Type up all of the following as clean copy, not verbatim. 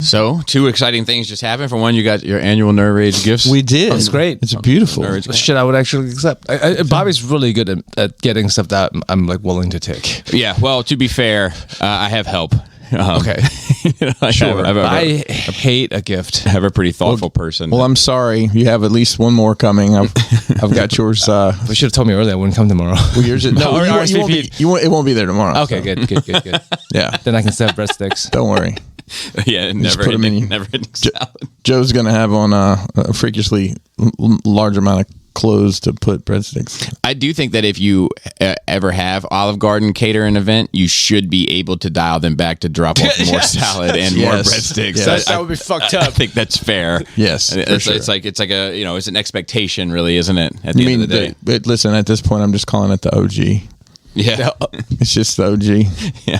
So, 2 exciting things just happened. For one, you got your annual Nerd Rage gifts. We did. It's great. It's beautiful. Shit, I would actually accept. Bobby's really good at getting stuff that I'm like willing to take. Yeah, well, to be fair, I have help. Okay. Sure. I hate a gift. I have a pretty thoughtful person. Well, I'm sorry. You have at least one more coming. I've got yours. We should have told me earlier. I wouldn't come tomorrow. Well, yours is, no, it won't be there tomorrow. Okay, so. good. Yeah. Then I can set breadsticks. Don't worry. Yeah, never ending salad. Joe's going to have on a freakishly large amount of clothes to put breadsticks. I do think that if you ever have Olive Garden cater an event, you should be able to dial them back to drop off more salad and more breadsticks. Yes. That would be fucked up. I think that's fair. Yes, it's like a it's an expectation, really, isn't it? At the end of the day. But listen, at this point, I'm just calling it the OG. Yeah, it's just the OG. Yeah,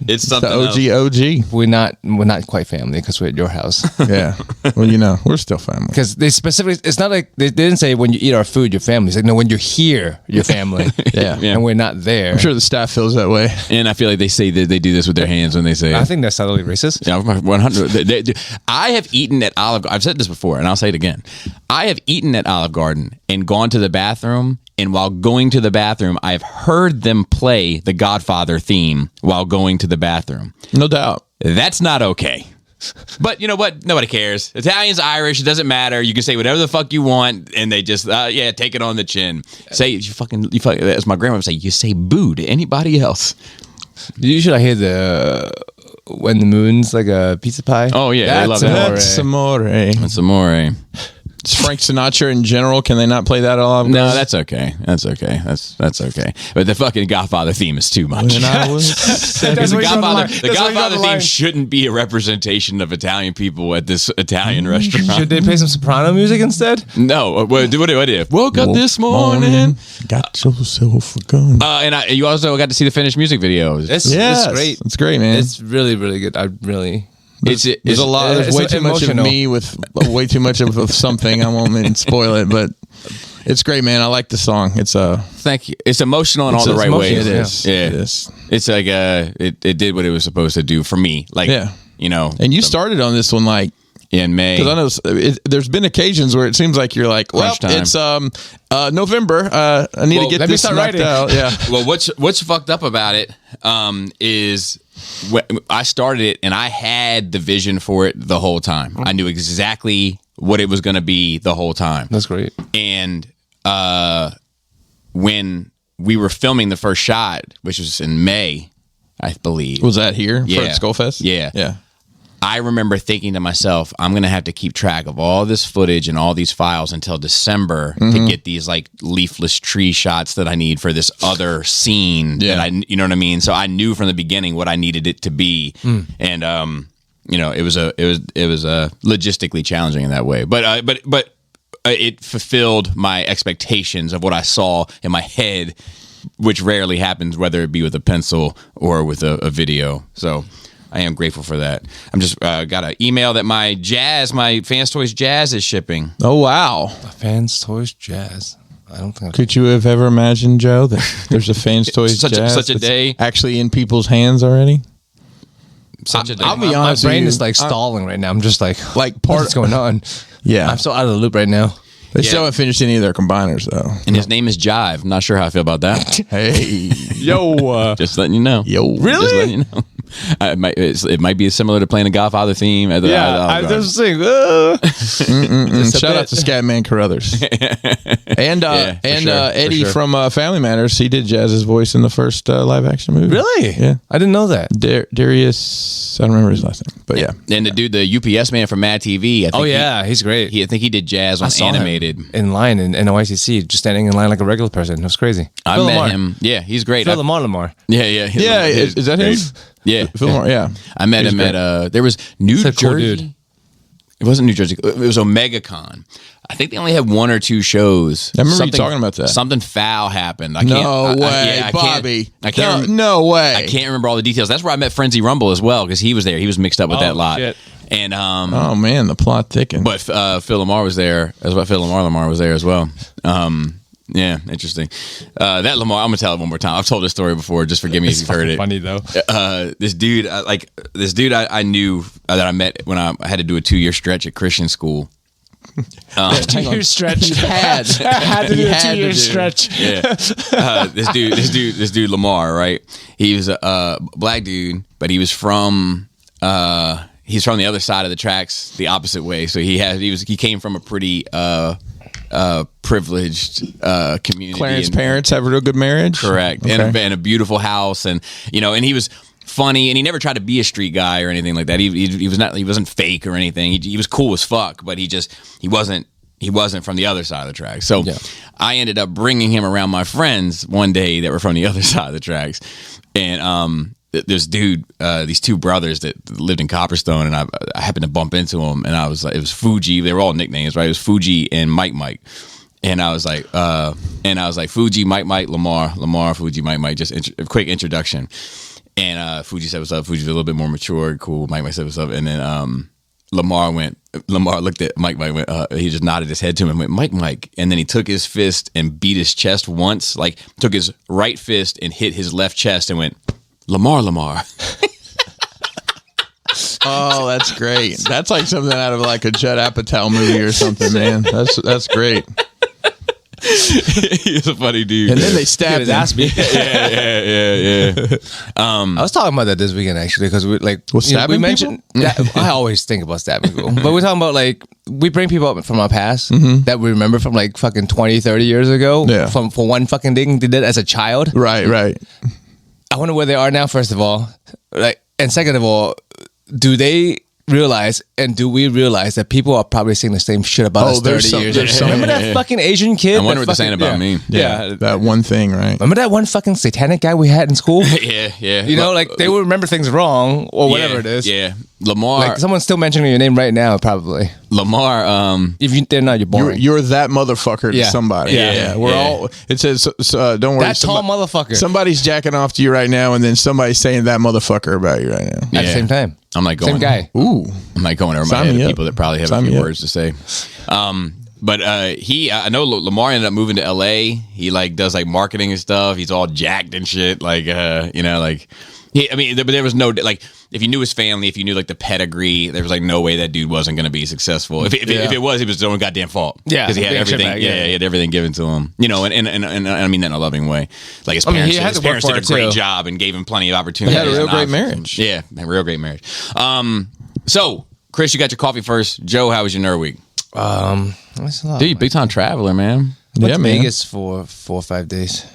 it's something. The OG. We're not quite family because we're at your house. Yeah. Well, we're still family. Because they specifically, it's not like they didn't say when you eat our food, your family. It's like no, when you're here, your family. Yeah. And we're not there. I'm sure the staff feels that way. And I feel like they say that they do this with their hands when they say. I think that's totally racist. Yeah, 100. I have eaten at Olive. I've said this before, and I'll say it again. I have eaten at Olive Garden and gone to the bathroom. And while going to the bathroom, I've heard them play the Godfather theme while going to the bathroom. No doubt. That's not okay. But you know what? Nobody cares. Italians, Irish, it doesn't matter. You can say whatever the fuck you want, and they just, take it on the chin. Say, you fucking, as my grandma would say, you say boo to anybody else. Usually I hear the, when the moon's like a pizza pie. Oh, yeah. I love that. That's amore. That's amore. Frank Sinatra in general, can they not play that all? No, that's okay. That's okay. That's okay. But the fucking Godfather theme is too much. When I was the Godfather theme shouldn't be a representation of Italian people at this Italian restaurant. Should they play some soprano music instead? No. What do I do? Woke up this morning. Got yourself a gun. And you also got to see the finished music videos. It's great. It's great, man. It's really, really good. There's a lot. There's way too much of me with way too much of something. I won't spoil it, but it's great, man. I like the song. Thank you. It's emotional in all the right ways. It is. Yeah. It is. It's like it did what it was supposed to do for me. Like And you started on this one like in May. Because I know there's been occasions where it seems like you're like, well, it's November. I need to get this knocked out. Yeah. Well, what's fucked up about it is. I started it and I had the vision for it the whole time. I knew exactly what it was going to be the whole time. That's great. And when we were filming the first shot, which was in May, I believe. Was that here? Yeah. For Skullfest? Yeah. Yeah. I remember thinking to myself, I'm going to have to keep track of all this footage and all these files until December to get these like leafless tree shots that I need for this other scene. Yeah. You know what I mean? So I knew from the beginning what I needed it to be. And, it was logistically challenging in that way, but it fulfilled my expectations of what I saw in my head, which rarely happens, whether it be with a pencil or with a video. So I am grateful for that. I'm just got an email that my Fans Toys Jazz is shipping. Oh, wow. Fans Toys Jazz. I don't think. Could you have ever imagined, Joe, that there's a Fans Toys Jazz such a day actually in people's hands already? Such a day. I'll be honest. My brain is like stalling right now. I'm just like what's going on? Yeah, I'm so out of the loop right now. They still haven't finished any of their combiners though. And his name is Jive. I'm not sure how I feel about that. Hey, yo, just letting you know. Yo, really? Just letting you know. It might be similar to playing a Godfather theme. I just saying. Shout out to Scatman Carruthers and Eddie from Family Matters. He did Jazz's voice in the first live action movie. Really? Yeah, I didn't know that. Darius, I don't remember his last name, but yeah. And the dude, the UPS man from Mad TV. I think he's great. I think he did Jazz on animated in line in NYCC, just standing in line like a regular person. It was crazy. I met him. Yeah, he's great. Phil Lamar. Yeah. Is that him? Yeah. Phil Lamar, yeah. I met him at there was New Jersey. Cool dude. It wasn't New Jersey. It was OmegaCon. I think they only had 1 or 2 shows. I remember you talking about that. Something foul happened. No way, Bobby. No way. I can't remember all the details. That's where I met Frenzy Rumble as well, because he was there. He was mixed up with that lot. Shit. And oh man, the plot thickens. But Phil Lamar was there as well. Phil Lamar was there as well. Yeah, interesting. That Lamar, I'm gonna tell it one more time. I've told this story before. Just forgive me if you've heard it. Funny though. This dude, I knew that I met when I had to do a 2-year stretch at Christian school. 2-year stretch. had to do a 2-year stretch. Yeah. This dude Lamar, right? He was a black dude, but he was from he's from the other side of the tracks, the opposite way. So he came from a pretty privileged community. Clarence' parents have a real good marriage. Correct. Okay. And a beautiful house, and and he was funny, and he never tried to be a street guy or anything like that. He wasn't fake or anything. He was cool as fuck, but he wasn't from the other side of the tracks. So I ended up bringing him around my friends one day that were from the other side of the tracks, and this dude, these two brothers that lived in Copperstone, and I happened to bump into them, and I was like, it was Fuji. They were all nicknames, right? It was Fuji and Mike. And I was like, Fuji, Mike, Lamar, Fuji, Mike. Just a quick introduction. And Fuji said, "What's up?" Fuji's a little bit more mature, cool. Mike said, "What's up?" And then Lamar looked at Mike, he just nodded his head to him and went, Mike. And then he took his fist and beat his chest once, like took his right fist and hit his left chest and went, Lamar. Oh, that's great. That's like something out of like a Judd Apatow movie or something, man. That's great. He's a funny dude. And then they stabbed him. Asked me. Yeah. I was talking about that this weekend actually because stabbing we mentioned that, I always think about stabbing people, but we're talking about like we bring people up from our past that we remember from like fucking 20, 30 years ago. Yeah. For one fucking thing they did as a child. Right. I wonder where they are now. First of all, like, and second of all, do they realize and do we realize that people are probably saying the same shit about us 30 years ago? Remember that fucking Asian kid? I wonder what they're saying about me. Yeah, that one thing, right? Remember that one fucking satanic guy we had in school? Yeah. You know, like they will remember things wrong or whatever it is. Yeah. Lamar. Like someone's still mentioning your name right now, probably. Lamar. If they're not, you're boring. You're that motherfucker to somebody. Yeah. We're all. It says, don't worry. That tall motherfucker. Somebody's jacking off to you right now, and then somebody's saying that motherfucker about you right now At the same time. I'm like going. Same guy. Ooh. I'm like going over my head of people that probably have a few words to say. But I know Lamar ended up moving to LA. He like does like marketing and stuff. He's all jacked and shit. Like but there was no like if you knew his family, if you knew like the pedigree, there was like no way that dude wasn't going to be successful. If it was his own goddamn fault. Yeah, because he had everything. He had everything given to him. And I mean that in a living way. Like his parents, did a great job and gave him plenty of opportunities. He had a real great marriage. Yeah, a real great marriage. So Chris, you got your coffee first. Joe, how was your nerd week? Dude, big time traveler, man. Went to Vegas for 4 or 5 days.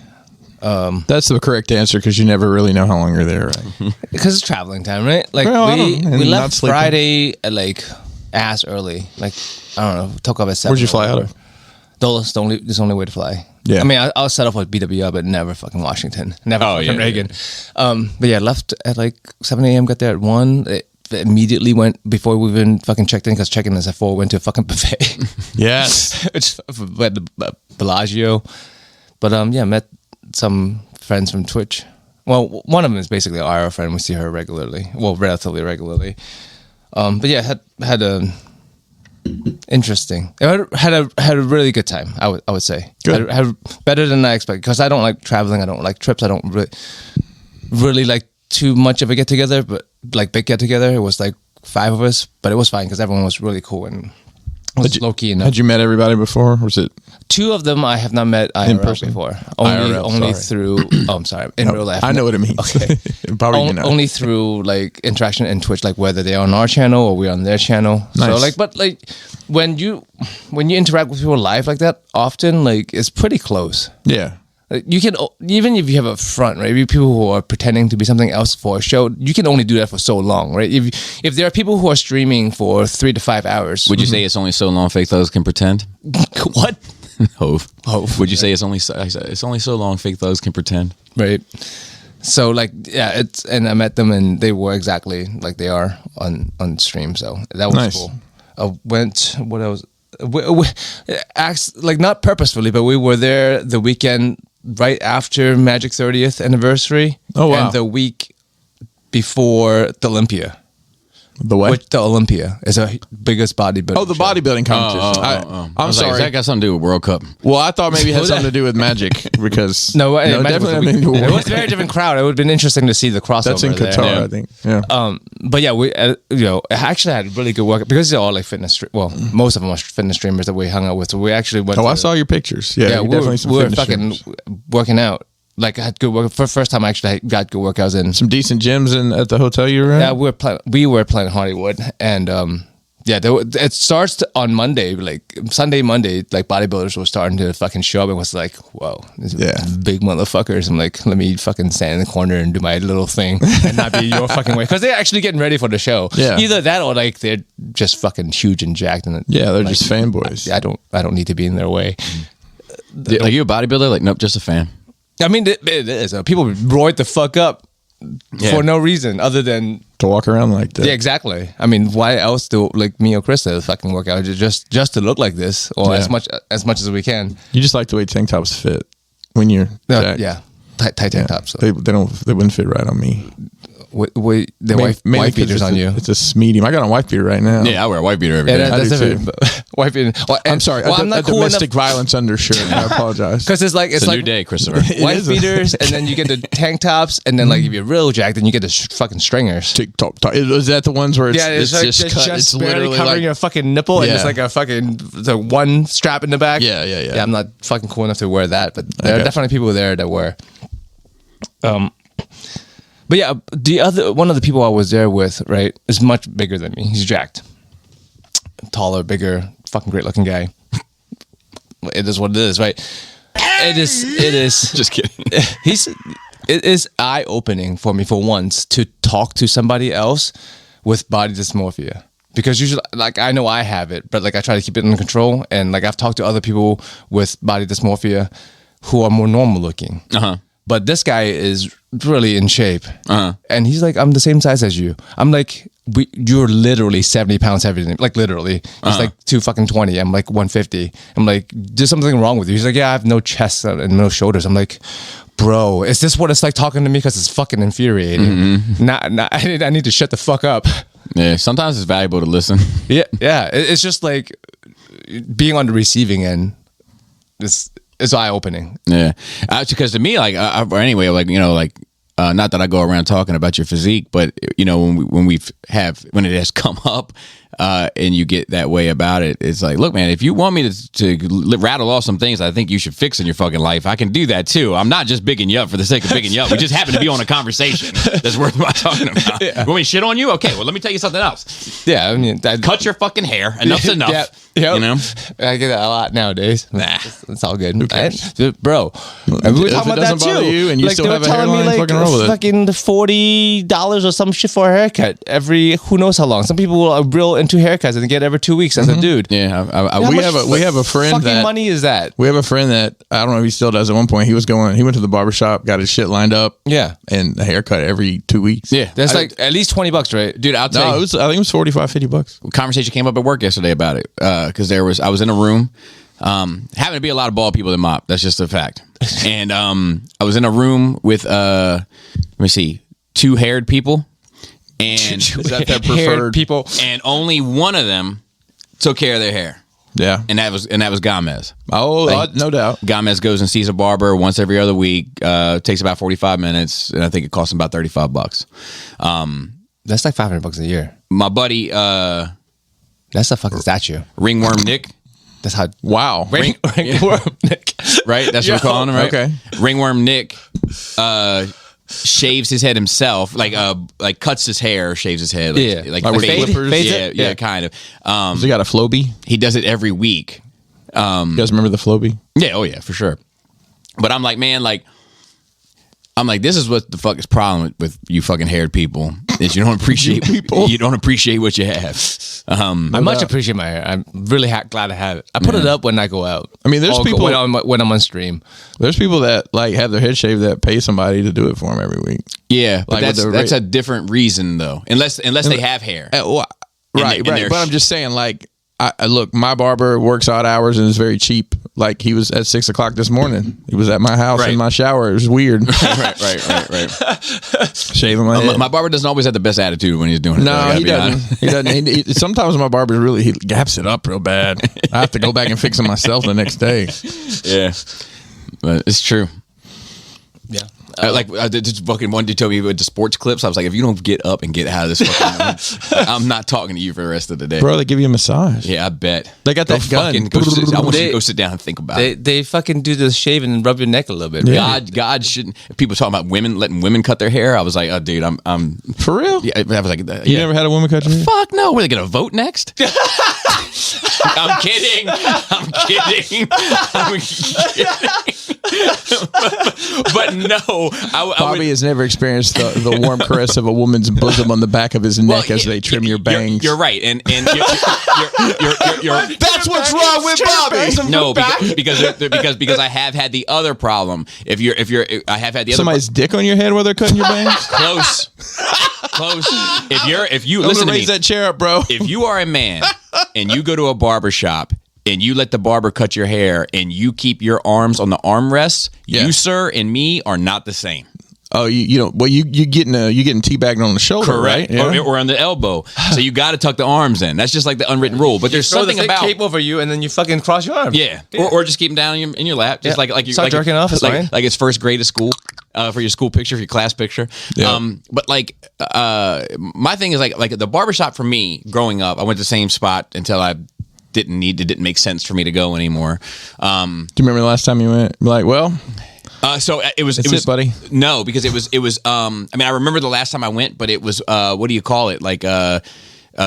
That's the correct answer because you never really know how long you're there, right? Because it's traveling time, right? Like we left Friday at like ass early. Like I don't know, took off at 7. Where'd you fly out of? Dulles, the only way to fly. Yeah, I mean I was set up with BWR, but never fucking Washington, never fucking Reagan. But yeah, left at like 7 a.m. Got there at 1. It immediately went before we even fucking checked in because check-in is at 4. Went to a fucking buffet. Yes, which at the Bellagio. But met some friends from Twitch. Well, one of them is basically our friend. We see her regularly. Well, relatively regularly. But yeah, had a interesting. I had a really good time. I would say. Good. Had better than I expected because I don't like traveling. I don't like trips. I don't really like too much of a get together. But like big get together, it was like 5 of us. But it was fine because everyone was really cool and was low key enough. Had you met everybody before? Or was it? 2 of them I have not met in person before. Only through. Oh, I'm sorry. In real life, I know what it means. Okay, only through like interaction in Twitch, like whether they're on our channel or we're on their channel. Nice. So when you interact with people live like that, often like it's pretty close. Yeah. You can, even if you have a front, right? People who are pretending to be something else for a show, you can only do that for so long, right? If there are people who are streaming for 3 to 5 hours, would you say it's only so long fake thugs can pretend? What? Hove. Would you say it's only so long fake thugs can pretend? Right. So and I met them and they were exactly like they are on stream. So that was nice. Cool. I went. What else? Like not purposefully, but we were there the weekend right after Magic 30th anniversary. Oh wow! And the week before the Olympia. The what? Which the Olympia is the biggest bodybuilding. Oh, the show. bodybuilding competition. I'm sorry. Like, that got something to do with World Cup. Well, I thought maybe it had something to do with magic because no, definitely it was a very different crowd. It would have been interesting to see the crossover. That's in Qatar, there. I think. Yeah. But yeah, we I actually had really good work because they're all like fitness. Most of them are fitness streamers that we hung out with. So we actually went. I saw your pictures. Yeah, we were fucking working out. Like I had good work. For the first time, I actually got good workouts in. Some decent gyms at the hotel you were at? Yeah, we were playing Hollywood, and it starts on Monday, like Sunday, Monday, like bodybuilders were starting to fucking show up and was like, whoa, these big motherfuckers. I'm like, let me fucking stand in the corner and do my little thing and not be your fucking way. Because they're actually getting ready for the show. Yeah. Either that or like they're just fucking huge and jacked. And they're like, just fanboys. I don't need to be in their way. Like you a bodybuilder? Like, nope, just a fan. I mean, it is. People roid the fuck up for no reason other than to walk around like that. Yeah, exactly. I mean, why else do like me or Krista fucking work out just to look like this or as much as we can? You just like the way tank tops fit when you're tight tank tops. They wouldn't fit right on me. The wife beaters on you. It's a medium. I got on wife beater right now. Yeah, I wear a wife beater every day. That's different. Wife beater. I'm sorry. I'm not cool domestic violence undershirt. I apologize. Because it's a like new day, Christopher. Wife beaters, and then you get the tank tops, and then like if you're real jacked, then you get the fucking stringers. TikTok. Is that the ones where it's just cut? It's barely covering your fucking nipple, and it's like a fucking one strap in the back. Yeah. I'm not fucking cool enough to wear that, but there are definitely people there that wear. But yeah, one of the people I was there with, right, is much bigger than me. He's jacked, taller, bigger, fucking great looking guy. It is what it is, right? It is. Just kidding. It is eye opening for me for once to talk to somebody else with body dysmorphia. Because usually, like, I know I have it, but like I try to keep it under control. And like I've talked to other people with body dysmorphia who are more normal looking. But this guy is really in shape. And he's like, I'm the same size as you. I'm like, you're literally 70 pounds heavier than me. Like, literally. He's like 220. I'm like 150. I'm like, there's something wrong with you. He's like, yeah, I have no chest and no shoulders. I'm like, bro, is this what it's like talking to me? Because it's fucking infuriating. I need to shut the fuck up. Yeah, sometimes it's valuable to listen. Yeah. It's just like being on the receiving end. It's eye-opening. Yeah, because to me, like, or anyway, like, you know, like, not that I go around talking about your physique, but you know, when it has come up, and you get that way about it, it's like, look, man, if you want me to rattle off some things I think you should fix in your fucking life, I can do that too. I'm not just bigging you up for the sake of bigging you up. We just happen to be on a conversation that's worth talking about. You want me to shit on you? Okay, well, let me tell you something else. Yeah, I mean, cut your fucking hair. Enough's enough. Yep. You know, I get that a lot nowadays. Nah, it's all good, bro. And we were talking about that too. You and you like, still have a hairline, like, fucking roll with it. Fucking $40 or some shit for a haircut every who knows how long. Some people are real into haircuts and they get every 2 weeks as a dude. Yeah, we have a friend fucking that money is that. We have a friend that I don't know if he still does. At one point, he went to the barbershop, got his shit lined up. Yeah, and a haircut every 2 weeks. Yeah, that's like at least $20, right, dude? I'll tell you. I think it was $45-$50. Conversation came up at work yesterday about it because I was in a room. Happen to be a lot of bald people that mop. That's just a fact. And I was in a room with let me see, 2 haired people, and is that their preferred people? And only one of them took care of their hair. Yeah, and that was Gomez. Oh, no doubt. Gomez goes and sees a barber once every other week. Takes about 45 minutes, and I think it costs him about $35. That's like $500 a year. My buddy, that's a fucking statue. Ringworm Nick. That's how. Wow. Ringworm Nick. Right? That's what we're calling him, right? Okay. Ringworm Nick shaves his head himself, like cuts his hair, shaves his head. Like with clippers. Yeah, kind of. Has he got a Flowbee? He does it every week. You guys remember the Flowbee? Yeah, oh yeah, for sure. But I'm like, man, this is what the fuck is problem with you fucking haired people is you don't appreciate people. You don't appreciate what you have. I much appreciate my hair. I'm really glad to have it. I put it up when I go out. I mean, there's people when I'm on stream. There's people that like have their head shaved that pay somebody to do it for them every week. Yeah, but that's a different reason though. Unless they have hair. Right. But I'm just saying, like, look, my barber works odd hours and is very cheap. like he was at 6 o'clock this morning. He was at my house in my shower. It was weird. right. Shaving my head. My barber doesn't always have the best attitude when he's doing it. No, he doesn't. He doesn't. Sometimes my barber really he gaps it up real bad. I have to go back and fix it myself the next day. Yeah, but it's true. Yeah. Just fucking one dude told me with the sports clips. I was like, if you don't get up and get out of this fucking I'm not talking to you for the rest of the day. Bro, they give you a massage. Yeah, I bet. They got that gun. I want you to go sit down and think about it. They fucking do the shaving and rub your neck a little bit. Yeah. God shouldn't. People talking about letting women cut their hair. I was like, oh, dude, I'm For real? Yeah, I was like, You never had a woman cut your hair? Fuck no. Were they gonna vote next? I'm kidding. But no, Bobby has never experienced the warm caress of a woman's bosom on the back of his neck as they trim your bangs. You're right, and you're that's what's wrong with Bobby. No, because I have had the other problem. I have had the other somebody's dick on your head while they're cutting your bangs. Close. If you listen to me, raise that chair up, bro. If you are a man and you go to a barber shop and you let the barber cut your hair and you keep your arms on the armrests, you, sir, and me are not the same. Oh, you know, well, you getting teabagged on the shoulder, correct? Right? Yeah. Or on the elbow. So you got to tuck the arms in. That's just like the unwritten rule. But there's something the about cape over you, and then you fucking cross your arms. Yeah. Or just keep them down in your lap, just like you start jerking off. It's fine. Like it's first grade of school. For your school picture, for your class picture. Yeah. But like, my thing is like the barbershop for me growing up, I went to the same spot until I didn't make sense for me to go anymore. Do you remember the last time you went? Like, well, so it was, buddy. No, because it was. I mean, I remember the last time I went, but it was. What do you call it? Like a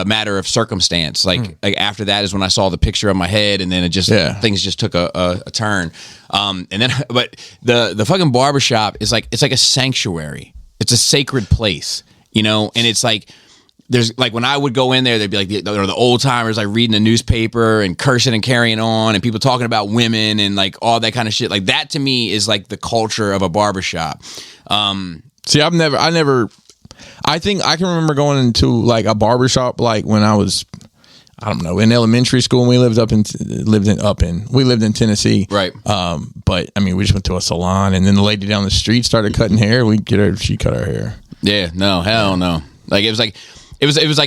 matter of circumstance. Like after that is when I saw the picture of my head, and then it just things just took a turn. And then, but the fucking barbershop is like it's like a sanctuary. It's a sacred place, you know, and it's like. There's like when I would go in there, they'd be like the old timers, like reading the newspaper and cursing and carrying on, and people talking about women and like all that kind of shit. Like that to me is like the culture of a barbershop. See, I think I can remember going into like a barbershop like when I was, I don't know, in elementary school, and we lived in Tennessee. Right. But I mean, we just went to a salon, and then the lady down the street started cutting hair. She cut our hair. Yeah. No, hell no. Like it was like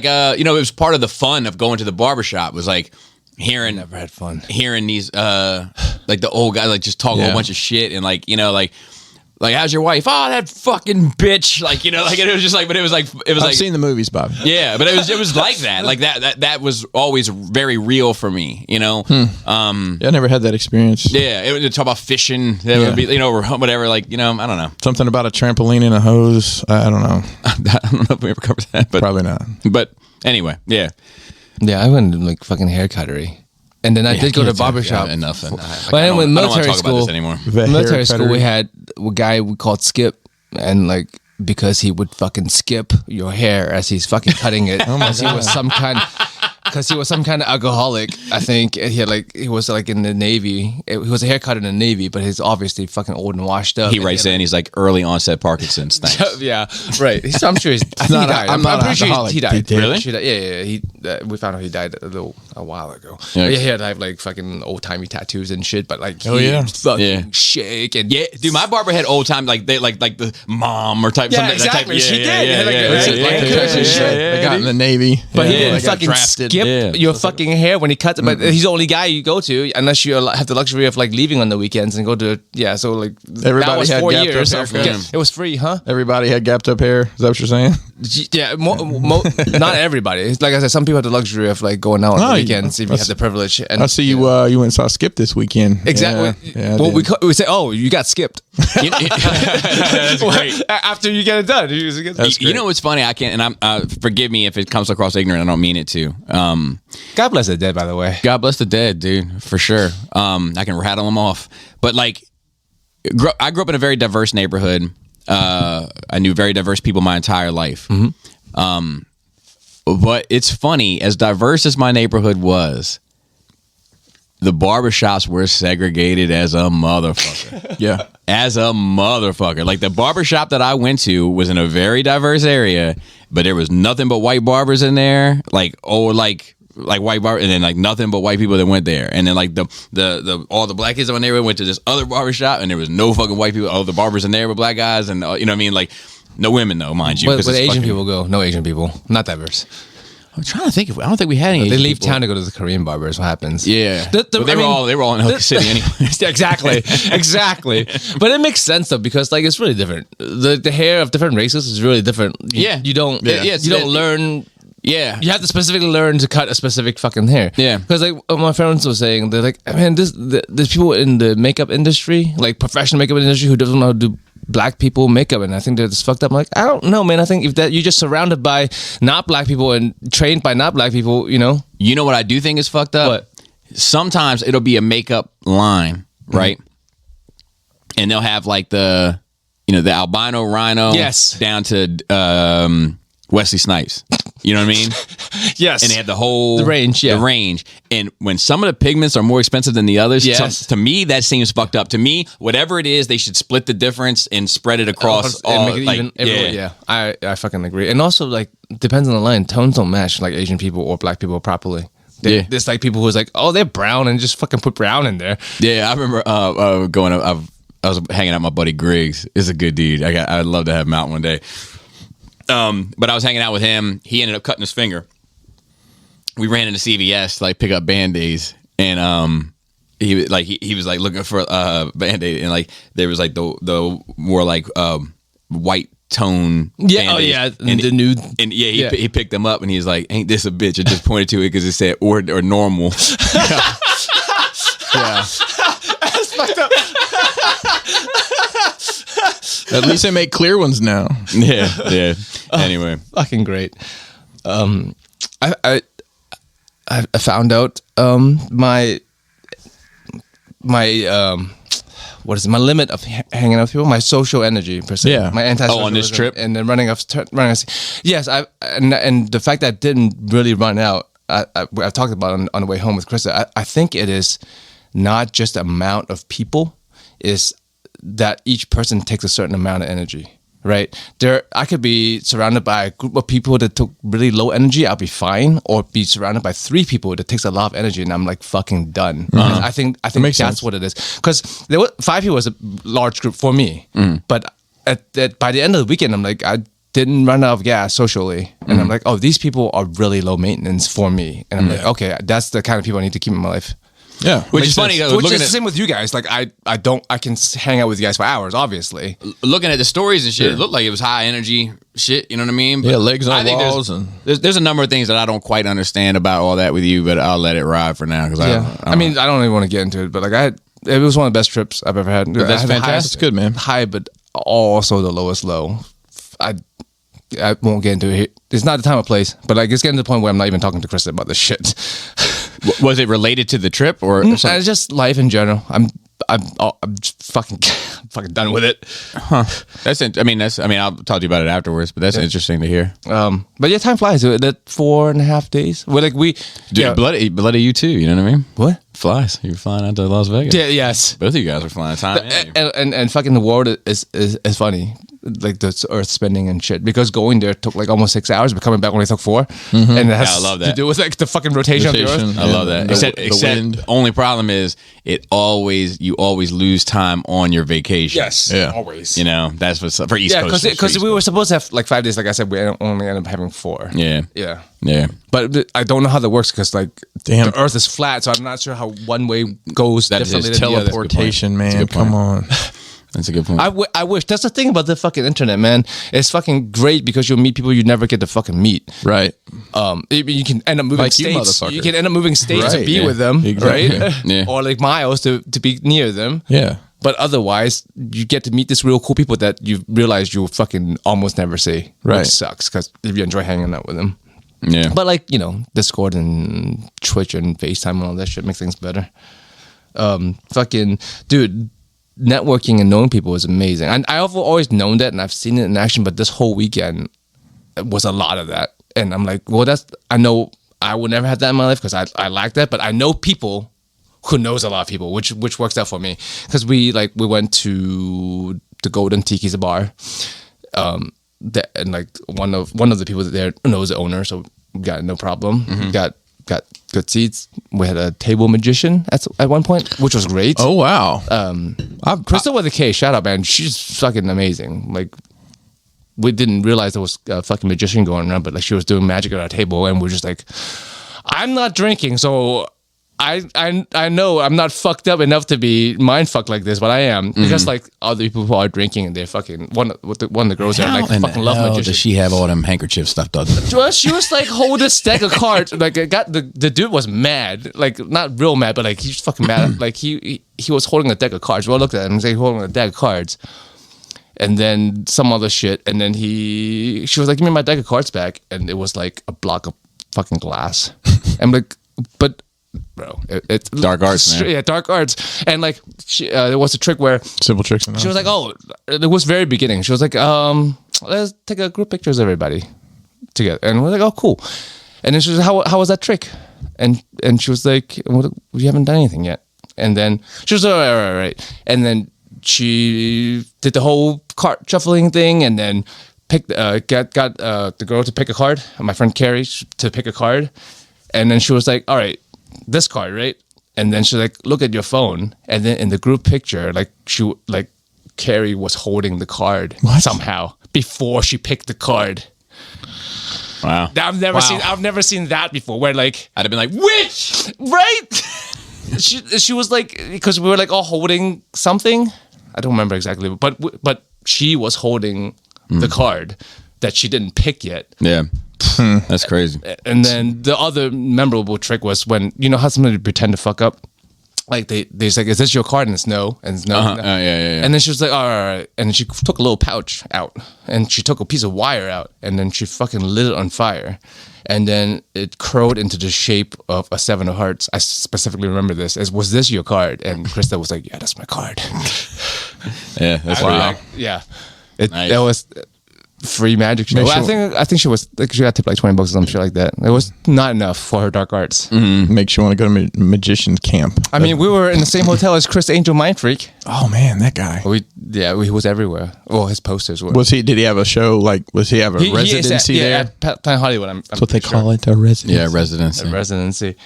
you know, it was part of the fun of going to the barbershop was like hearing Never had fun. Hearing these like the old guys like just talk a whole bunch of shit and like, you know, like how's your wife? Oh, that fucking bitch. Like, you know, like it was just like, but it was I've seen the movies, Bob. Yeah, but it was like that. Like that was always very real for me, you know. I never had that experience. Yeah, it would talk about fishing. It would be, you know, or whatever. Like, you know, I don't know. Something about a trampoline and a hose. I don't know. I don't know if we ever covered that, but probably not. But anyway, yeah. Yeah, I went to like fucking hair cuttery. And then I did go to barbershop. Yeah, enough. But then with military school, military school, we had a guy we called Skip, and like because he would fucking skip your hair as he's fucking cutting it, because he was some kind of alcoholic. I think he was like in the Navy. He was a haircut in the Navy, but he's obviously fucking old and washed up. He writes in, he's like early onset Parkinson's. Thanks. Yeah, right. I'm sure he died. I'm pretty sure he died. Really? Yeah. We found out he died a while ago. Yeah. He had like fucking old timey tattoos and shit, but like fucking shake and dude. My barber had old time like they like the mom or type. Yeah, exactly. She did. They got in the Navy, but he didn't fucking skip your fucking hair when he cuts it. But he's the only guy you go to unless you have the luxury of like leaving on the weekends and go to So like everybody that was had 4 gapped years. up hair. It was free, huh? Everybody had gapped up hair. Is that what you're saying? Yeah, not everybody. Like I said, some people have the luxury of like going out on the weekends if you have the privilege. And I see you. You went and saw Skip this weekend. Exactly. Yeah, well, we say, oh, you got skipped. That's great. After you get it done, you know what's funny? I can't, and I'm forgive me if it comes across ignorant. I don't mean it to. God bless the dead, by the way. God bless the dead, dude, for sure. I can rattle them off, but like, I grew up in a very diverse neighborhood. I knew very diverse people my entire life. But it's funny, as diverse as my neighborhood was, the barbershops were segregated as a motherfucker. Yeah. As a motherfucker. Like the barbershop that I went to was in a very diverse area, but there was nothing but white barbers in there. Like like white bar, and then like nothing but white people that went there, and then like the all the black kids in my neighborhood went to this other barbershop, and there was no fucking white people. All the barbers in there were black guys, and you know what I mean, like no women though, mind you. Where the Asian fucking, people go? No Asian people. Not diverse. I'm trying to think. I don't think we had any. They Asian leave people. town to go to the Korean barbers. What happens? Yeah, But they were all in Ellicott City anyway. Exactly, exactly. But it makes sense though, because like it's really different. The hair of different races is really different. You don't. You don't learn. Yeah, You have to specifically learn to cut a specific fucking hair. Yeah. Because like my friends were saying, they're like, man, there's people in the makeup industry, like professional makeup industry, who doesn't know how to do black people makeup, and I think they're just fucked up. I'm like, I don't know, man. I think if that you're just surrounded by not black people and trained by not black people, you know. You know what I do think is fucked up? What? Sometimes it'll be a makeup line, right? And they'll have like the albino rhino, Yes. down to Wesley Snipes. You know what I mean? Yes. And they have the range, yeah. the range. And when some of the pigments are more expensive than the others, Yes. to me that seems fucked up. To me, whatever it is, they should split the difference and spread it across and all. make it Like, even everywhere. Yeah, I fucking agree. And also, like, depends on the line. Tones don't match like Asian people or black people properly. Yeah. There's like people who's like, oh, they're brown, and just fucking put brown in there. Yeah, I remember going up. I was hanging out with my buddy Griggs. Is a good dude. I'd love to have him out one day. But I was hanging out with him. He ended up cutting his finger. We ran into CVS to like pick up Band-Aids, and he was like looking for a Band-Aid, and like there was like the more like white tone. Yeah, Band-Aids. oh yeah, and the nude. And yeah, he picked them up, and he was like, "Ain't this a bitch?" I just pointed to it because it said or normal. Yeah. That's fucked up. At least they make clear ones now. Yeah. Anyway, Fucking great. I found out my what is it? My limit of hanging out with people, my social energy per se. Yeah. My anti-social. on this trip? and then running off. Yes, and the fact that it didn't really run out. I've talked about it on the way home with Krista. I think it is not just the amount of people, is that each person takes a certain amount of energy. Right there, I could be surrounded by a group of people that took really low energy. I'll be fine, or be surrounded by 3 people that takes a lot of energy, and I'm like fucking done. I think makes that's sense. what it is. Because there were 5 people was a large group for me, but by the end of the weekend, I'm like, I didn't run out of gas socially, and I'm like, oh, these people are really low maintenance for me, and I'm like, okay, that's the kind of people I need to keep in my life. Yeah, which is funny. Which is the same with you guys. Like I can hang out with you guys for hours, obviously. Looking at the stories and shit, it looked like it was high energy shit. You know what I mean? Yeah, legs on I think walls there's a number of things that I don't quite understand about all that with you, but I'll let it ride for now because I mean, I don't even want to get into it, but like it was one of the best trips I've ever had. That's fantastic. That's good, man. High, but also the lowest low. I won't get into it. It's not the time or place, but like it's getting to the point where I'm not even talking to Krista about this shit. Was it related to the trip or something? It's just life in general. I'm just fucking done with it. Huh. I mean, I'll talk to you about it afterwards, but that's interesting to hear. But yeah, time flies. That 4.5 days. We're like Dude, bloody you too. You know what I mean? What? Flies. You're flying out to Las Vegas. Yeah. Yes. Both of you guys are flying. Time. And fucking the world is funny, like the Earth spinning and shit. Because going there took like almost 6 hours, but coming back only took 4. And it has I love to that. do with like the fucking rotation of the Earth. I love that. The Except wind. only problem is you always lose time on your vacation. Yes. Yeah. Always. You know, that's what's for East Coast. because we were supposed to have like 5 days. Like I said, we only ended up having 4. Yeah. Yeah. Yeah. But I don't know how that works because like Damn. the Earth is flat, so I'm not sure how one way goes That is differently than the other. Teleportation, That's a man. good point. Come on. That's a good point. I wish. That's the thing about the fucking internet, man. It's fucking great because you'll meet people you never get to fucking meet. Right. You can end up moving Like you, states. motherfucker. You can end up moving states to Right, be yeah. with them, Exactly. right? Yeah. Or like miles to be near them. Yeah. But otherwise, you get to meet this real cool people that you realize you'll fucking almost never see. Right. Which sucks because if you enjoy hanging out with them. Yeah. But like, Discord and Twitch and FaceTime and all that shit makes things better. Fucking dude, networking and knowing people is amazing. And I've always known that and I've seen it in action, but this whole weekend was a lot of that. And I'm like, well, I know I would never have that in my life because I lack that, but I know people who knows a lot of people, which works out for me. Because we went to the Golden Tiki's bar. And like one of the people there knows the owner, so we got no problem. We got got good seats. We had a table magician at one point, which was great. Oh wow. Crystal with a K, shout out, man. She's fucking amazing. Like, we didn't realize there was a fucking magician going around, but like she was doing magic at our table, and we're just like, I'm not drinking, so I know I'm not fucked up enough to be mind fucked like this, but I am because like other people are drinking and they're fucking one of the girls there like fucking love magician. Does she have all them handkerchief stuff done? Well, she was like holding a stack of cards. Like, the dude was mad, like not real mad, but like he's fucking mad. Like he was holding a deck of cards. Well, I looked at him and said, holding a deck of cards, and then some other shit, and then she was like, give me my deck of cards back, and it was like a block of fucking glass. I'm like, but. Bro, it's dark arts, man. Yeah, dark arts, and like there was a trick where simple tricks. She was like, "Oh, it was very beginning." She was like, let's take a group pictures of everybody together," and we're like, "Oh, cool." And then she was like, "How was that trick?" And she was like, "We haven't done anything yet." And then she was like, "All right." And then she did the whole card shuffling thing, and then picked got the girl to pick a card, my friend Carrie to pick a card, and then she was like, "All right. This card, right?" And then she's like, "Look at your phone." And then in the group picture, like Carrie was holding the card somehow before she picked the card. Wow. I've never seen that before. Where like I'd have been like, which? Right? she was like, because we were like all holding something. I don't remember exactly, but she was holding the card that she didn't pick yet. Yeah. That's crazy. And then the other memorable trick was when, you know how somebody pretend to fuck up? Like they're like, "Is this your card?" And it's no. And it's no. Uh-huh. Yeah. And then she was like, "All right." And then she took a little pouch out and she took a piece of wire out and then she fucking lit it on fire. And then it curled into the shape of a 7 of hearts. I specifically remember this. Was this your card? And Krista was like, "Yeah, that's my card." Yeah, that's wow. Yeah. Nice. That was free magic show. Well, I think she was like, she got tipped like $20 or some shit like that. It was not enough for her dark arts. Makes you want to go to magician's camp. I mean, we were in the same hotel as Chris Angel Mind Freak. Oh man, that guy. He was everywhere. Well, his posters were. Did he have a show? Like, was he have a residency there? Yeah, at Planet Hollywood. That's what they call it, a residency. Yeah, residency. A residency.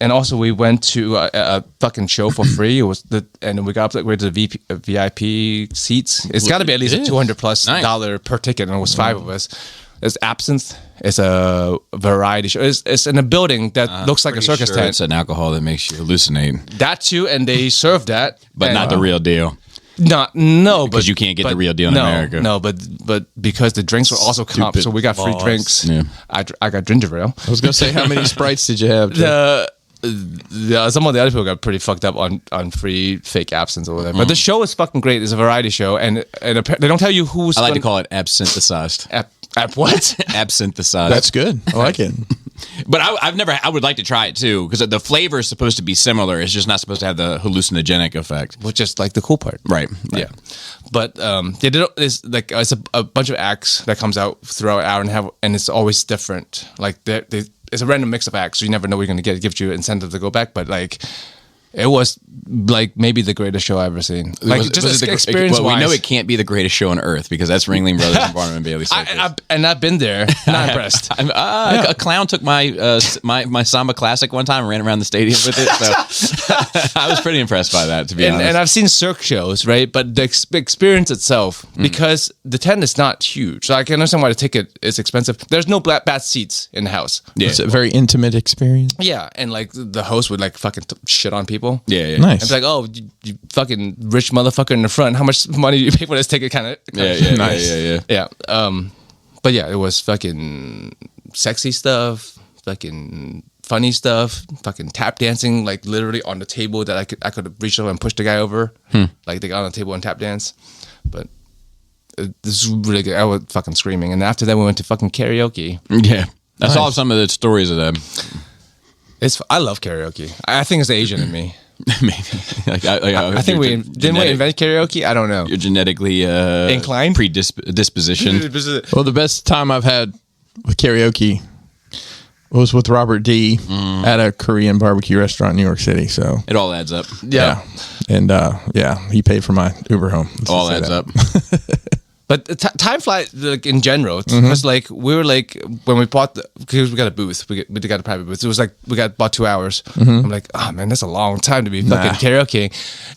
And also we went to a fucking show for free. It was and we got upgraded to the VIP seats. It's got to be at least a $200+ per ticket, and it was 5 of us. It's Absinthe. It's a variety show. It's in a building that looks like a circus tent. It's an alcohol that makes you hallucinate. That too, and they serve that, but not the real deal. No, because you can't get the real deal in America. No, but because the drinks were also comp, so we got free drinks. Yeah. I got ginger ale. I was gonna say, how many Sprites did you have? Some of the other people got pretty fucked up on free fake absinthe or whatever. But the show is fucking great. It's a variety show, and they don't tell you who's. I like to call it absinthe-sized. What? Absinthe-sized. That's good. I like it. But I would like to try it too, because the flavor is supposed to be similar. It's just not supposed to have the hallucinogenic effect. Which is like the cool part. Right. Yeah. But it's like it's a bunch of acts that comes out throughout an hour and a half, and it's always different. Like it's a random mix of acts, so you never know what you're going to get. It gives you incentive to go back, but like it was like maybe the greatest show I've ever seen. Like just experience-wise. Well, we know it can't be the greatest show on earth because that's Ringling Brothers and Barnum and Bailey Circus. I've been there. Not impressed. A clown took my Samba Classic one time and ran around the stadium with it. So I was pretty impressed by that, to be honest. And I've seen Cirque shows, right? But the experience itself, because the tent is not huge. So I can understand why the ticket is expensive. There's no bad seats in the house. Yeah. It's a very intimate experience. Yeah, and like the host would like fucking shit on people. Yeah. Nice. And be like, "Oh, you fucking rich motherfucker in the front. How much money do you pay for this ticket?" Kind of. Nice. Yeah. But yeah, it was fucking sexy stuff, fucking funny stuff, fucking tap dancing, like literally on the table that I could reach over and push the guy over. Like they got on the table and tap dance. But this is really good. I was fucking screaming. And after that, we went to fucking karaoke. Yeah. I saw some of the stories of them. I love karaoke. I think it's the Asian in me. Maybe. I think we invent karaoke. I don't know. You're genetically inclined, predisposition. Well, the best time I've had with karaoke was with Robert D at a Korean barbecue restaurant in New York City. So it all adds up. Yeah. And he paid for my Uber home. All adds up. But time flies like in general. Because like we were like when we bought because we got a booth, we got a private booth. It was like we got about 2 hours. I'm like, oh man, that's a long time to be fucking karaoke.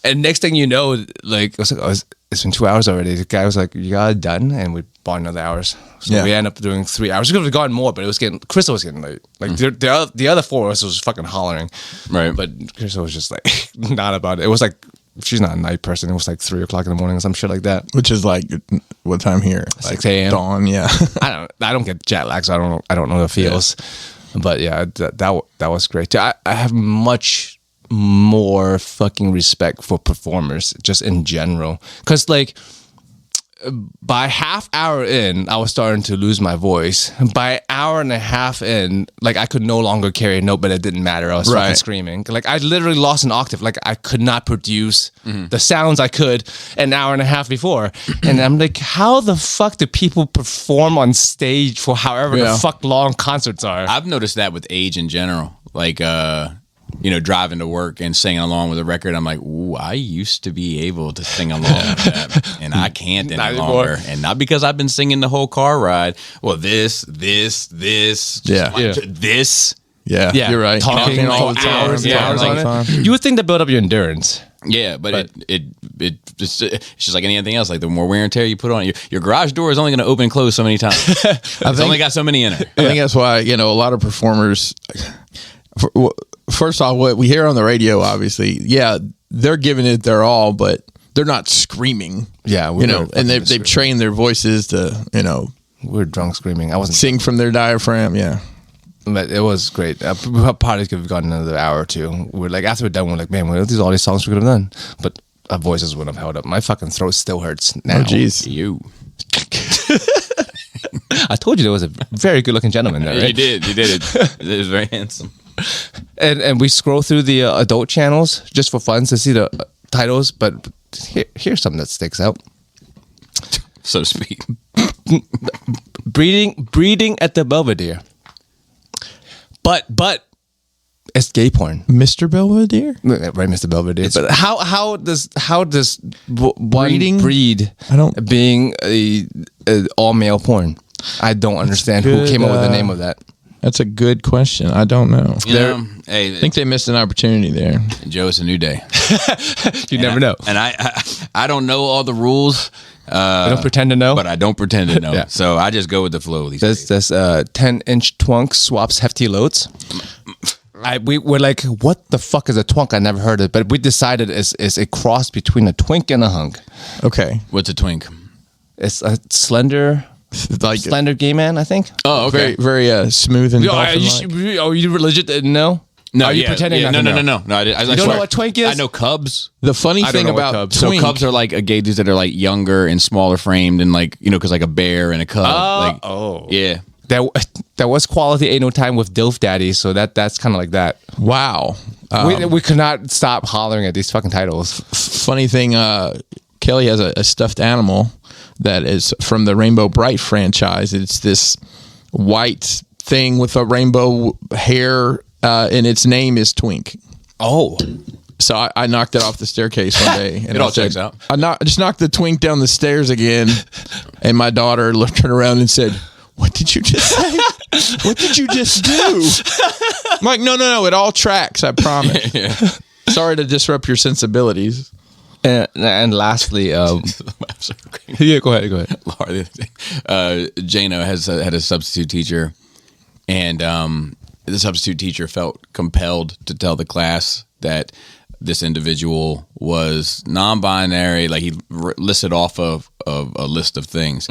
And next thing you know, like I was like, oh, it's been 2 hours already. The guy was like, you got it done, and we bought another hours. So we ended up doing 3 hours. We could have gone more, but it was getting Crystal was getting late. Like the other 4 of us was fucking hollering, right? But Crystal was just like not about it. It was like. She's not a night person. It was like 3 o'clock in the morning or some shit like that. Which is like what time here? 6 a.m. Dawn. Yeah. I don't get jet lag, so I don't know the feels. Yeah. But yeah, that was great. I have much more fucking respect for performers just in general, because like by half hour in, I was starting to lose my voice. By hour and a half in, like I could no longer carry a note, but it didn't matter. I was fucking screaming. Like I literally lost an octave. Like I could not produce the sounds I could an hour and a half before. And I'm like, how the fuck do people perform on stage for however the fuck long concerts are? I've noticed that with age in general. Like, driving to work and singing along with a record, I'm like, ooh, I used to be able to sing along with that, and I can't any longer. And not because I've been singing the whole car ride. Well, this. Yeah. You're right. Talking all the time. Hours on it. You would think to build up your endurance. Yeah, but it's just like anything else. Like the more wear and tear you put on it, your garage door is only going to open and close so many times. It's only got so many in it. I think that's why a lot of performers. First off, what we hear on the radio, obviously, they're giving it their all, but they're not screaming. Yeah, and they've trained their voices to, we're drunk screaming. I wasn't sing from their diaphragm. Yeah, but it was great. Probably could have gotten another hour or two. We're like, after we're done, we're like, man, what are all these songs we could have done? But our voices wouldn't have held up. My fucking throat still hurts now. Oh, jeez, you. I told you there was a very good-looking gentleman there. Right? You did. It was very handsome. And we scroll through the adult channels just for fun to see the titles, but here's something that sticks out. So to speak. breeding at the Belvedere. But it's gay porn. Mr. Belvedere, right? Mr. Belvedere. But how does breeding breed? Being a all male porn. I don't understand who came up with the name of that. That's a good question. I don't know. I think they missed an opportunity there. Joe, it's a new day. You never know. And I don't know all the rules. I don't pretend to know. But I don't pretend to know. So I just go with the flow these days. This 10-inch twunk swaps hefty loads. We were like, what the fuck is a twunk? I never heard it. But we decided it's a cross between a twink and a hunk. Okay. What's a twink? It's a slender gay man, I think. Oh, okay. Very, very smooth and you legit didn't know? No, are you pretending? No. I you don't know what twink is? I know cubs. The funny thing about cubs. twink, so cubs are like a gay dudes that are like younger and smaller framed and like because like a bear and a cub. Yeah. That was quality Ain't No Time with Dilf Daddy, so that's kind of like that. Wow. We could not stop hollering at these fucking titles. Funny thing, Kelly has a stuffed animal that is from the Rainbow Bright franchise. It's this white thing with a rainbow hair, and its name is Twink. Oh. So I knocked it off the staircase one day. And it all checks out. I just knocked the Twink down the stairs again, and my daughter turned around and said, "What did you just say? What did you just do?" I'm like, no, it all tracks, I promise. Yeah. Sorry to disrupt your sensibilities. And lastly, yeah, go ahead. Laura, Jano had a substitute teacher, and the substitute teacher felt compelled to tell the class that this individual was non-binary. Like he listed off of a list of things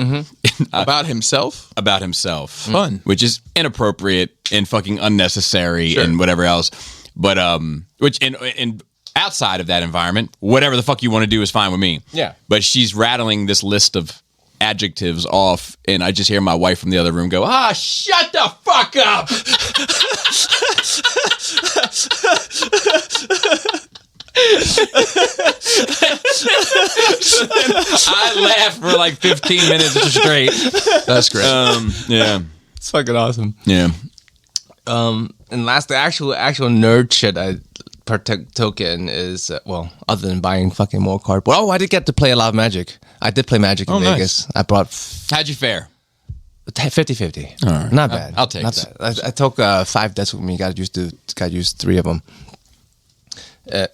About himself. Fun, which is inappropriate and fucking unnecessary and whatever else. But which in outside of that environment, whatever the fuck you want to do is fine with me. Yeah. But she's rattling this list of adjectives off, and I just hear my wife from the other room go, shut the fuck up. I laughed for like 15 minutes straight. That's great. Yeah. It's fucking awesome. Yeah. And last, the actual nerd shit I per token is other than buying fucking more cardboard. Oh, I did get to play a lot of Magic. I did play Magic in Vegas. Nice. I brought How'd you fare? 50-50. All right. Not bad. I'll take Not it. bad. I took 5 decks with me. Got used 3 of them.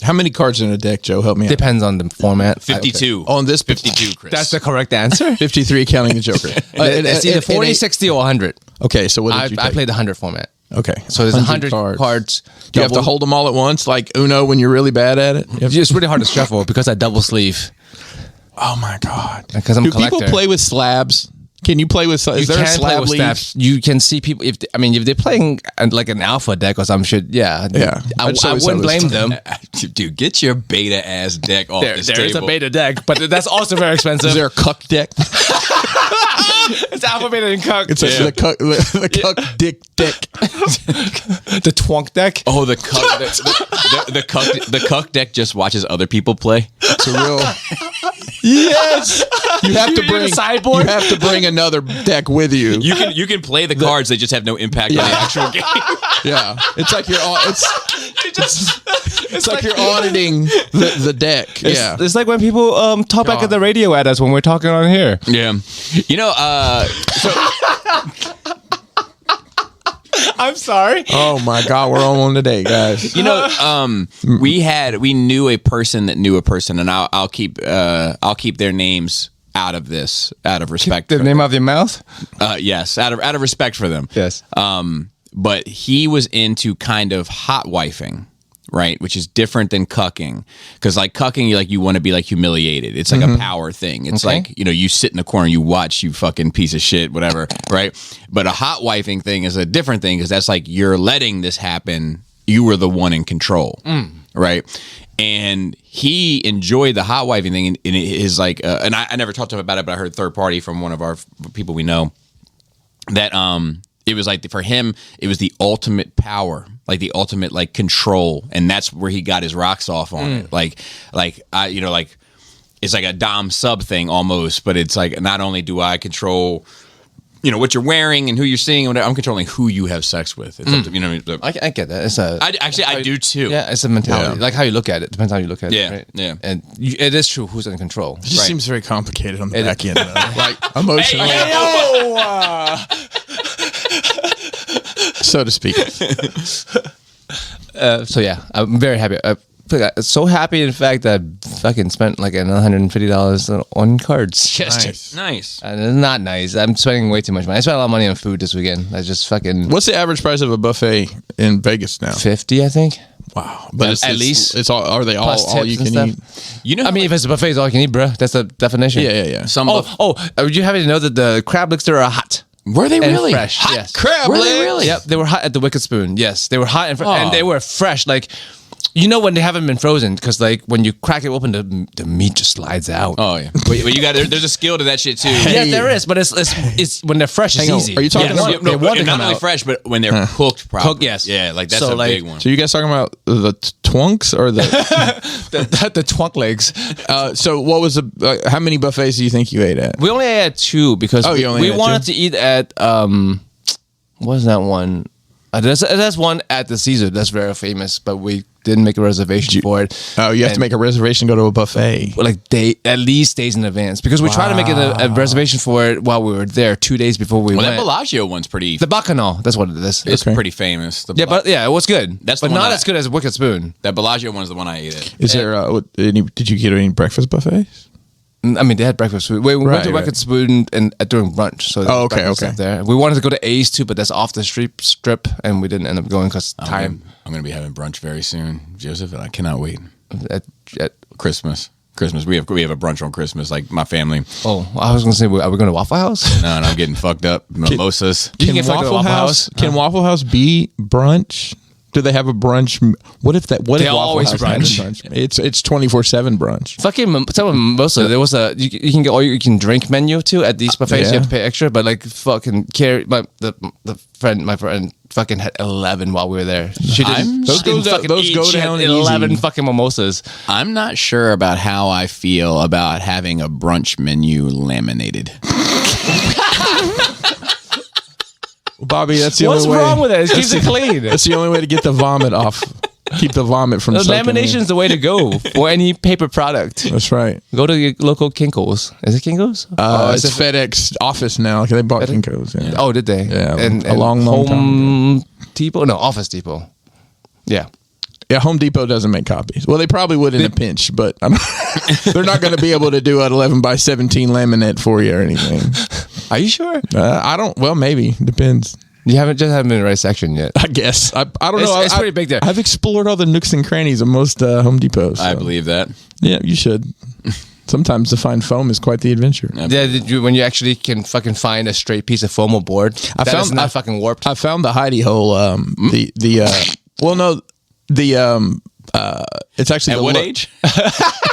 How many cards in a deck, Joe? Help me out. Depends on the format. 52. On this 52, Chris. That's the correct answer. 53 counting the Joker. It's either 40, 60, or 100. Okay, so what did you I take? played the 100 format. Okay. So there's 100 cards. Do you have to hold them all at once, like Uno when you're really bad at it? It's really hard to shuffle because I double sleeve. Oh my God. Because I'm a Do people collector. play with slabs? Can you play with slabs? Is there a slab league? You can see people if they're playing like an alpha deck or some shit. Yeah, Yeah. I wouldn't blame them. Dude, get your beta ass deck off this There is a table. beta deck, but that's also very expensive. Is there a cuck deck? It's alpha, beta, and cuck. It's the cuck dick deck. The twonk deck. Oh, the cuck, the cuck deck just watches other people play. It's a real. Yes, you have to need a bring sideboard? You have to bring another deck with you. You can play the cards; they just have no impact on the actual game. Yeah, it's like you're it's like you're auditing the deck. Yeah, It's like when people talk back at the radio at us when we're talking on here. Yeah, you know. So I'm sorry. Oh my God, we're on one today, guys. you know, we knew a person that knew a person, and I'll keep their names out of this, out of respect. The for name of your mouth? yes, out of respect for them. Yes. But he was into kind of hot wifing, right? Which is different than cucking, because like cucking, you want to be like humiliated. It's like a power thing. It's Okay. like, you sit in the corner, you watch, you fucking piece of shit, whatever, right? But a hot wifing thing is a different thing, because that's like you're letting this happen. You were the one in control, right? And he enjoyed the hot wifing thing, and it is like, and I never talked to him about it, but I heard third party from one of our people we know that it was like for him, it was the ultimate power, like the ultimate like control, and that's where he got his rocks off on it. Like it's like a dom sub thing almost, but it's like not only do I control, what you're wearing and who you're seeing, I'm controlling who you have sex with. It's up to, I get that. It's a. I do too. Yeah, it's a mentality. Like how you look at it. Depends how you look at Yeah, it. Right? yeah. And it is true who's in control. It just Right. seems very complicated on the back end, though. Like emotionally, so to speak. So yeah, I'm very happy. I'm so happy, in fact, that I fucking spent like $150 on cards. Just Nice. And it's not nice. I'm spending way too much money. I spent a lot of money on food this weekend. I just fucking What's the average price of a buffet in Vegas now? 50, I think. Wow, but At least it's all. Are they all plus all tips you and can eat? stuff. I I mean, if it's a buffet, it's all you can eat, bro. That's the definition. Yeah. some You happen to know that the crab legs there are hot. were they And really fresh? hot Yes. crab Were legs? they really? Yep, they were hot at the Wicked Spoon. Yes, they were hot and Oh. they were fresh. Like, when they haven't been frozen, because like when you crack it open, the meat just slides out. Oh yeah, but you got there's a skill to that shit too. Yeah, there is, but it's when they're fresh, it's Hang on. easy. Are you talking Yes. about- They want to not come only out. fresh, but when they're cooked properly. Cooked, yes. Yeah, like that's So, a like- big one. So you guys talking about the twunks or the? the twunk legs. So what was the? How many buffets do you think you ate at? We only had 2 because you only we had wanted 2? to eat at what was that one? There's one at the Caesar that's very famous, but we didn't make a reservation for it. Oh, you have to And- make a reservation, go to a buffet. like at least days in advance, because we tried to make it a reservation for it while we were there 2 days before we Well, that went. Bellagio one's pretty. The Bacchanal, that's what it is. It's Okay. pretty famous. It was good. That's the but one not that- as good as Wicked Spoon. that Bellagio one's the one I ate at. Is there? Did you get any breakfast buffets? I mean, they had breakfast food. We went to Right. Wicked Spoon and during brunch. So there was okay, breakfast okay. up there. We wanted to go to Ace too, but that's off the strip, and we didn't end up going because time. I'm gonna be having brunch very soon, Joseph, and I cannot wait. At, Christmas. We have a brunch on Christmas, like my family. oh, I was going to say, are we going to Waffle House? No, and I'm getting fucked up. Mimosas. You can get fucked at Waffle House. Can Waffle House be brunch? Do they have a brunch? What if They Waffle always House has a brunch. It's 24/7 brunch. Fucking tell them mimosa. There was you can get all you can drink menu too at these buffets. Yeah. You have to pay extra, but like fucking carry my friend fucking had 11 while we were there. She didn't. Those she didn't go down- fucking those eat. go She had down 11 easy. fucking mimosas. I'm not sure about how I feel about having a brunch menu laminated. Bobby, that's the What's only way. wrong with it? It keeps it clean. That's the only way to get the vomit off. Keep the vomit from soaking in. Lamination is the way to go for any paper product. That's right. Go to your local Kinko's. Is it Kinko's? It's FedEx office now. They bought Kinko's. Yeah. Oh, did they? Yeah, and a long time Home Depot? No, Office Depot. Yeah. Yeah, Home Depot doesn't make copies. Well, they probably would in a pinch, but they're not going to be able to do an 11 by 17 laminate for you or anything. Are you sure? I don't. Well, maybe depends. You haven't been in the right section yet. I guess. I don't know. It's pretty big there. I've explored all the nooks and crannies of most Home Depots. So. I believe that. Yeah, you should. Sometimes to find foam is quite the adventure. Yeah, when you actually can fucking find a straight piece of foam or board, it's not fucking warped. I found the hidey hole. It's actually At what age?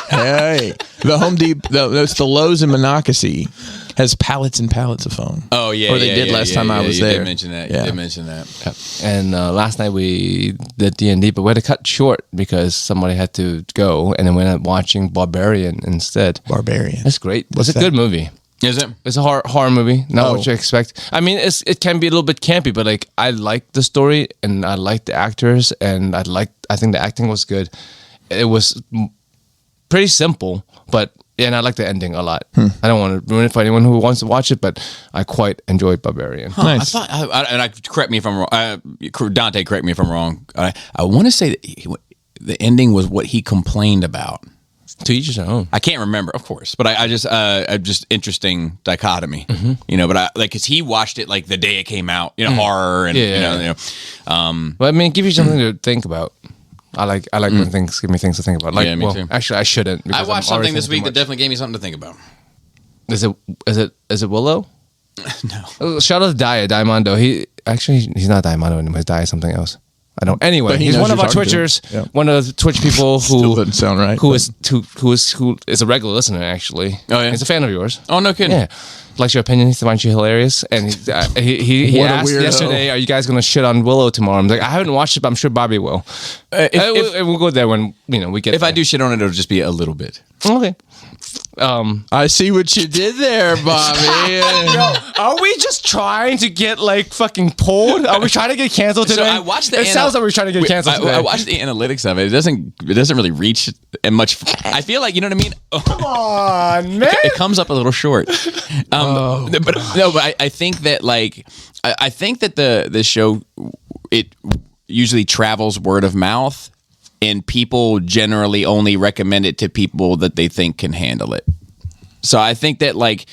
Hey, the Home Depot. It's the Lowe's in Monocacy has pallets and pallets of foam. Oh yeah, or they did last time I was there. You did mention that. Yeah. You did mention that. And last night we did D&D, but we had to cut short because somebody had to go, and then we ended up watching Barbarian instead. Barbarian. That's great. What's It's a good movie. Is it? It's a horror movie, not what you expect. I mean, it can be a little bit campy, but like I like the story and I like the actors, and I think the acting was good. It was pretty simple, but and I like the ending a lot. I don't want to ruin it for anyone who wants to watch it, but I quite enjoyed Barbarian. Nice. Correct me if I'm wrong. Dante, correct me if I'm wrong. I want to say that the ending was what he complained about. To each his own. I can't remember, of course, but I just interesting dichotomy, you know. But I like because he watched it like the day it came out, you know, horror and you know. But I mean, give you something to think about. I like when things give me things to think about. Like, Yeah, me too. Actually, I shouldn't. I watched something this week that that definitely gave me something to think about. Is it Willow? No, Oh, shout out to Diamondo. He's not Diamondo anymore. He's Dia something else. I don't. Anyway, But he he's knows one of you're our talking to him. Twitchers. Yeah. One of the Twitch people Still doesn't sound right. who is a regular listener actually. Oh, yeah? He's a fan of yours. oh no kidding. Yeah. Likes your opinion. He finds you hilarious. And he What a asked weirdo. yesterday, "Are you guys going to shit on Willow tomorrow?" I'm like, I haven't watched it, but I'm sure Bobby will. We'll go there when we get. If there. I do shit on it, it'll just be a little bit. Okay. I see what you did there, Bobby. Are we just trying to get like fucking pulled? Are we trying to get canceled today? So I watched the. It sounds like we're trying to get canceled today. I watched the analytics of it. It doesn't really reach much. I feel like you know what I mean. Come on, man. It comes up a little short. But I think that like I think that the show it usually travels word of mouth, and people generally only recommend it to people that they think can handle it. So I think that like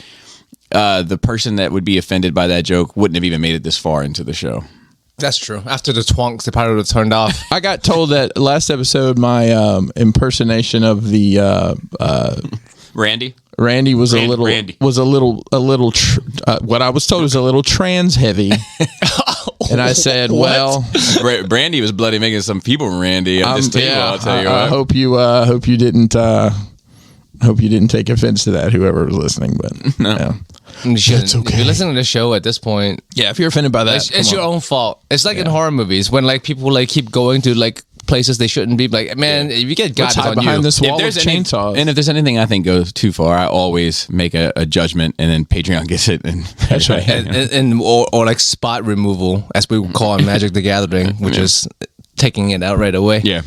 the person that would be offended by that joke wouldn't have even made it this far into the show. That's true. After the twonks, they probably would have turned off. I got told that last episode my impersonation of the Randy was a little what I was told was a little trans heavy. And I said, well, Brandy was bloody making some people Randy at this table. I'll tell you what. I hope you didn't take offense to that, whoever was listening, but No. yeah. It's okay. If you're listening to the show at this point, Yeah, if you're offended by that, it's your own fault. It's like in horror movies when like people like keep going to like places they shouldn't be. Like, man, if you get got, it's hide on behind you. this wall of chainsaws. And if there's anything I think goes too far, I always make a judgment, and then Patreon gets it. And That's right. or like spot removal, as we would call in Magic the Gathering, which is taking it out right away. yeah.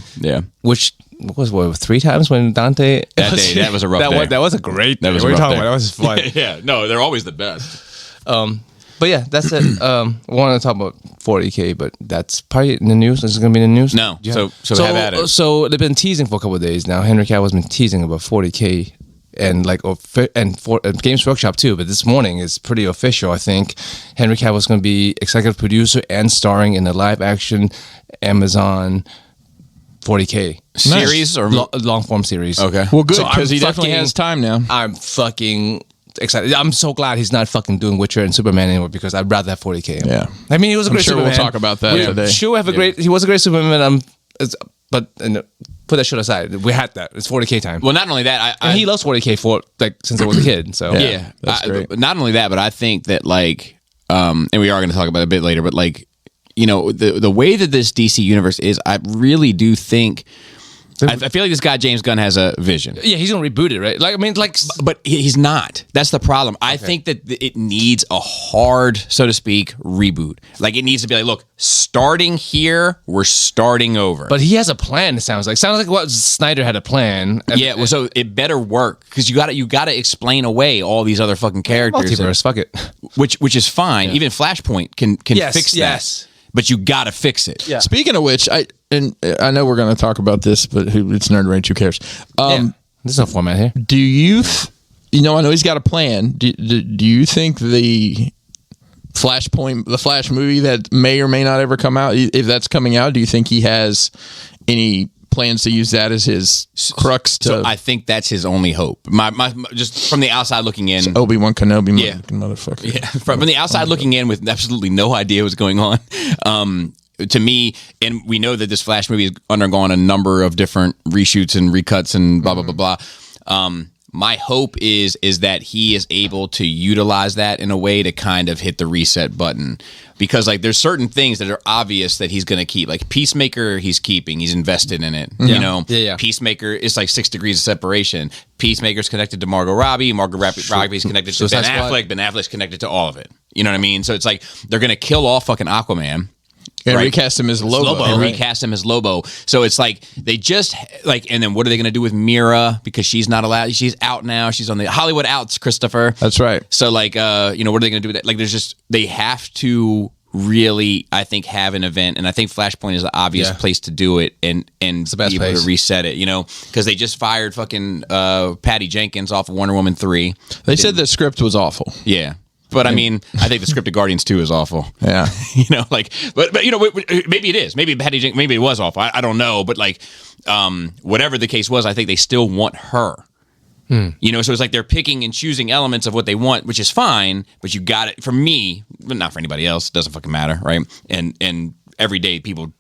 Which was 3 times when Dante That day, that was a rough day. That was a great day. That was What a are you rough talking day. about? That was fun. Yeah, no, they're always the best. But yeah, that's it. We want to talk about 40K, but that's probably in the news. This is going to be in the news. No, so have at it. So they've been teasing for a couple of days now. Henry Cavill's been teasing about 40K and Games Workshop too. But this morning is pretty official. I think Henry Cavill's going to be executive producer and starring in the live action Amazon 40K Series or long form series. Okay. Well, good, So I'm because he definitely fucking- has time now. I'm fucking excited. I'm so glad he's not fucking doing Witcher and Superman anymore, because I'd rather have 40K. Yeah. I mean, he was a I'm great sure Superman. we'll talk about that today. Sure, he was a great Superman. But put that shit aside. We had that. It's 40K time. Well, not only that, And he loves 40K since I was a kid. So Yeah. that's great. Not only that, but I think that like, and we are going to talk about it a bit later, but like, you know, the way that this DC universe is, I really do think I feel like this guy James Gunn has a vision. Yeah, he's gonna reboot it, right? Like, I mean, like, But he's not. That's the problem. I think that it needs a hard, so to speak, reboot. Like, it needs to be like, look, starting here, we're starting over. but he has a plan. It sounds like what Snyder had a plan. yeah, well, so it better work because you got to explain away all these other fucking characters, Multiverse, fuck it. which is fine. Even Flashpoint can fix that. But you got to fix it. Yeah. Speaking of which, I know we're going to talk about this, but it's Nerd Rage. Who cares? There's no format here. Do you, I know he's got a plan. Do you think the Flashpoint, the Flash movie that may or may not ever come out, if that's coming out, do you think he has any plans to use that as his crux to? So I think that's his only hope. My just from the outside looking in, Obi-Wan Kenobi, Yeah. motherfucker. yeah, from the outside looking in with absolutely no idea what's going on. To me, and we know that this Flash movie has undergone a number of different reshoots and recuts and blah blah blah blah. My hope is that he is able to utilize that in a way to kind of hit the reset button, because like there's certain things that are obvious that he's going to keep. Like Peacemaker, he's keeping. He's invested in it. You know, Peacemaker is like 6 degrees of separation. Peacemaker's connected to Margot Robbie. Margot Robbie's connected to Ben Affleck. Ben Affleck's connected to all of it. You know what I mean? So it's like they're going to kill off fucking Aquaman. And recast him as Lobo. And recast him as Lobo. So it's like they just like, and then what are they going to do with Mira, because she's not allowed? She's out now. She's on the Hollywood outs, Christopher. That's right. So like, what are they going to do with that? Like, they have to really, I think, have an event, and I think Flashpoint is the obvious place to do it, and the best be able place to reset it. Because they just fired fucking Patty Jenkins off of Wonder Woman 3. They said the script was awful. Yeah. But I mean, I think the script of Guardians 2 is awful. Yeah. But maybe it is. Maybe Patty Jenkins, maybe it was awful. I don't know. But like, whatever the case was, I think they still want her. So it's like they're picking and choosing elements of what they want, which is fine. But you got it for me, but not for anybody else. It doesn't fucking matter, right? And every day people,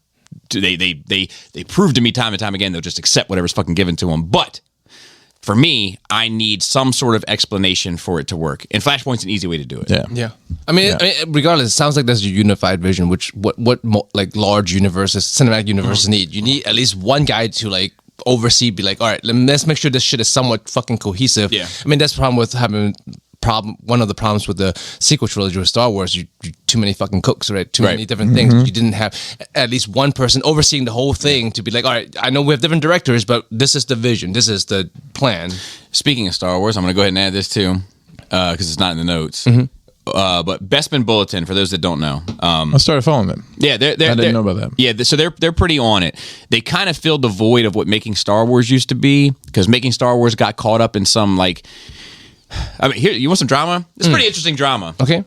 they prove to me time and time again they'll just accept whatever's fucking given to them. But for me, I need some sort of explanation for it to work, and Flashpoint's an easy way to do it. Yeah. I mean, regardless, it sounds like there's a unified vision, which what like large universes, cinematic universes need. You need at least one guy to like oversee, be like, all right, let's make sure this shit is somewhat fucking cohesive. Yeah. I mean, that's the problem with having one of the problems with the sequel trilogy with Star Wars, you too many fucking cooks, right? Too many different things. You didn't have at least one person overseeing the whole thing to be like, all right, I know we have different directors, but this is the vision, this is the plan. Speaking of Star Wars, I'm going to go ahead and add this too, because it's not in the notes. But Bestman Bulletin, for those that don't know, I started following them. Yeah, I didn't know about that. Yeah, so they're pretty on it. They kind of filled the void of what Making Star Wars used to be, because Making Star Wars got caught up in some like. I mean, here, you want some drama? It's pretty interesting drama. Okay.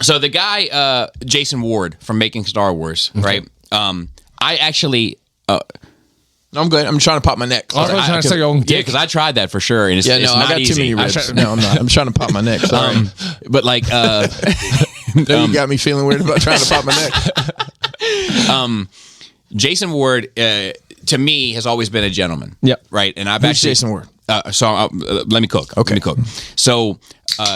So the guy, Jason Ward from Making Star Wars, right? I actually. No, I'm good. I'm trying to pop my neck. I was trying to say your own dick. Yeah, because I tried that for sure, and it's I not got easy. too many ribs. No, I'm not. I'm trying to pop my neck. Sorry. But like, you got me feeling weird about trying to pop my neck. Jason Ward, to me, has always been a gentleman. Yeah. Right. And I've Who's actually Jason Ward? Let me cook. Okay. Let me cook. So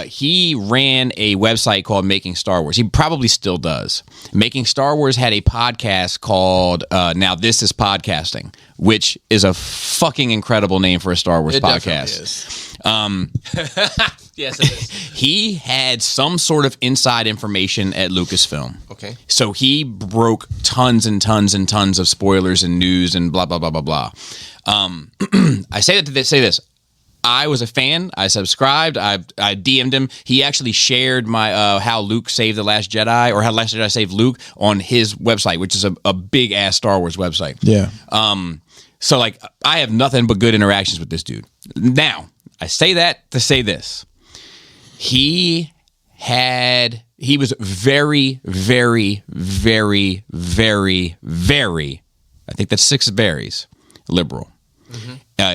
he ran a website called Making Star Wars. He probably still does. Making Star Wars had a podcast called Now This Is Podcasting, which is a fucking incredible name for a Star Wars podcast. Yes, it is. He had some sort of inside information at Lucasfilm. Okay. So he broke tons and tons and tons of spoilers and news and blah, blah, blah, blah, blah. I say that to say this. I was a fan. I subscribed. I DM'd him. He actually shared my how Luke saved the Last Jedi, or how Last Jedi saved Luke, on his website, which is a big ass Star Wars website. Yeah. So like, I have nothing but good interactions with this dude. Now, I say that to say this. He was very, very, very, very, very, I think that's 6 berries, liberal.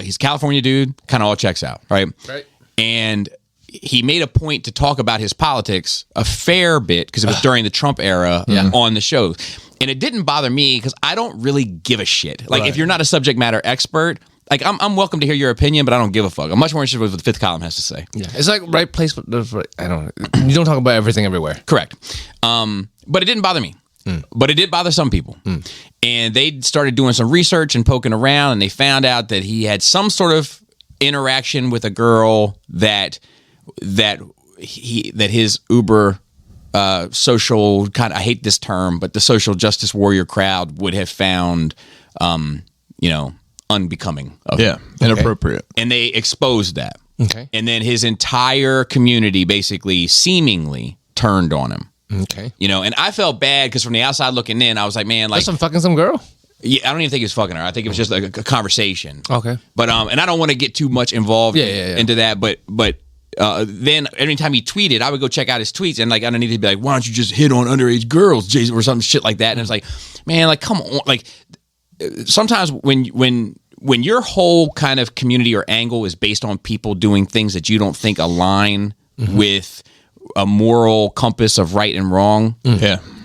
He's a California dude, kind of all checks out, right? Right. And he made a point to talk about his politics a fair bit, because it was during the Trump era on the show. And it didn't bother me, because I don't really give a shit. Like, if you're not a subject matter expert, like, I'm welcome to hear your opinion, but I don't give a fuck. I'm much more interested in what the Fifth Column has to say. Yeah, it's like right place. I don't. You don't talk about everything everywhere. Correct. But it didn't bother me. but it did bother some people. And they started doing some research and poking around, and they found out that he had some sort of interaction with a girl that his uber social kind of, I hate this term, but the social justice warrior crowd would have found unbecoming of him. Inappropriate. And they exposed that. Okay. And then his entire community basically seemingly turned on him. Okay. And I felt bad because from the outside looking in, I was like, man, like, Some fucking some girl. yeah, I don't even think he was fucking her. I think it was just like a conversation. Okay. But and I don't want to get too much involved Yeah. into that, but then anytime he tweeted, I would go check out his tweets, and like underneath he'd be like, why don't you just hit on underage girls, Jason, or some shit like that. And it's like, man, like, come on. Like, sometimes when your whole kind of community or angle is based on people doing things that you don't think align with a moral compass of right and wrong,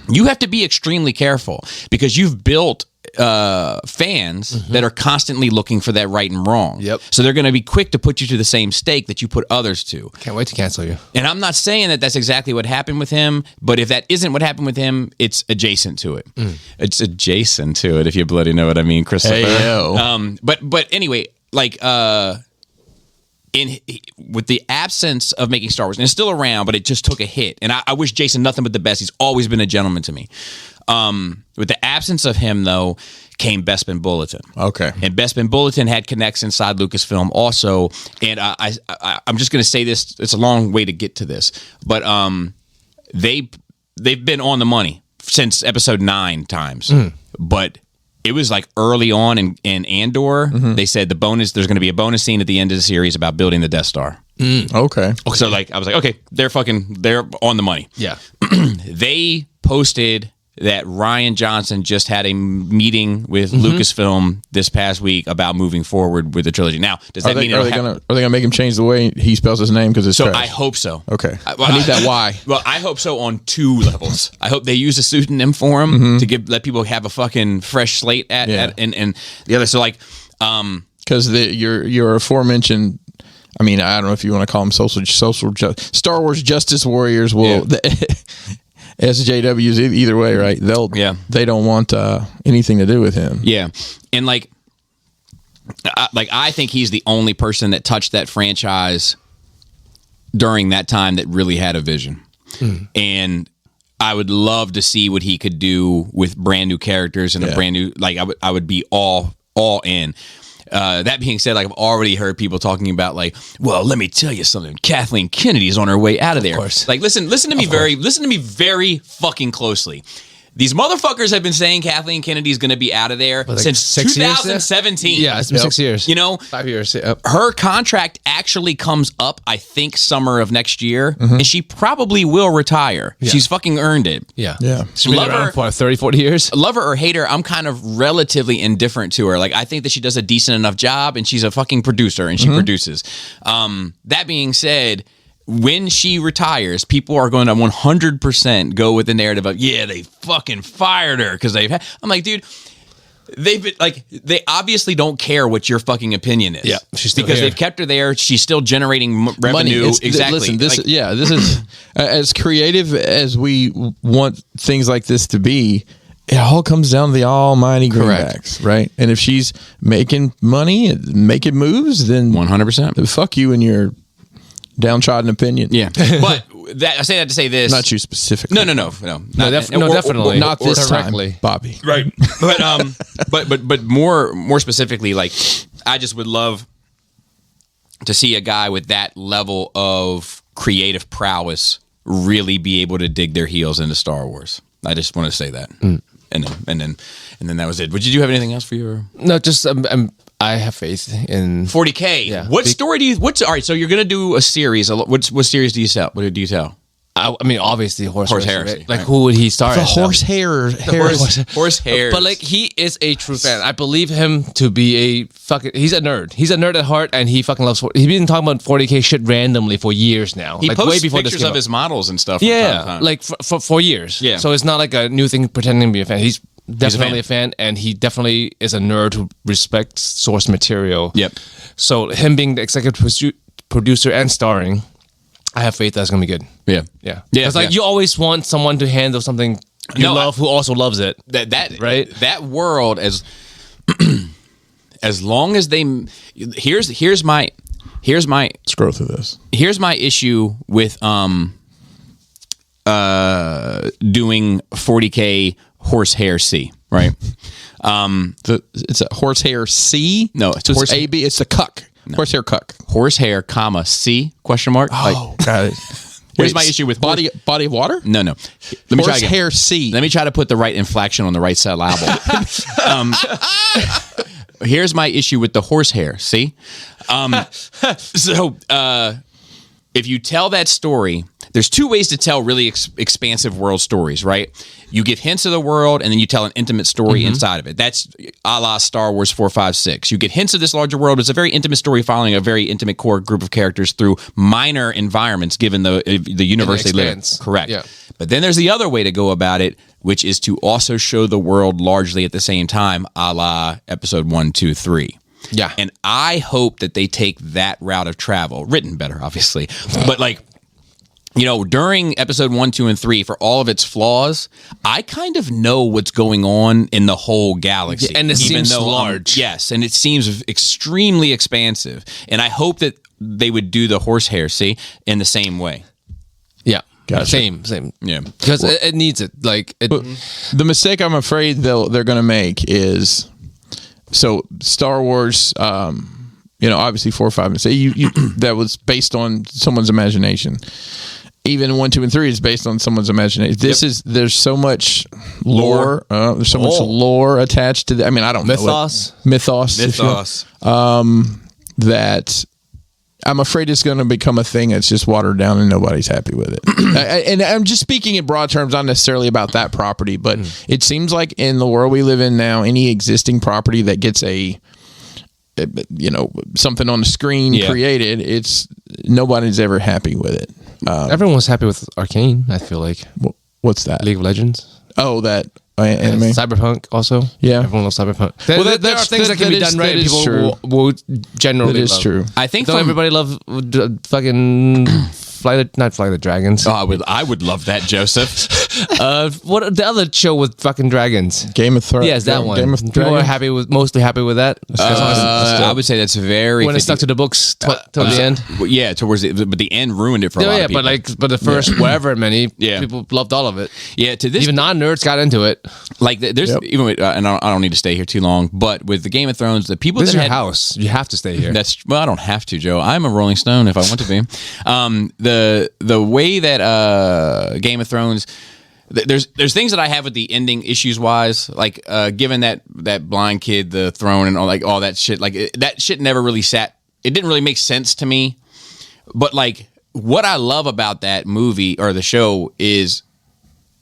you have to be extremely careful, because you've built fans that are constantly looking for that right and wrong. Yep. So they're going to be quick to put you to the same stake that you put others to. Can't wait to cancel you. And I'm not saying that that's exactly what happened with him, but if that isn't what happened with him, it's adjacent to it. It's adjacent to it, if you bloody know what I mean, Christopher. Hey, yo. But anyway, like with the absence of making Star Wars, and it's still around, but it just took a hit. And I wish Jason nothing but the best. He's always been a gentleman to me. With the absence of him, though, came Bespin Bulletin. Okay. And Bespin Bulletin had connects inside Lucasfilm also. And I'm just going to say this. It's a long way to get to this. But they've been on the money since episode 9 times. But it was like early on in Andor, they said there's going to be a bonus scene at the end of the series about building the Death Star. Okay. So like I was like, okay, they're on the money. Yeah. They posted that Rian Johnson just had a meeting with Lucasfilm this past week about moving forward with the trilogy. Now, does that mean are they gonna make him change the way he spells his name because it's so? trash? I hope so. Okay, I need that why. Well, I hope so on 2 levels. I hope they use a pseudonym for him to let people have a fucking fresh slate and the other. So like, because your aforementioned. I mean, I don't know if you want to call them Star Wars justice warriors. Will SJWs either way, right? They don't want anything to do with him. Yeah, and like I think he's the only person that touched that franchise during that time that really had a vision, and I would love to see what he could do with brand new characters and a brand new. Like I would be all in. That being said, like I've already heard people talking about like, well, let me tell you something. Kathleen Kennedy is on her way out of there. Of course. Like, listen to me very fucking closely. These motherfuckers have been saying Kathleen Kennedy is going to be out of there since 2017. Yeah, it's been 6 years. 5 years. Her contract actually comes up, I think, summer of next year, and she probably will retire. Yeah. She's fucking earned it. Yeah. She's been around for 30, 40 years. Love her or hate her, I'm kind of relatively indifferent to her. Like, I think that she does a decent enough job, and she's a fucking producer, and she produces. That being said, when she retires, people are going to 100% go with the narrative of, yeah, they fucking fired her because I'm like, dude, they obviously don't care what your fucking opinion is. Yeah, she's still because here. they've kept her there. She's still generating revenue. Money. Exactly. Listen, this is as creative as we want things like this to be. It all comes down to the almighty greenbacks, right? And if she's making money and making moves, then 100%. Fuck you and your downtrodden opinion. Yeah, but I say that to say this. Not you specifically. No, definitely not this directly. time, Bobby. Right. But more specifically, like I just would love to see a guy with that level of creative prowess really be able to dig their heels into Star Wars. I just want to say that, and then that was it. Would you have anything else for your? No, just I have faith in 40K. Yeah. What story do you? All right? So you're gonna do a series. What series do you tell? What do you tell? I mean, obviously, horse heresy. Right? Like, who would he star? The as? horse hair. But like, he is a true fan. I believe him to be a fucking. He's a nerd. He's a nerd at heart, and he fucking loves. He's been talking about 40K shit randomly for years now. He like, posts way before pictures of his models and stuff. Yeah, from time to time. like for years. Yeah. So it's not like a new thing pretending to be a fan. He's definitely a fan, and he definitely is a nerd who respects source material. Yep. So him being the executive producer and starring, I have faith that's gonna be good. Yeah. It's like you always want someone to handle something who also loves it. That right? That world, as long as they here's my scroll through this. Here's my issue with doing 40K horsehair C, right? It's a horsehair C. No, it's horse A B. It's the cuck. No. Horsehair cuck. Horsehair, comma C question mark. Oh, got it. Here's my issue with body of water. No. Let me try again. Horsehair C. Let me try to put the right inflection on the right syllable. Here's my issue with the horsehair. See, if you tell that story, there's two ways to tell really expansive world stories, right? You give hints of the world, and then you tell an intimate story inside of it. That's a la Star Wars 4, 5, 6. You get hints of this larger world. It's a very intimate story following a very intimate core group of characters through minor environments, given the universe they live in. Correct. Yeah. But then there's the other way to go about it, which is to also show the world largely at the same time, a la Episode 1, 2, 3. Yeah. And I hope that they take that route of travel, written better, obviously, but during episode 1, 2, and 3, for all of its flaws, I kind of know what's going on in the whole galaxy. Yeah, and it seems large. Yes, and it seems extremely expansive. And I hope that they would do the horsehair, in the same way. Yeah. Gotcha. Same. Yeah. Because it needs it. The mistake I'm afraid they're going to make is, so Star Wars, obviously 4, 5, and 6, that was based on someone's imagination. Even 1, 2, and 3 is based on someone's imagination. There's so much lore. There's so much lore attached to that. I mean, I don't know. Mythos. That I'm afraid it's going to become a thing that's just watered down and nobody's happy with it. And I'm just speaking in broad terms, not necessarily about that property, but it seems like in the world we live in now, any existing property that gets something on the screen created, nobody's ever happy with it. Everyone was happy with Arcane, I feel like. What's that? League of Legends. Oh, that anime. Cyberpunk also. Yeah. Everyone loves Cyberpunk. Well, there are things that can be done right. People will generally love. That is true. I think everybody love fucking not Fly the Dragons. Oh, I would love that, Joseph. What the other show with fucking dragons? Game of Thrones. Yes, that one. Game of People are mostly happy with that. I would say that's very when it stuck to the books till the end. Yeah, but the end ruined it for a lot of people. But the first whatever many people loved all of it. Yeah, to this even non-nerds got into it. Like there's even with, and I don't need to stay here too long, but with the Game of Thrones, the people this that is your had house, you have to stay here. I don't have to, Joe. I'm a Rolling Stone if I want to be. The way that Game of Thrones. There's things that I have with the ending issues wise, like given that blind kid the throne and all that shit, that shit never really sat. It didn't really make sense to me. But what I love about that movie or the show is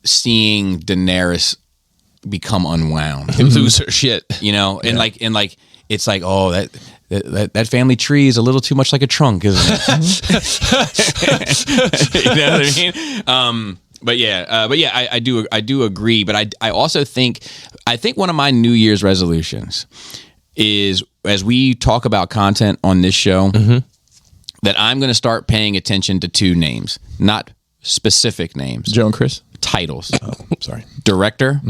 seeing Daenerys become unwound and lose her shit, and it's like, oh, that family tree is a little too much like a trunk, isn't it? You know what I mean? But I do agree. But I also think one of my New Year's resolutions is, as we talk about content on this show, that I'm going to start paying attention to two names, not specific names. Joe and Chris? Titles. Oh, sorry. Director.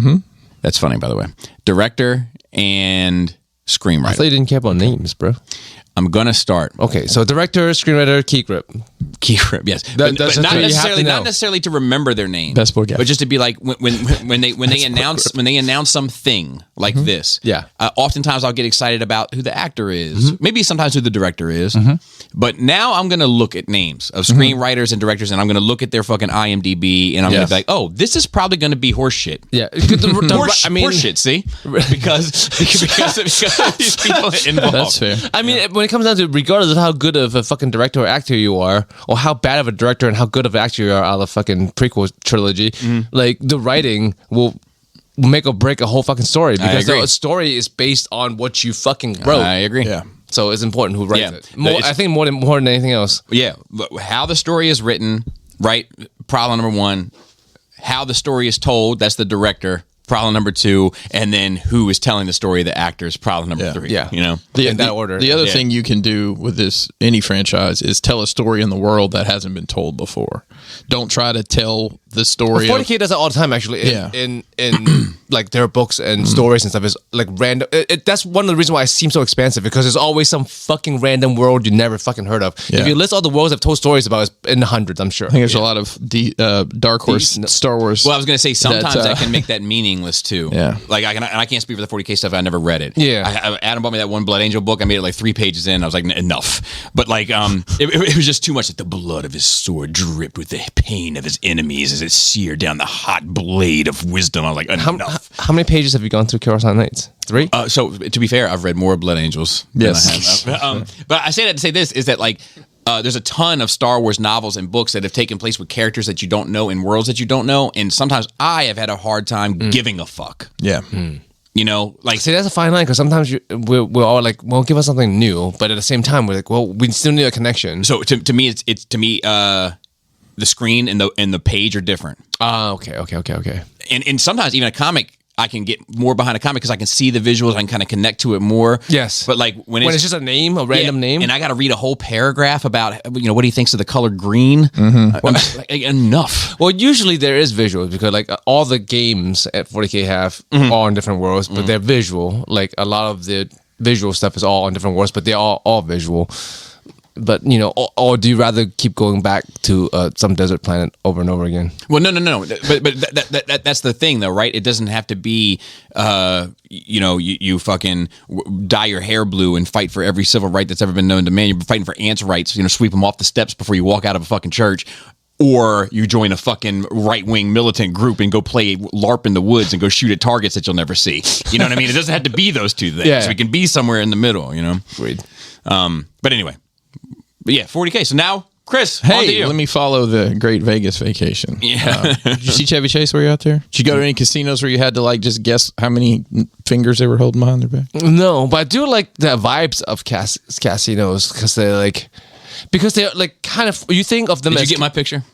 That's funny, by the way. Director and screenwriter. I thought you didn't care about names, bro. I'm going to start. Okay, so director, screenwriter, key grip. Key grip, yes. But not necessarily to remember their name. Best boy guy. But just to be like when they announce something like this. Yeah. Oftentimes I'll get excited about who the actor is. Maybe sometimes who the director is. But now I'm going to look at names of screenwriters and directors, and I'm going to look at their fucking IMDb, and I'm going to be like, oh, this is probably going to be horseshit. Yeah. Horseshit, see? Because of these people involved. That's fair. I mean, when it comes down to, regardless of how good of a fucking director or actor you are, or how bad of a director and how good of an actor you are out of the fucking prequel trilogy, the writing will make or break a whole fucking story, because the story is based on what you fucking wrote. I agree. Yeah. So it's important who writes it. I think more than anything else. Yeah. How the story is written, right? Problem number one. How the story is told, that's the director. Problem number two, and then who is telling the story, the actors, problem number three. Yeah. In that order. The other thing you can do with any franchise is tell a story in the world that hasn't been told before. Don't try to tell the story. 40K does it all the time, actually. In like their books and stories and stuff is like random. That's one of the reasons why it seems so expansive, because there's always some fucking random world you never fucking heard of. Yeah. If you list all the worlds I've told stories about, it's in the hundreds, I'm sure. I think there's a lot of Dark Horse Star Wars. Well, I was going to say sometimes that can make that meaningless too. Yeah. Like I can't speak for the 40K stuff. I never read it. Yeah. Adam bought me that one Blood Angel book. I made it like 3 pages in. I was like, enough. But like, it was just too much. Like the blood of his sword dripped with the pain of his enemies as it seared down the hot blade of wisdom. I was like, enough. How many pages have you gone through Coruscant Nights? 3? So to be fair, I've read more Blood Angels than I have. But I say that to say this is that like, there's a ton of Star Wars novels and books that have taken place with characters that you don't know in worlds that you don't know. And sometimes I have had a hard time giving a fuck. Yeah. You know, like... See, that's a fine line, because sometimes we're all like, well, give us something new. But at the same time, we're like, well, we still need a connection. So to me, it's the screen and the page are different. Okay. And sometimes even a comic, I can get more behind a comic because I can see the visuals. I can kind of connect to it more. Yes. But like when it's just a name, a random name. And I got to read a whole paragraph about, what he thinks of the color green. Like, enough. Well, usually there is visuals, because like all the games at 40K have all in different worlds, but they're visual. Like a lot of the visual stuff is all in different worlds, but they're all visual. But or do you rather keep going back to some desert planet over and over again? Well, no. But that's the thing, though, right? It doesn't have to be, you fucking dye your hair blue and fight for every civil right that's ever been known to man. You're fighting for ants' rights. Sweep them off the steps before you walk out of a fucking church. Or you join a fucking right-wing militant group and go play LARP in the woods and go shoot at targets that you'll never see. You know what I mean? It doesn't have to be those two things. Yeah. We can be somewhere in the middle, Agreed. But anyway. But yeah, 40K. So now, Chris, on to Hey, you. let me follow the great Vegas vacation. Yeah. Did you see Chevy Chase while you were out there? Did you go to any casinos where you had to like just guess how many fingers they were holding behind their back? No, but I do like the vibes of casinos, because they're like kind of, you think of them Did as... you get my picture?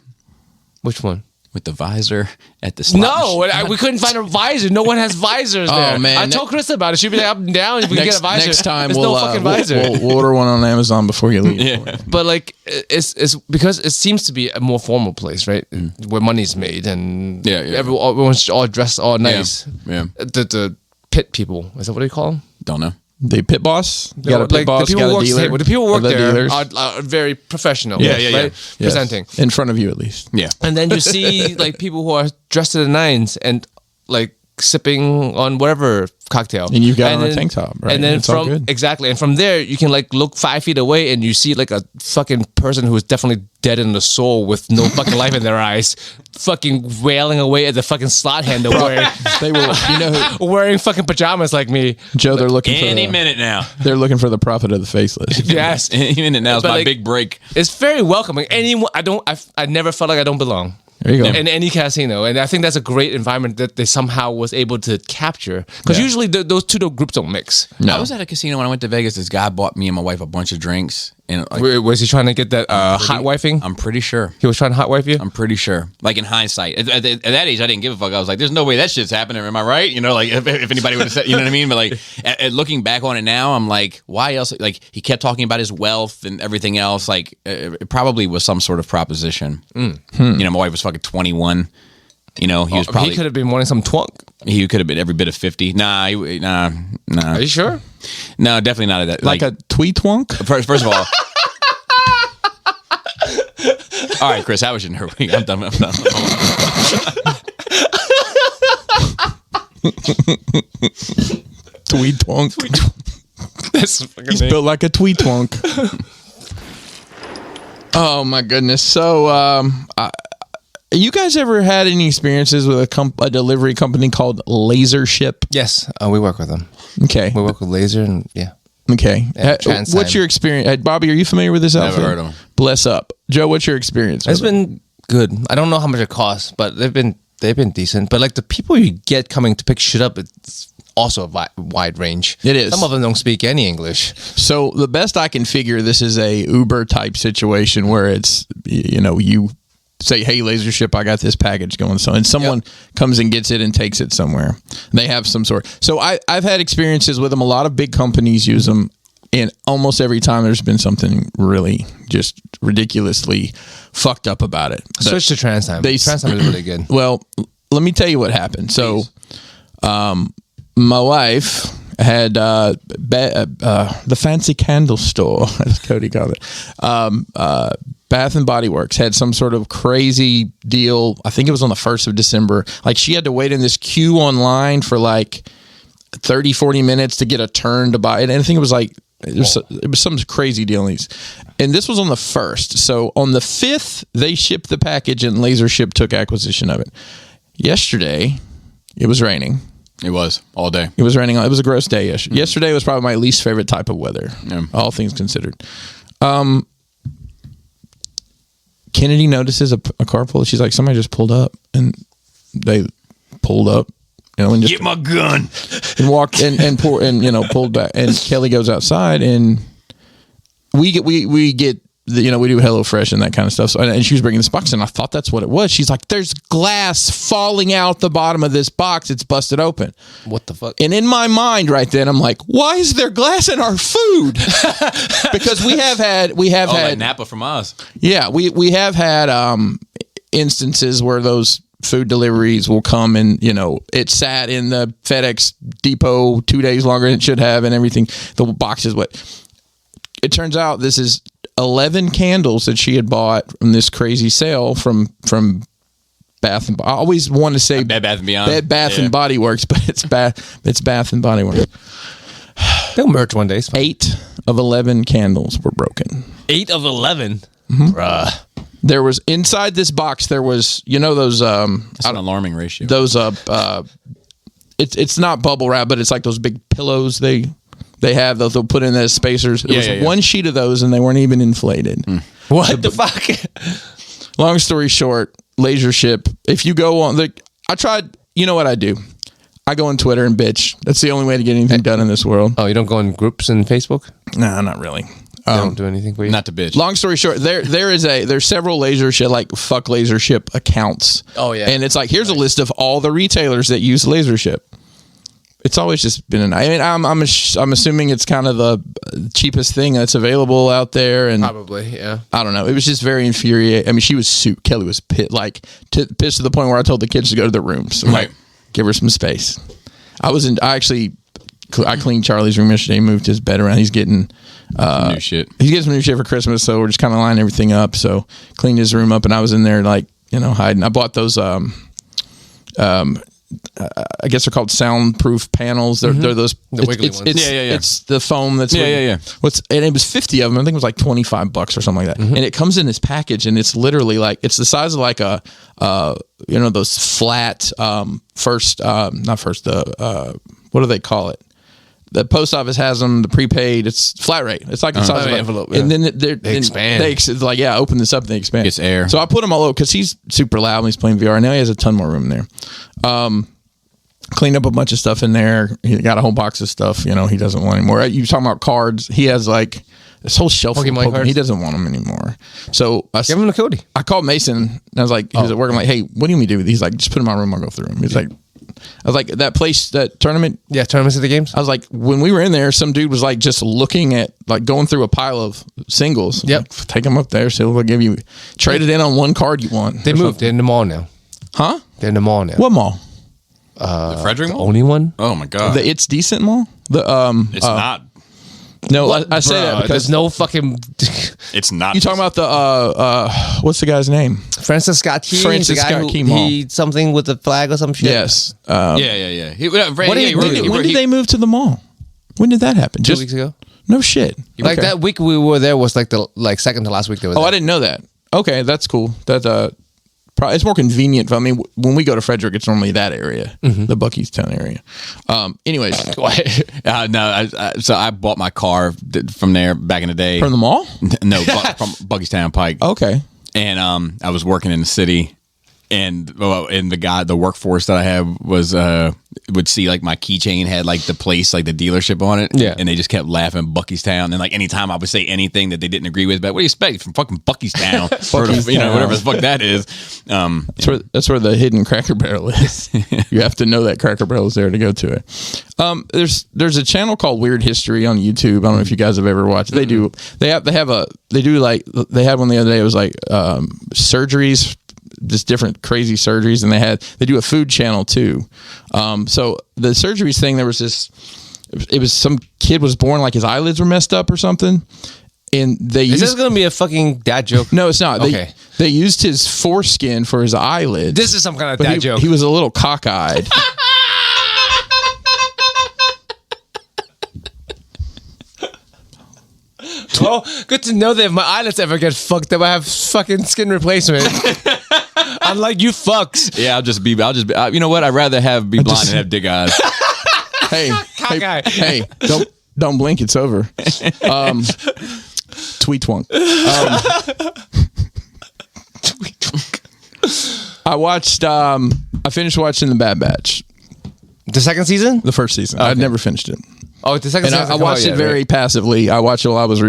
Which one? With the visor at the slot machine. We couldn't find a visor. No one has visors there. Oh, man. I told Chris about it. She'd be like, up and down if we can get a visor. Next time There's no fucking visor. We'll order one on Amazon before you leave. Yeah. But like, it's because it seems to be a more formal place, right? Where money's made, and everyone's all dressed all nice. Yeah. The pit people, is that what do you call them? Don't know. The pit boss? You got a pit boss, the you people got a dealer? The people who work the there dealers? are very professional. Yeah. Right? Yes. Presenting. In front of you, at least. Yeah. And then you see like people who are dressed to the nines and like sipping on whatever cocktail. And you've got on a tank top, right? And then It's all good. exactly. And from there you can like look 5 feet away and you see like a fucking person who is definitely dead in the soul with no fucking life in their eyes, fucking wailing away at the fucking slot handle wearing fucking pajamas like me. Joe, they're looking Any for minute now. They're looking for the prophet of the faceless. Yes. Any minute now is But, my like, big break. It's very welcoming. Anyone, I never felt like I don't belong. There you go. In any casino, and I think that's a great environment that they somehow was able to capture, because usually those two groups don't mix. I was at a casino when I went to Vegas. This guy bought me and my wife a bunch of drinks. And like, Was he trying to get that hot wifing? I'm pretty sure. He was trying to hot wife you? I'm pretty sure. Like in hindsight, at that age, I didn't give a fuck. I was like, "There's no way that shit's happening." Am I right? Like if anybody would have said, you know what I mean? But like, at looking back on it now, I'm like, why else? Like he kept talking about his wealth and everything else. Like it probably was some sort of proposition. My wife was fucking 21. He was probably. He could have been wanting some twunk. He could have been every bit of 50. Nah. Are you sure? No, definitely not at that. Like a tweet twunk? First of all. All right, Chris, how was your nerd week? I'm done. Tweet twunk. That's fucking He's built like a tweet twunk. Oh my goodness. So, you guys ever had any experiences with a delivery company called Lasership? Yes, we work with them. Okay. We work with Laser, and Okay. Yeah, What's your experience? Bobby, are you familiar with this outfit? Never heard of them. Bless up. Joe, what's your experience? It's with it? been good. I don't know how much it costs, but they've been decent. But like the people you get coming to pick shit up, it's also a wide range. It is. Some of them don't speak any English. So the best I can figure, this is a Uber type situation where it's, you say, hey, Lasership, I got this package going. So, and someone comes and gets it and takes it somewhere. They have some sort. So I've had experiences with them. A lot of big companies use them. And almost every time there's been something really just ridiculously fucked up about it. Switch to Trans Time. Trans Time is really good. Well, let me tell you what happened. So, my wife had the fancy candle store, as Cody called it. Bath and Body Works had some sort of crazy deal. I think it was on the 1st of December. Like, she had to wait in this queue online for like 30, 40 minutes to get a turn to buy it. And I think it was like, it was some crazy deal. And this was on the 1st. So on the 5th, they shipped the package and LaserShip took acquisition of it. Yesterday, it was raining. It was all day. It was raining. It was a gross day. Yesterday was probably my least favorite type of weather, all things considered. Kennedy notices a car pull. She's like, somebody just pulled up, and they pulled up. And just, get my gun, and walked and pulled back. And Kelly goes outside, and we get we do HelloFresh and that kind of stuff. So, and she was bringing this box, and I thought that's what it was. She's like, "There's glass falling out the bottom of this box. It's busted open." What the fuck? And in my mind, right then, I'm like, "Why is there glass in our food?" Because we have had like Napa from us. Yeah, we have had instances where those food deliveries will come and it sat in the FedEx depot 2 days longer than it should have, and everything. The box is what. It turns out this is 11 candles that she had bought from this crazy sale from Bath and I always want to say Bed Bath and Beyond. Bed Bath and Body Works, but it's Bath and Body Works. They'll merge one day. 8 of 11 candles were broken. 8 of 11? Mm-hmm. Bruh. There was inside this box. There was those. That's an alarming ratio. Those it's not bubble wrap, but it's like those big pillows they have. They'll put in as spacers. There was one sheet of those, and they weren't even inflated. What the fuck? Long story short, LaserShip. If you go on I tried. You know what I do? I go on Twitter and bitch. That's the only way to get anything done in this world. Oh, you don't go in groups in Facebook? No, not really. They don't do anything for you? Not to bitch. Long story short, there's several LaserShip, like fuck LaserShip accounts. Oh yeah. And it's like, here's a list of all the retailers that use LaserShip. It's always just been I'm assuming it's kind of the cheapest thing that's available out there, and probably, yeah. I don't know. It was just very infuriating. I mean, Kelly was pissed to the point where I told the kids to go to their rooms. I'm like, give her some space. I cleaned Charlie's room yesterday, moved his bed around. He's getting new shit. He's getting some new shit for Christmas, so we're just kind of lining everything up. So cleaned his room up, and I was in there hiding. I bought those I guess they're called soundproof panels. They're those wiggly ones. It's the foam that's yeah. And it was 50 of them. I think it was like $25 or something like that. And it comes in this package, and it's literally like it's the size of like a those flat what do they call it? The post office has them. The prepaid, it's flat rate. It's like the size of an envelope. And then they expand. Open this up and they expand. Gets air. So I put them all over because he's super loud when he's playing VR. Now he has a ton more room in there. Cleaned up a bunch of stuff in there. He got a whole box of stuff. He doesn't want anymore. You talking about cards? He has like this whole shelf of Pokemon cards. He doesn't want them anymore. So give him to Cody. I called Mason and I was like, he was at work. I'm like, hey, what do you mean do with these? He's like, just put them in my room. I'll go through them. He's like. I was like, that place, that tournament. Yeah, tournaments of the games. I was like, when we were in there, some dude was like just looking at, like going through a pile of singles. Yep. Like, take them up there. So they'll give you, trade it in on one card you want. They moved. They're in the mall now. Huh? They're in the mall now. What mall? The Frederick Mall? Only one? Oh my God. The It's Decent Mall? It's not. No, I say that because there's no fucking. It's not. You talking about the what's the guy's name? Francis Scott Key. Francis Scott Key Mall. He something with the flag or some shit. Yes. Yeah. When did they move to the mall? When did that happen? 2 weeks ago. No shit. Like that week we were there was like the second to last week they were there. I didn't know that. Okay, that's cool. That it's more convenient. I mean, when we go to Frederick, it's normally that area, the Buckystown area. Anyways, so I bought my car from there back in the day. From the mall? No, from Buckystown Pike. Okay. And I was working in the city, the workforce that I had was would see like my keychain had like the place, like the dealership on it. Yeah. And they just kept laughing Buckystown. And like anytime I would say anything that they didn't agree with, but what do you expect from fucking Buckystown? Or whatever the fuck that is. That's where the hidden Cracker Barrel is. You have to know that Cracker Barrel is there to go to it. There's a channel called Weird History on YouTube. I don't know if you guys have ever watched. They had one the other day. It was like surgeries, just different crazy surgeries, and they do a food channel too. So the surgeries thing, there was some kid was born like his eyelids were messed up or something, and is this gonna be a fucking dad joke? No, it's not. Okay. They used his foreskin for his eyelids. This is some kind of dad joke. He was a little cockeyed. Oh, good to know that if my eyelids ever get fucked up, I have fucking skin replacement. Unlike you fucks. Yeah, I'll just be. You know what? I'd rather be blind and have dick eyes. Hey, don't blink. It's over. Tweet twunk. Tweet twunk. I finished watching The Bad Batch. The second season? The first season. Okay. I'd never finished it. Oh, the second season. I watched it very passively. I watched it while I was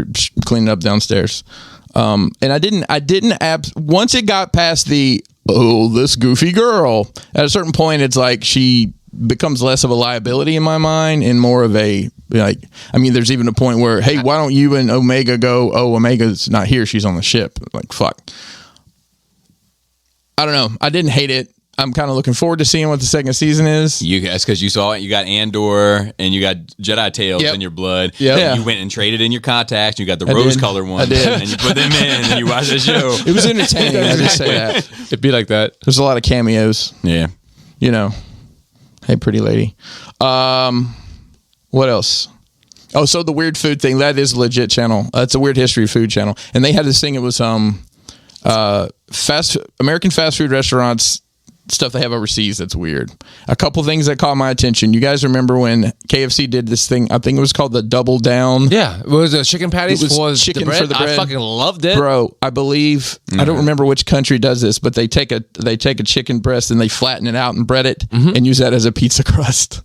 cleaning up downstairs. And I didn't once it got past this goofy girl, at a certain point, it's like she becomes less of a liability in my mind and more of a, like, I mean, there's even a point where, hey, why don't you and Omega go? Oh, Omega's not here. She's on the ship. Like, fuck. I don't know. I didn't hate it. I'm kind of looking forward to seeing what the second season is. That's because you saw it. You got Andor and you got Jedi Tales in your blood. Yeah. You went and traded in your contacts. You got the rose-colored ones. I did. And you put them in and you watched the show. It was entertaining. I just say that. It'd be like that. There's a lot of cameos. Yeah. You know. Hey, pretty lady. What else? Oh, so the weird food thing. That is a legit channel. It's a Weird History food channel. And they had this thing. It was American fast food restaurants, stuff they have overseas that's weird. A couple things that caught my attention. You guys remember when KFC did this thing? I think it was called the Double Down. Yeah, it was chicken patties. It was chicken the bread. for the bread. I fucking loved it, bro. I believe I don't remember which country does this, but they take a chicken breast and they flatten it out and bread it and use that as a pizza crust.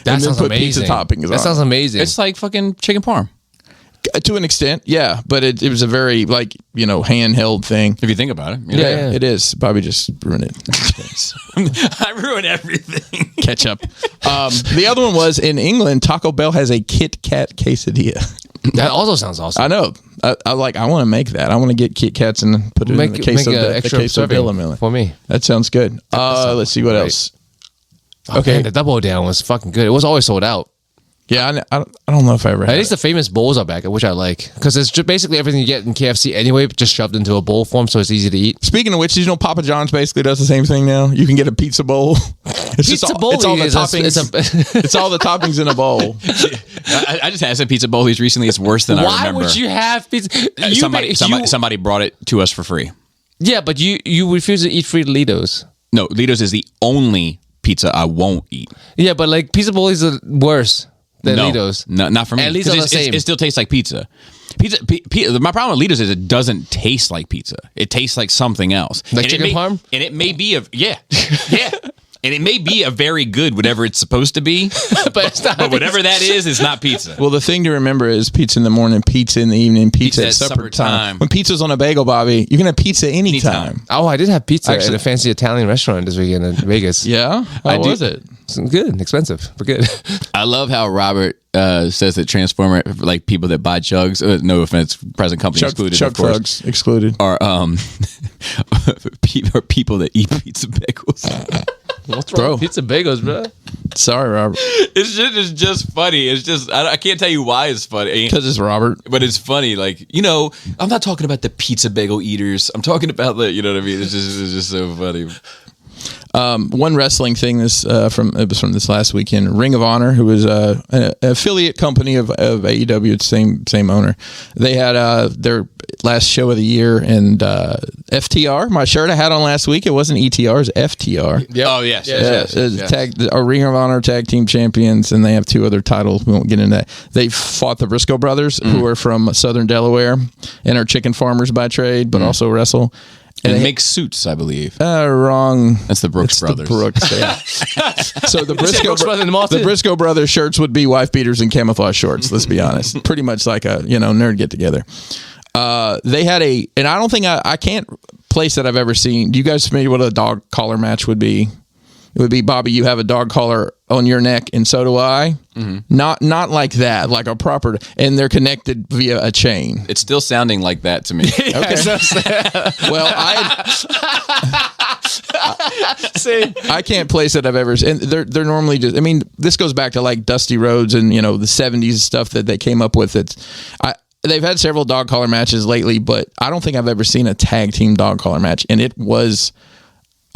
That sounds put amazing. Pizza toppings. That sounds amazing. It's like fucking chicken parm. To an extent, yeah, but it was a very handheld thing. If you think about it, Yeah, it is. Bobby just ruined it. I ruin everything. Ketchup. The other one was in England. Taco Bell has a Kit Kat quesadilla. That also sounds awesome. I know. I want to make that. I want to get Kit Kats and put it in the queso Bella for me. That sounds good. Let's see what else. Okay, the Double Down was fucking good. It was always sold out. Yeah, I don't know if I ever had At least the famous bowls are back, which I like. Because it's just basically everything you get in KFC anyway, just shoved into a bowl form, so it's easy to eat. Speaking of which, Papa John's basically does the same thing now. You can get a pizza bowl. It's all the toppings. It's all the toppings in a bowl. I just had some pizza bowlies recently. It's worse than I remember. Why would you have pizza? Somebody brought it to us for free. Yeah, but you refuse to eat free Litos. No, Litos is the only pizza I won't eat. Yeah, but like pizza bowlies are worse. No, Litos. No, not for me. At least it's the same. It still tastes like pizza. My problem with Litos is it doesn't taste like pizza. It tastes like something else. Like chicken parm? And it may be yeah. And it may be a very good whatever it's supposed to be, but it's not. But whatever that is, it's not pizza. Well, the thing to remember is pizza in the morning, pizza in the evening, pizza at supper time. When pizza's on a bagel, Bobby, you can have pizza anytime. Oh, I did have pizza at a fancy Italian restaurant this weekend in Vegas. Yeah? How was it? It's good, expensive, but good. I love how Robert says that Transformer, like people that buy chugs, no offense, present company excluded, chug of course, drugs excluded, are people that eat pizza bagels. What's wrong with pizza bagels, bro? Sorry, Robert. It's just funny. It's just I can't tell you why it's funny. Because it's Robert. But it's funny. Like, I'm not talking about the pizza bagel eaters. I'm talking about the, you know what I mean? It's just so funny. One wrestling thing it was from this last weekend. Ring of Honor, who was an affiliate company of AEW, it's same owner. They had their last show of the year, and FTR, my shirt I had on last week, it wasn't ETR, it's FTR. Yep. Oh yes. Ring of Honor tag team champions, and they have two other titles. We won't get into that. They fought the Briscoe brothers, who are from Southern Delaware and are chicken farmers by trade, but also wrestle. And makes suits, I believe. Wrong. That's the Brooks It's brothers. The Brooks, yeah. So the the Briscoe brothers shirts would be wife beaters and camouflage shorts. Let's be honest. Pretty much like a nerd get together. They had and I don't think I can't place that I've ever seen. Do you guys familiar what a dog collar match would be? It would be, Bobby, you have a dog collar on your neck, and so do I. Mm-hmm. Not like that, like a proper, and they're connected via a chain. It's still sounding like that to me. Okay. Well, I can't place that I've ever. And they're normally just. I mean, this goes back to like Dusty Rhodes and the '70s stuff that they came up with. They've had several dog collar matches lately, but I don't think I've ever seen a tag team dog collar match, and it was.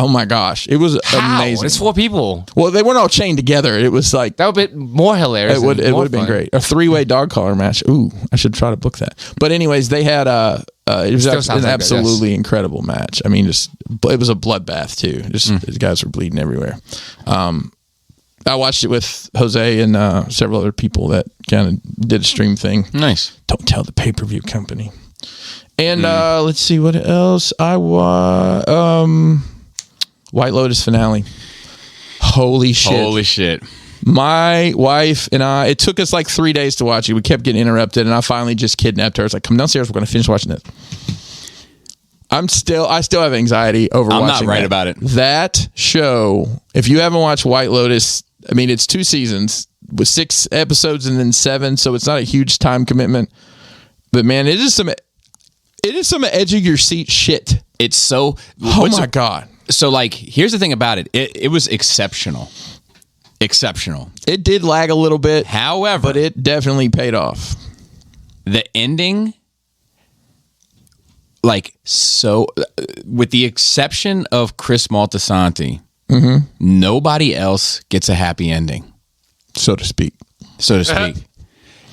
Oh my gosh, it was amazing. It's 4 people. Well, they weren't all chained together. It was like that would be more hilarious. It would have been great. A 3-way dog collar match. Ooh, I should try to book that. But anyways, they had it was an absolutely incredible match. I mean, it was a bloodbath too. These guys were bleeding everywhere. I watched it with Jose and several other people that kind of did a stream thing. Nice. Don't tell the pay-per-view company. And let's see what else White Lotus finale. Holy shit. My wife and I, it took us like 3 days to watch it. We kept getting interrupted, and I finally just kidnapped her. I was like, come downstairs, we're going to finish watching this. I still have anxiety over watching I'm not right about it. That show, if you haven't watched White Lotus, I mean, it's 2 seasons with 6 episodes and then 7, so it's not a huge time commitment. But man, it is some edge of your seat shit. It's so... Oh my God. So, like, here's the thing about it. It was exceptional. Exceptional. It did lag a little bit. However... But it definitely paid off. The ending, like, so... With the exception of Chris Moltisanti, nobody else gets a happy ending. So to speak.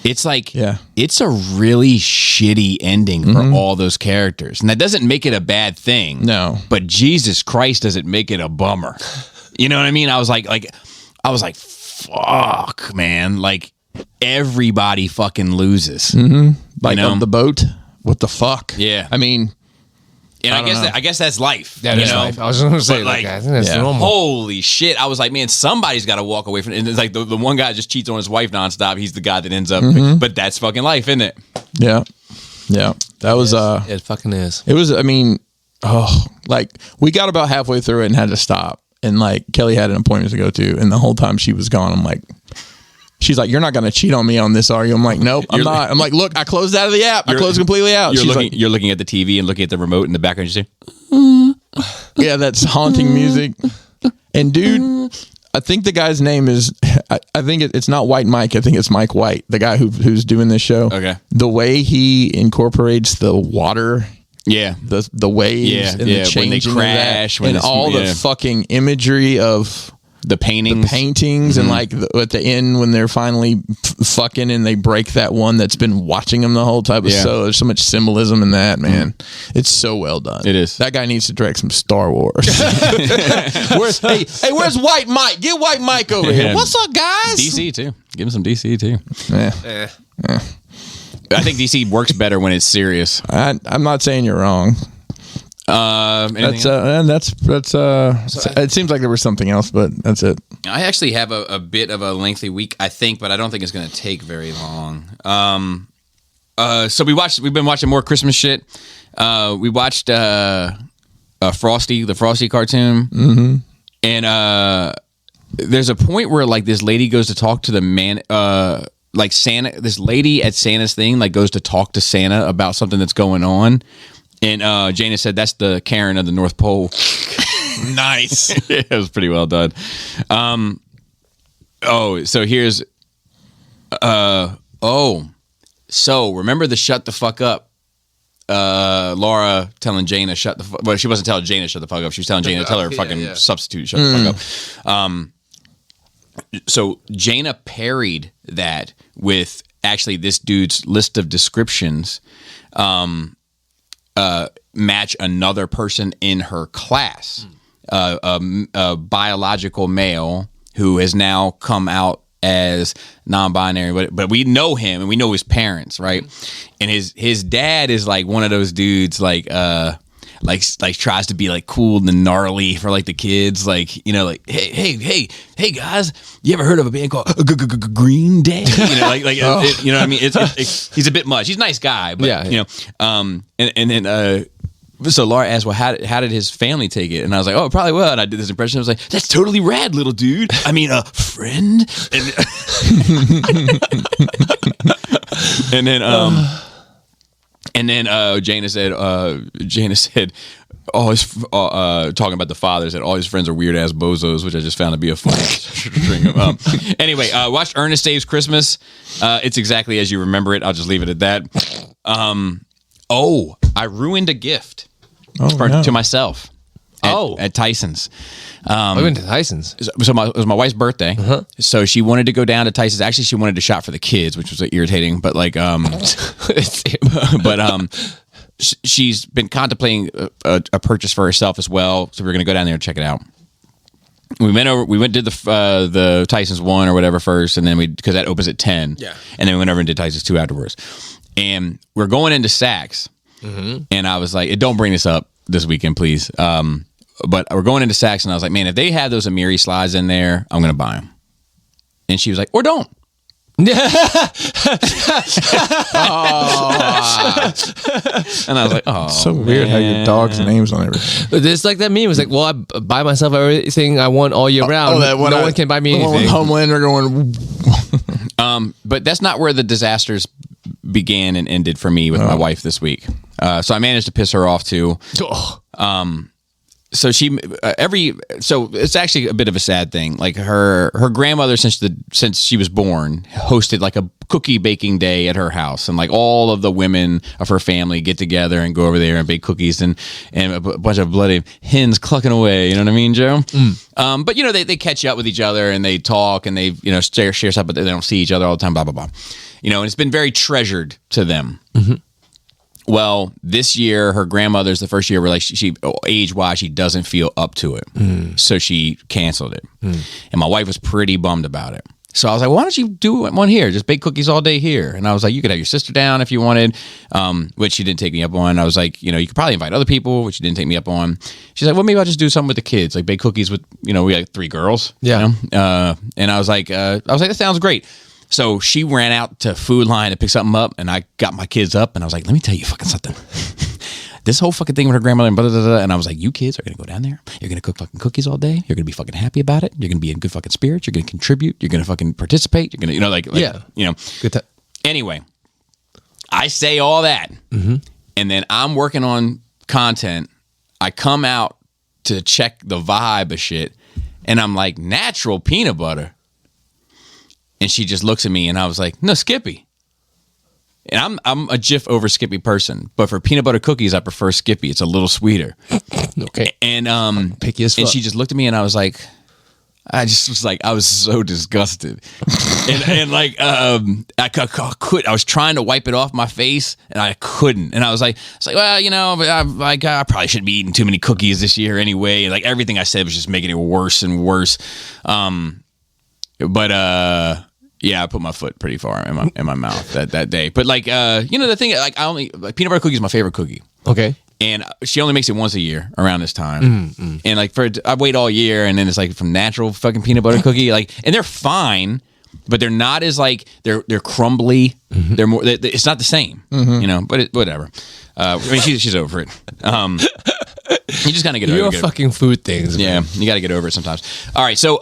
It's like, it's a really shitty ending for all those characters. And that doesn't make it a bad thing. No. But Jesus Christ, does it make it a bummer. You know what I mean? I was like, fuck, man. Like, everybody fucking loses. Mm-hmm. Like on the boat? What the fuck? Yeah. I mean... And I guess that's life. That is life. I was going to say, like, I think that's normal. Holy shit. I was like, man, somebody's got to walk away from it. And it's like the one guy just cheats on his wife nonstop. He's the guy that ends up. But that's fucking life, isn't it? Yeah. Yeah. That was... It fucking is. It was, I mean... Oh, like, we got about halfway through it and had to stop. And, like, Kelly had an appointment to go to. And the whole time she was gone, I'm like... She's like, you're not going to cheat on me on this, are you? I'm like, nope, I'm not. I'm like, look, I closed out of the app. I closed completely out. You're looking at the TV and looking at the remote in the background. You say, yeah, that's haunting music. And dude, I think the guy's name is, I think it's not White Mike. I think it's Mike White, the guy who's doing this show. Okay. The way he incorporates the water. Yeah. The waves and the changing when they crash. And all the fucking imagery of... The paintings and like at the end when they're finally fucking and they break that one that's been watching them the whole time. So there's so much symbolism in that, man. It's so well done. It is. That guy needs to direct some Star Wars. Where's White Mike? Get White Mike over here. What's up, guys? DC too. Give him some DC too. Yeah. I think DC works better when it's serious. I'm not saying you're wrong. It seems like there was something else, but that's it. I actually have a bit of a lengthy week, I think, but I don't think it's going to take very long. So we've been watching more Christmas shit. We watched Frosty, the Frosty cartoon, and there's a point where like this lady goes to talk to the man, like Santa. This lady at Santa's thing like goes to talk to Santa about something that's going on. And Jana said, that's the Karen of the North Pole. Nice. Yeah, it was pretty well done. So here's... So remember the shut the fuck up? Laura telling Jana shut the fuck... Well, she wasn't telling Jana shut the fuck up. She was telling Jana to tell her fucking substitute shut the fuck up. So Jana parried that with actually this dude's list of descriptions... match another person in her class, a biological male who has now come out as non-binary, but we know him and we know his parents, right? And his dad is like one of those dudes, like like tries to be like cool and gnarly for like the kids, like, you know, like hey guys, you ever heard of a band called Green Day? You know, like you know what I mean? It's he's a bit much. He's a nice guy, but you know, and then so Laura asked, well, how did his family take it? And I was like, oh, probably well. And I did this impression. I was like, that's totally rad, little dude. I mean, a friend. And then Jana said, all his talking about the father, said all his friends are weird ass bozos, which I just found to be a funny string of. Anyway, watched Ernest Saves Christmas. It's exactly as you remember it. I'll just leave it at that. I ruined a gift to myself at Tyson's. I went to Tyson's. So it was my wife's birthday. So she wanted to go down to Tyson's. Actually, she wanted to shop for the kids, which was irritating. But like, she's been contemplating a purchase for herself as well. So we're going to go down there and check it out. We did the Tyson's 1 or whatever first, and then because that opens at 10. Yeah. And then we went over and did Tyson's 2 afterwards. And we're going into Saks. And I was like, don't bring this up this weekend, please. But we're going into Saks, and I was like, man, if they have those Amiri slides in there, I'm going to buy them. And she was like, or don't. And I was like, oh, so weird how your dog's name's on everything. It's like that meme. It's like, well, I buy myself everything I want all year round. No one can buy me anything. Homelander going. But that's not where the disasters began and ended for me with my wife this week. So I managed to piss her off too. So so it's actually a bit of a sad thing. Like her grandmother since she was born hosted like a cookie baking day at her house, and like all of the women of her family get together and go over there and bake cookies and a bunch of bloody hens clucking away. You know what I mean, Joe? But you know they catch up with each other and they talk and they share stuff, but they don't see each other all the time. Blah blah blah. You know, and it's been very treasured to them. Well, this year, her grandmother's the first year where, like, she age-wise, she doesn't feel up to it. So she canceled it. And my wife was pretty bummed about it. So I was like, why don't you do one here? Just bake cookies all day here. And I was like, you could have your sister down if you wanted, which she didn't take me up on. I was like, you could probably invite other people, which she didn't take me up on. She's like, well, maybe I'll just do something with the kids, like bake cookies with, we had 3 girls. Yeah. And I was like, that sounds great. So she ran out to Food Line to pick something up, and I got my kids up, and I was like, let me tell you fucking something. This whole fucking thing with her grandmother and blah, blah, blah, blah. And I was like, you kids are going to go down there. You're going to cook fucking cookies all day. You're going to be fucking happy about it. You're going to be in good fucking spirits. You're going to contribute. You're going to fucking participate. You're going to, Good time. Anyway, I say all that, and then I'm working on content. I come out to check the vibe of shit, and I'm like, natural peanut butter. And she just looks at me, and I was like, no, Skippy. And I'm a Jif over Skippy person, but for peanut butter cookies, I prefer Skippy. It's a little sweeter. Okay. And picky as fuck. And she just looked at me, and I was like, I was so disgusted. and like, I was trying to wipe it off my face, and I couldn't. And I was like, well, I probably shouldn't be eating too many cookies this year anyway. And like everything I said was just making it worse and worse. But I put my foot pretty far in my mouth that day. But like, the thing, like, peanut butter cookie is my favorite cookie. Okay. And she only makes it once a year around this time. And like I wait all year, and then it's like from natural fucking peanut butter cookie, like, and they're fine, but they're not as like they're crumbly. They're more. It's not the same, But whatever. I mean, she's over it. You just kind of get over it. You're fucking food things. Yeah, man. You got to get over it sometimes. All right, so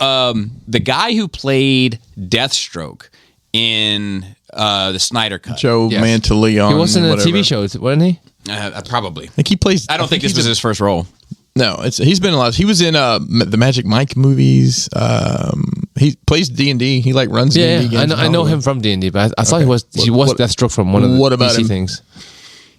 the guy who played Deathstroke in the Snyder Cut, Joe Manganiello, he was in a TV show, wasn't he? Probably. Like he plays. I don't think this was his first role. No, he's been a lot. He was in the Magic Mike movies. He plays D&D. He like runs D&D games. I know him from D&D, but I thought he was Deathstroke from one of the DC things.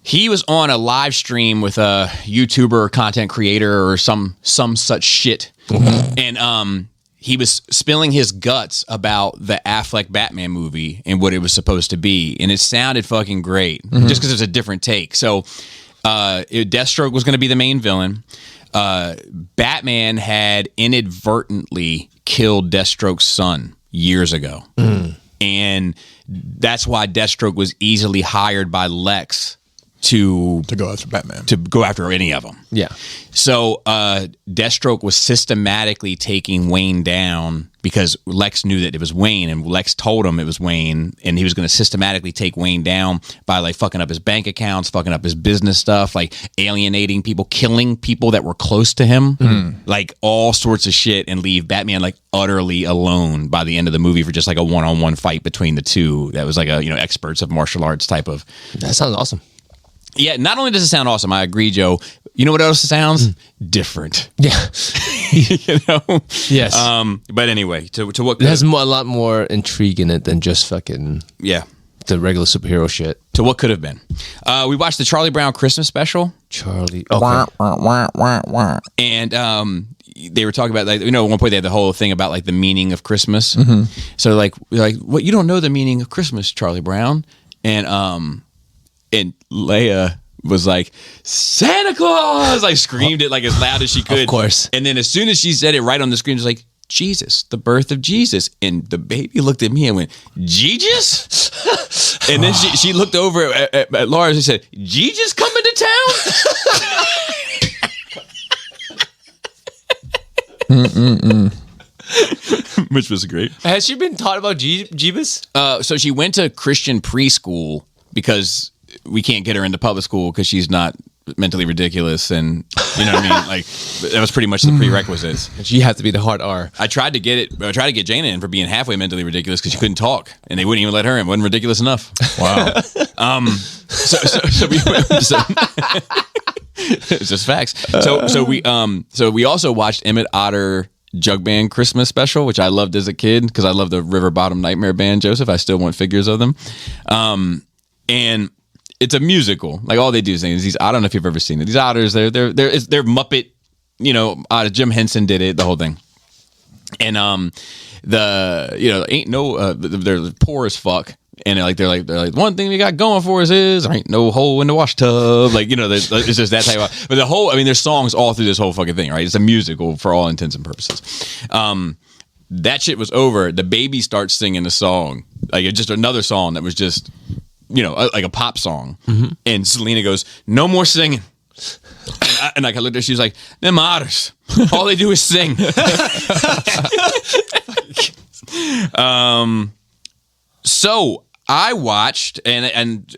He was on a live stream with a YouTuber, content creator, or some such shit, and he was spilling his guts about the Affleck Batman movie and what it was supposed to be, and it sounded fucking great, just because it's a different take. So, Deathstroke was going to be the main villain. Batman had inadvertently killed Deathstroke's son years ago, and that's why Deathstroke was easily hired by Lex to go after Batman. to go after any of them. Yeah. So Deathstroke was systematically taking Wayne down because Lex knew that it was Wayne, and Lex told him it was Wayne, and he was going to systematically take Wayne down by like fucking up his bank accounts, fucking up his business stuff, like alienating people, killing people that were close to him, like all sorts of shit, and leave Batman like utterly alone by the end of the movie for just like a one-on-one fight between the two. That was like a, experts of martial arts type of. That sounds awesome. Yeah, not only does it sound awesome, I agree, Joe. You know what else it sounds? Different. Yeah. Yes. But anyway, to what It has a lot more intrigue in it than just fucking the regular superhero shit. To what could have been. We watched the Charlie Brown Christmas special. Charlie. Okay. And they were talking about, like, at one point they had the whole thing about like the meaning of Christmas. So like what, you don't know the meaning of Christmas, Charlie Brown? And Leia was like, Santa Claus, like screamed it like as loud as she could. Of course. And then as soon as she said it right on the screen, it was like, Jesus, the birth of Jesus. And the baby looked at me and went, Jesus? And then she looked over at Laura and she said, Jesus coming to town? Which was great. Has she been taught about Jeebus? So she went to Christian preschool because we can't get her into public school because she's not mentally ridiculous, and you know what I mean. Like that was pretty much the prerequisites. She had to be the hard R. I tried to get Jana in for being halfway mentally ridiculous because she couldn't talk, and they wouldn't even let her in. It wasn't ridiculous enough. Wow. So we it's just facts. So we also watched Emmett Otter Jug Band Christmas special, which I loved as a kid because I loved the River Bottom Nightmare Band, Joseph. I still want figures of them. And it's a musical. Like all they do is these. I don't know if you've ever seen it. These otters, they're Muppet. Jim Henson did it. The whole thing. And ain't no. They're poor as fuck. And they're like one thing we got going for us is there ain't no hole in the wash tub. Like it's just that type of. But the whole. I mean, there's songs all through this whole fucking thing, right? It's a musical for all intents and purposes. That shit was over. The baby starts singing a song, like just another song that was just. Like a pop song. And Selena goes, no more singing. And I looked at her, she was like, them otters, all they do is sing. So I watched, and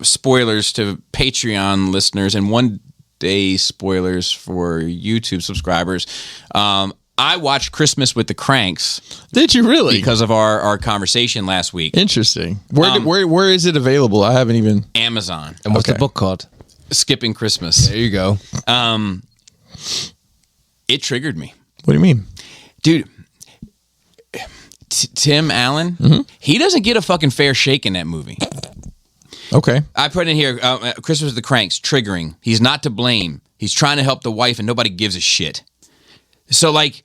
spoilers to Patreon listeners, and one day spoilers for YouTube subscribers. I watched Christmas with the Cranks. Did you really? Because of our conversation last week. Interesting. Where is it available? I haven't even. Amazon. And what's the book called? Skipping Christmas. There you go. It triggered me. What do you mean? Dude, Tim Allen, he doesn't get a fucking fair shake in that movie. Okay. I put in here, Christmas with the Cranks, triggering. He's not to blame. He's trying to help the wife and nobody gives a shit. So, like,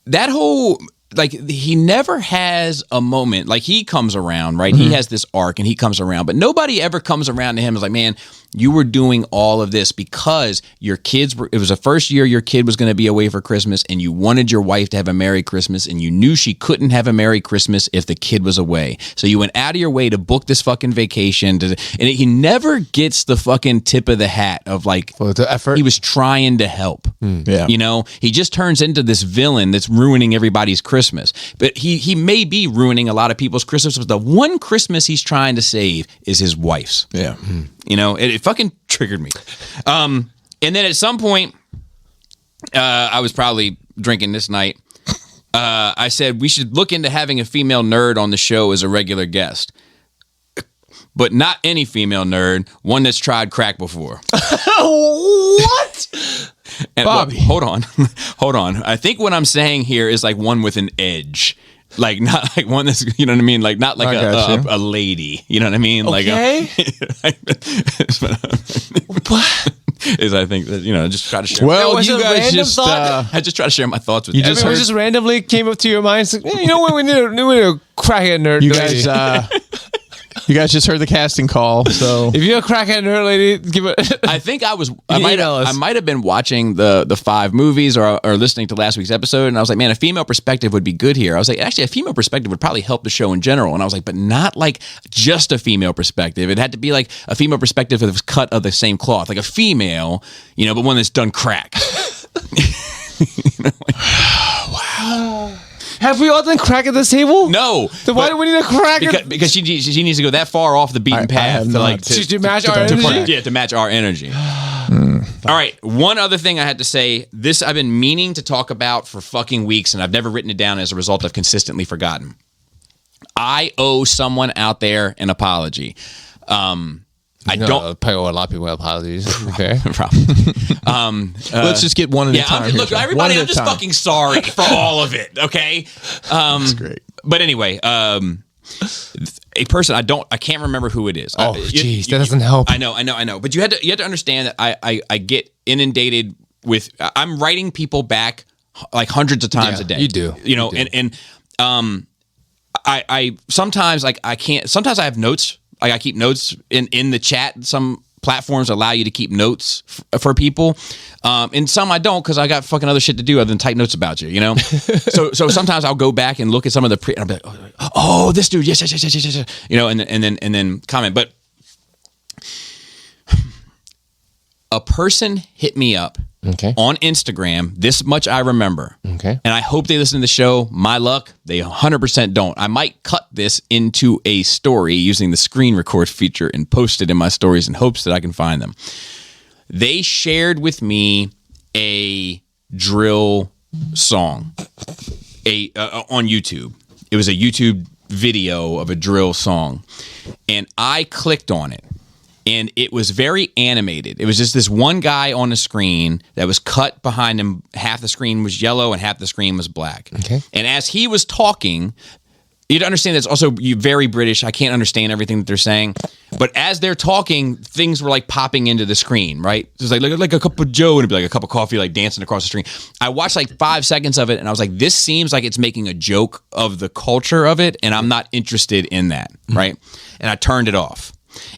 that whole, like, he never has a moment, like, he comes around, right? He has this arc and he comes around, but nobody ever comes around to him and is like, man, you were doing all of this because your kids were, it was the first year your kid was going to be away for Christmas and you wanted your wife to have a Merry Christmas and you knew she couldn't have a Merry Christmas if the kid was away. So you went out of your way to book this fucking vacation. And he never gets the fucking tip of the hat of like, the effort. He was trying to help. Yeah. He just turns into this villain that's ruining everybody's Christmas. But he may be ruining a lot of people's Christmas, but the one Christmas he's trying to save is his wife's. Yeah. It fucking triggered me. And then at some point, I was probably drinking this night. I said, we should look into having a female nerd on the show as a regular guest. But not any female nerd, one that's tried crack before. What? And, Bobby. Hold on. I think what I'm saying here is like one with an edge. Like not like one that's, you know what I mean? Like not like a lady, you know what I mean? Okay. What? Is I think that, just try to share. Well, was you a guys random just I just try to share my thoughts with you. Everyone just randomly came up to your mind and said, you know what, we need a crackhead nerd. you lady." guys You guys just heard the casting call, so If you're a crackhead nerd lady, give it. I think I email us. might have been watching the 5 movies or listening to last week's episode, and I was like, man, a female perspective would be good here. I was like, actually, a female perspective would probably help the show in general. And I was like, but not like just a female perspective. It had to be like a female perspective that was cut of the same cloth, like a female, but one that's done crack. Wow. Have we all done crack at this table? No. Then why do we need a crack? Because she needs to go that far off the beaten path to match our energy? To match our energy. All right. One other thing I had to say. This I've been meaning to talk about for fucking weeks, and I've never written it down as a result of consistently forgotten. I owe someone out there an apology. I don't pay a lot of people apologies. Okay. let's just get one at a time. Look, everybody, I'm just fucking sorry for all of it. Okay. That's great. But anyway, a person I can't remember who it is. Oh, jeez, that doesn't help. I know. But you had to understand that I get inundated with. I'm writing people back like hundreds of times a day. You do. I sometimes I can't. Sometimes I have notes. Like I keep notes in the chat. Some platforms allow you to keep notes for people, and some I don't because I got fucking other shit to do other than type notes about you. So sometimes I'll go back and look at some of the and I'll be like, oh, this dude, yes, and then comment. But a person hit me up on Instagram. This much I remember. Okay. And I hope they listen to the show. My luck, they 100% don't. I might cut this into a story using the screen record feature and post it in my stories in hopes that I can find them. They shared with me a drill song on YouTube. It was a YouTube video of a drill song. And I clicked on it. And it was very animated. It was just this one guy on the screen that was cut behind him. Half the screen was yellow and half the screen was black. Okay. And as he was talking, you'd understand that's also very British. I can't understand everything that they're saying. But as they're talking, things were like popping into the screen, right? So it's like a cup of Joe, and it'd be like a cup of coffee, like dancing across the screen. I watched like 5 seconds of it, and I was like, this seems like it's making a joke of the culture of it, and I'm not interested in that, right? And I turned it off.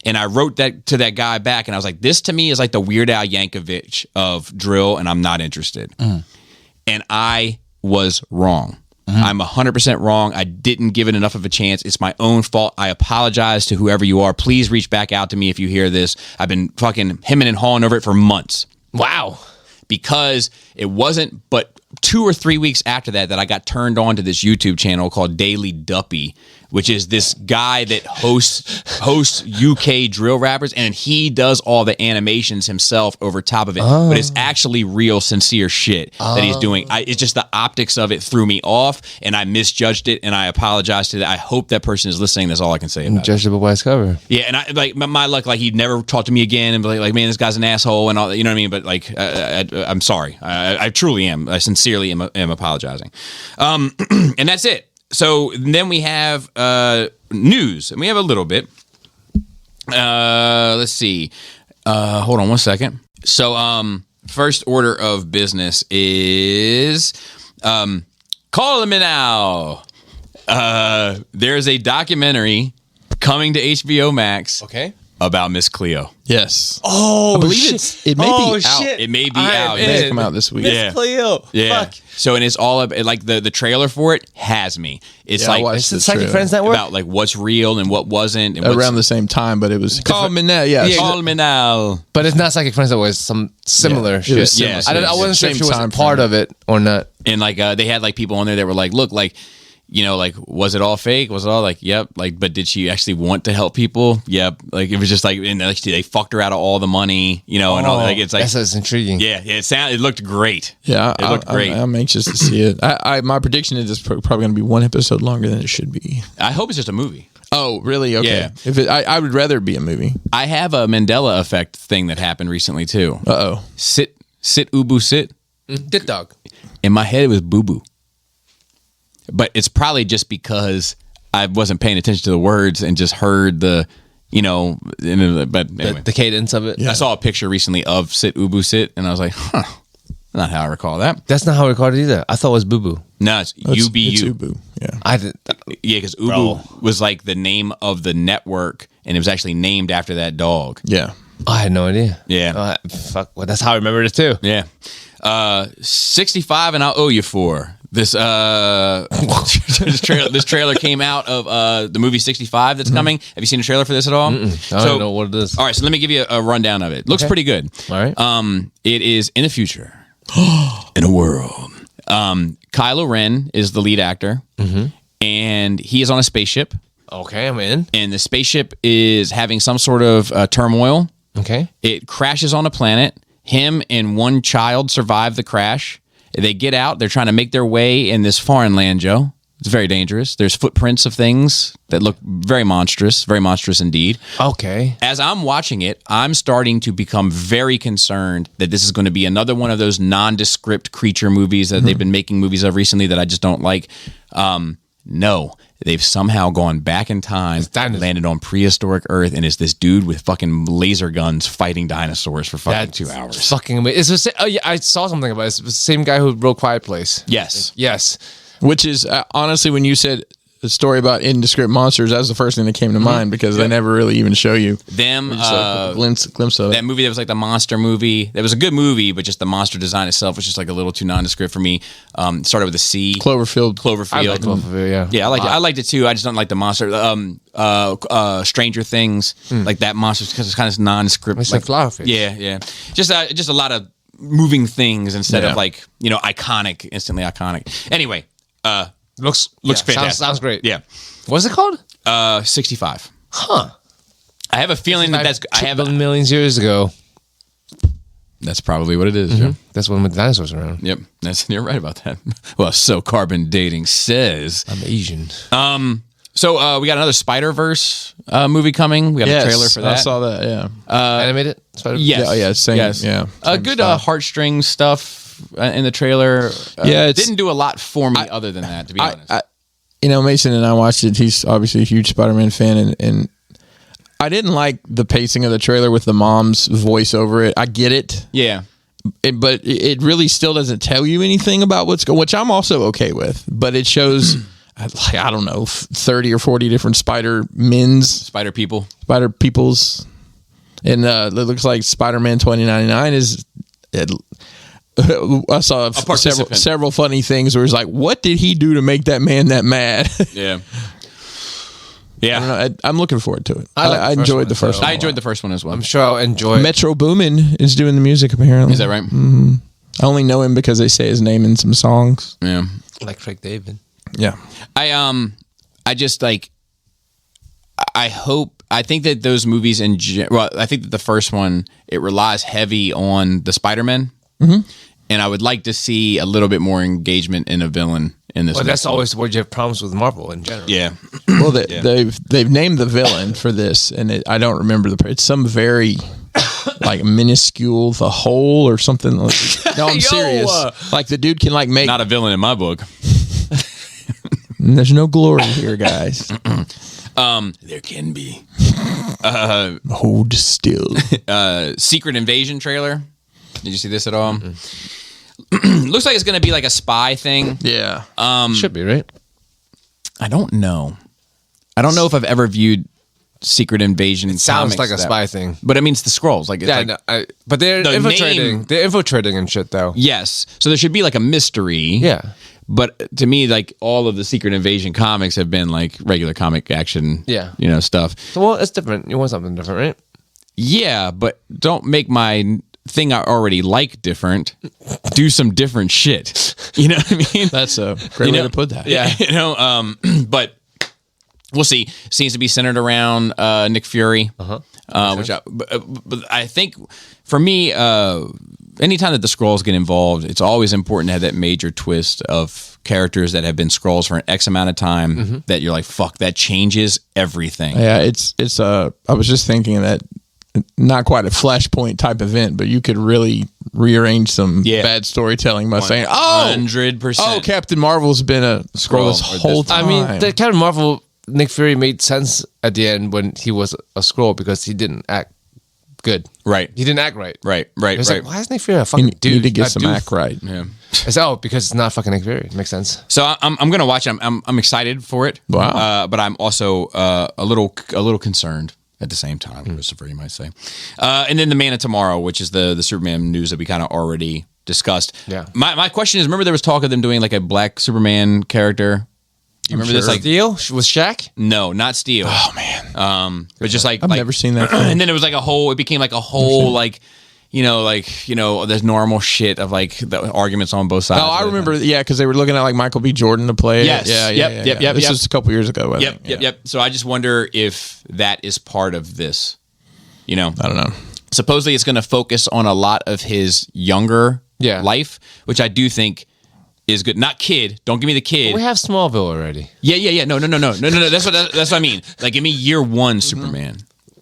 And I wrote that to that guy back, and I was like, this to me is like the Weird Al Yankovic of drill, and I'm not interested. And I was wrong. I'm 100% wrong. I didn't give it enough of a chance. It's my own fault. I apologize to whoever you are. Please reach back out to me if you hear this. I've been fucking hemming and hawing over it for months. Wow. Because it wasn't but 2 or 3 weeks after that I got turned on to this YouTube channel called Daily Duppy, which is this guy that hosts UK drill rappers, and he does all the animations himself over top of it. But it's actually real, sincere shit that he's doing. It's just the optics of it threw me off, and I misjudged it, and I apologize to that. I hope that person is listening. That's all I can say about it. Judged it by its cover. Yeah, and I like my luck. Like he'd never talk to me again, and be like, man, this guy's an asshole, and all. You know what I mean? But like, I'm sorry. I truly am. I sincerely am apologizing. And that's it. So then we have news, and we have a little bit. Let's see. Hold on one second. So first order of business is call me now. There's a documentary coming to HBO Max. Okay. About Miss Cleo. Yes. Oh, I believe it may be out. It may be out. It may come out this week. Miss Cleo. Yeah. Fuck. So, and it's all of like the trailer for it has me. It's like It's the Psychic Friends Network about like what's real and what wasn't. And around the same time, but it was call me now. Yeah, call me now. But it's not Psychic Friends Network. It's some similar shit. Was similar. Yeah, I wasn't sure if she was Same a time part frame. of it or not. And like they had like people on there that were like, look, like, you know, like, was it all fake? Was it all like, yep, like, but did she actually want to help people? Yep. Like, it was just like, and like, they fucked her out of all the money, you know, and all like, it's like, that's intriguing. yeah, it looked great. Yeah, it looked great. I'm anxious to see it. My prediction is it's probably going to be one episode longer than it should be. I hope it's just a movie. Oh, really? Okay. Yeah. If I would rather it be a movie. I have a Mandela effect thing that happened recently too. Sit, ubu, sit. Dit dog. In my head, it was boo boo. But it's probably just because I wasn't paying attention to the words and just heard the, you know, but anyway. The cadence of it. I saw a picture recently of Sit Ubu Sit, and I was like, huh, not how I recall that. That's not how I recorded it either. I thought it was Boo Boo. No, it's It's UBU. Ubu. Yeah. I did. Yeah, because Ubu was like the name of the network, and it was actually named after that dog. Yeah. I had no idea. Yeah. Fuck. Well, that's how I remembered it too. Yeah. 65 and I'll owe you for. This this trailer came out of the movie 65 that's coming. Have you seen a trailer for this at all? I don't know what it is. All right, so let me give you a rundown of it. Looks pretty good. All right. It is in the future, in a world. Kylo Ren is the lead actor, and he is on a spaceship. Okay, I'm in. And the spaceship is having some sort of turmoil. Okay. It crashes on a planet. Him and one child survive the crash. They get out. They're trying to make their way in this foreign land, Joe. It's very dangerous. There's footprints of things that look very monstrous indeed. Okay. As I'm watching it, I'm starting to become very concerned that this is going to be another one of those nondescript creature movies that they've been making movies of recently that I just don't like. No, they've somehow gone back in time, landed on prehistoric Earth, and it's this dude with fucking laser guns fighting dinosaurs for fucking 2 hours. Fucking amazing. It's the same, I saw something about it. It's the same guy who wrote Quiet Place. Yes. Yes. Which is honestly, when you said the story about indescript monsters, that was the first thing that came to mind because they never really even show you them just like a glimpse of it. That movie that was like the monster movie. That was a good movie, but just the monster design itself was just like a little too nondescript for me. Started with a C. Cloverfield. I like Cloverfield, yeah. Yeah, I liked it too. I just don't like the monster. Stranger Things, like that monster because it's kind of nondescript. It's like Flowerfish. Yeah. Just a lot of moving things instead of like iconic, instantly iconic. Anyway. Looks fantastic. Sounds great. Yeah. What's it called? 65. Huh. I have a feeling that's. I have millions years ago. That's probably what it is. Joe. That's when the dinosaurs were around. Yep, you're right about that. Well, so carbon dating says. I'm Asian. So we got another Spider-Verse movie coming. We got a trailer for that. I saw that. Yeah. Animated. Yes. Yeah. Same. Yes. Yeah. Good heartstring stuff in the trailer. It didn't do a lot for me other than that. To be honest, Mason and I watched it. He's obviously a huge Spider-Man fan, and I didn't like the pacing of the trailer with the mom's voice over it. I get it. Yeah. But it really still doesn't tell you anything about what's going, which I'm also okay with. But it shows, like, I don't know, 30 or 40 different spider peoples. And it looks like Spider-Man 2099 is... I saw several funny things where it's like, what did he do to make that man that mad? Yeah. I don't know. I'm looking forward to it. I enjoyed the first one. I enjoyed the first one as well. I'm sure I'll enjoy it. Metro Boomin is doing the music, apparently. Is that right? Mm-hmm. I only know him because they say his name in some songs. Yeah. Like Craig David. Yeah. I just like, I think that those movies I think that the first one, it relies heavy on the Spider-Man. Mm-hmm. And I would like to see a little bit more engagement in a villain in this. Well, that's always what you have problems with Marvel in general. Yeah. Well, they've named the villain for this, and I don't remember it's some very like minuscule, the Hole or something. No, I'm serious. Like the dude can like make not a villain in my book. There's no glory here, guys. There can be. Hold still. Secret Invasion trailer. Did you see this at all? Looks like it's going to be like a spy thing. Yeah. Should be, right? I don't know. I don't know if I've ever viewed Secret Invasion. It sounds like a spy thing. But I mean, it's the Skrulls. Like, but they're infiltrating. They're infiltrating and shit, though. Yes. So there should be like a mystery. Yeah. But to me, like all of the Secret Invasion comics have been like regular comic action. Yeah. Stuff. So, well, it's different. You want something different, right? Yeah, but don't make my thing I already like different. Do some different shit. You know what I mean? That's a great way to put that. Yeah. But we'll see. Seems to be centered around Nick Fury. Which but I think for me, anytime that the Skrulls get involved, it's always important to have that major twist of characters that have been Skrulls for an X amount of time that you're like, fuck, that changes everything. Yeah, it's I was just thinking that not quite a Flashpoint type event, but you could really rearrange some bad storytelling by saying, 100%. Oh, Captain Marvel's been a Skrull this whole time. I mean, the Captain Marvel, Nick Fury made sense at the end when he was a Skrull because he didn't act good. Right. He didn't act right. Right. It's like, why isn't Nick Fury a fucking dude? You need to get A some doof. act right. Yeah. It's because it's not fucking Nick Fury. Makes sense. So I'm gonna watch it. I'm excited for it. Wow. But I'm also a little concerned at the same time, Christopher, you might say. And then the Man of Tomorrow, which is the Superman news that we kind of already discussed. Yeah. My question is, remember there was talk of them doing like a black Superman character? You remember this? Like Steel with Shaq? no, not Steel. Oh man. But just like I've never seen that film. And then it was like it became like a whole like. There's normal shit of like the arguments on both sides. Oh, I remember. Yeah, because they were looking at like Michael B. Jordan to play. Yes. Yeah. Yep. This was a couple years ago. I think. Yep. So I just wonder if that is part of this. I don't know. Supposedly it's going to focus on a lot of his younger life, which I do think is good. Not kid. Don't give me the kid. We have Smallville already. Yeah. No. That's what I mean. Like, give me year one Superman.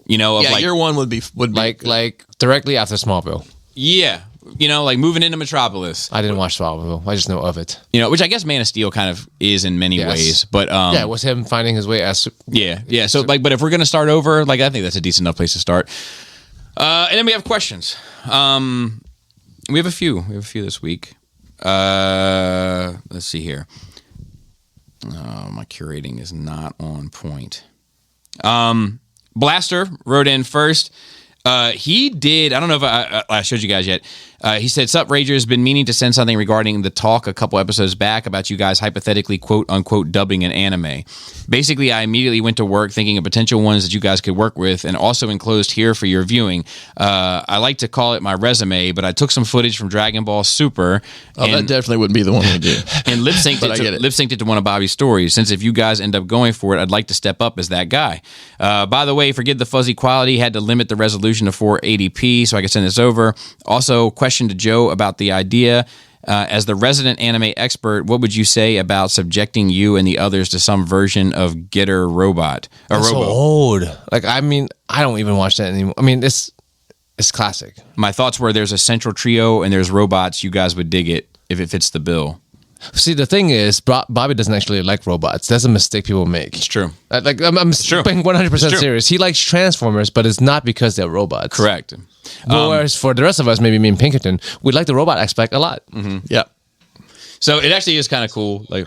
Year one would be Like directly after Smallville. Yeah. Like moving into Metropolis. I didn't watch Smallville. I just know of it. Which I guess Man of Steel kind of is in many ways. But it was him finding his way as Yeah. So like, but if we're gonna start over, like I think that's a decent enough place to start. And then we have questions. We have a few. We have a few this week. Let's see here. My curating is not on point. Blaster wrote in first. He did. I don't know if I showed you guys yet. He said, "Sup, Ragers, been meaning to send something regarding the talk a couple episodes back about you guys hypothetically quote unquote dubbing an anime. Basically, I immediately went to work thinking of potential ones that you guys could work with, and also enclosed here for your viewing. I like to call it my resume, but I took some footage from Dragon Ball Super. that definitely wouldn't be the one we do. And lip synced it to one of Bobby's stories. Since if you guys end up going for it, I'd like to step up as that guy. By the way, forgive the fuzzy quality. Had to limit the resolution to 480p so I could send this over. Also, question to Joe about the idea. As the resident anime expert, what would you say about subjecting you and the others to some version of Getter Robot? That's so old. Like, I mean, I don't even watch that anymore. I mean, it's classic. My thoughts were there's a central trio and there's robots. You guys would dig it if it fits the bill. See, the thing is, Bobby doesn't actually like robots. That's a mistake people make. It's true. I'm being 100% serious. He likes Transformers, but it's not because they're robots. Correct. Whereas for the rest of us, maybe me and Pinkerton, we like the robot aspect a lot. Mm-hmm. Yeah. So it actually is kind of cool. Like,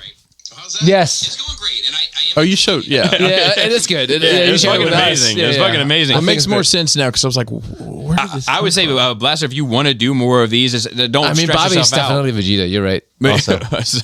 how's that? yes. It's going great. And I am. Oh, you showed. Yeah. Yeah, it is good. it's fucking amazing. It's fucking amazing. It makes more sense now because I was like, where did this I would say, Blaster, if you want to do more of these, don't I mean, stress Bobby's yourself out. definitely Vegeta. You're right. Also.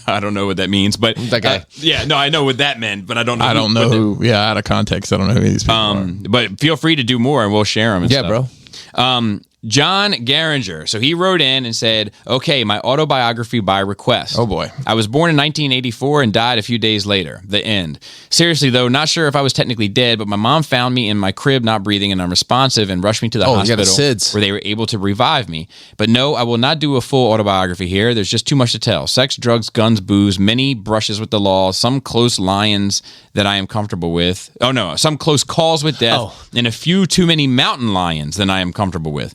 I don't know what that means, but That guy. I know what that meant, but I don't know. I don't know who. Yeah, out of context, I don't know who these people are. But feel free to do more, and we'll share them. And Yeah, stuff. bro. John Garinger. So he wrote in and said, okay, my autobiography by request. Oh, boy. I was born in 1984 and died a few days later. The end. Seriously, though, not sure if I was technically dead, but my mom found me in my crib not breathing and unresponsive and rushed me to the hospital the SIDS. where they were able to revive me. But no, I will not do a full autobiography here. There's just too much to tell. Sex, drugs, guns, booze, many brushes with the law, some close lions that I am comfortable with. Oh, no, some close calls with death, and a few too many mountain lions than I am comfortable with.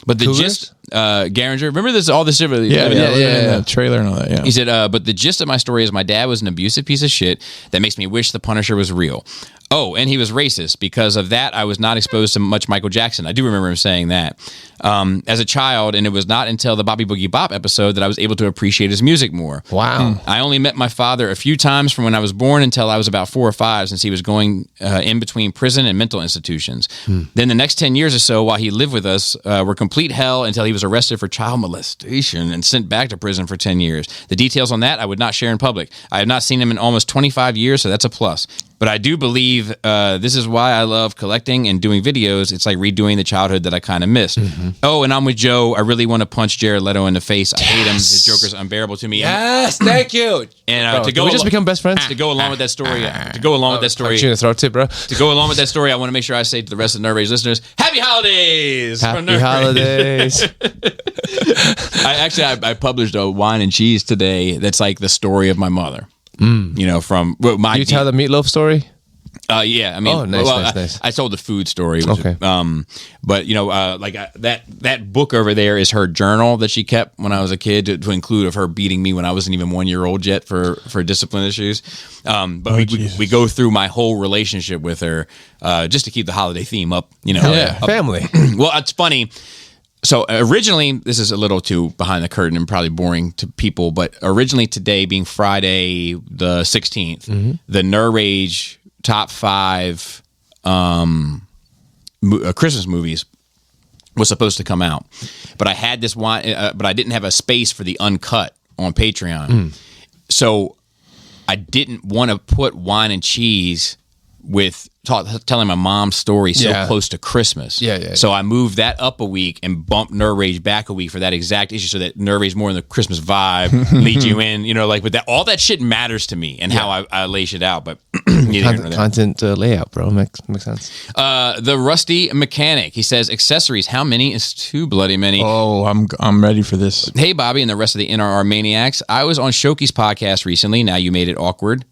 But the gist, Garinger, remember all this shit? Yeah. The trailer and all that. Yeah. He said, but the gist of my story is my dad was an abusive piece of shit that makes me wish the Punisher was real. Oh, and he was racist. Because of that, I was not exposed to much Michael Jackson. I do remember him saying that as a child, and it was not until the Bobby Boogie Bop episode that I was able to appreciate his music more. Wow. I only met my father a few times from when I was born until I was about 4 or 5, since he was going in between prison and mental institutions. Then the next 10 years or so, while he lived with us, were complete hell until he was arrested for child molestation and sent back to prison for 10 years. The details on that I would not share in public. I have not seen him in almost 25 years, so that's a plus. But I do believe this is why I love collecting and doing videos. It's like redoing the childhood that I kind of missed. Oh, and I'm with Joe. I really want to punch Jared Leto in the face. I hate him. His Joker's unbearable to me. Yes, thank you. And Bro, to go, we just become best friends. To go along with that story. To go along with that story. Punch you in the throat too, bro. To go along with that story, I want to make sure I say to the rest of the Nerd Rage listeners, Happy Holidays! from Happy Nerd holidays. I published a wine and cheese today that's like the story of my mother. From my. You tell the meatloaf story? Yeah, I mean, Oh, nice, nice. I told the food story. Which, Okay. But that book over there is her journal that she kept when I was a kid to include of her beating me when I wasn't even 1 year old yet for discipline issues. But we go through my whole relationship with her just to keep the holiday theme up. Family. Well, it's funny. So originally, this is a little too behind the curtain and probably boring to people, but originally today being Friday the 16th, the Nerd Rage top 5 Christmas movies was supposed to come out, but I had this one, but I didn't have a space for the uncut on Patreon, so I didn't want to put Wine and Cheese with telling my mom's story so close to Christmas. So I moved that up a week and bumped Nerd Rage back a week for that exact issue, so that Nerd Rage more in the Christmas vibe, leads you in, with that. All that shit matters to me and how I lay shit out. But content layout, bro, makes sense. The Rusty Mechanic, he says, accessories, how many is too bloody many? Oh, I'm ready for this. Hey, Bobby, and the rest of the NRR Maniacs. I was on Shoki's podcast recently. Now you made it awkward.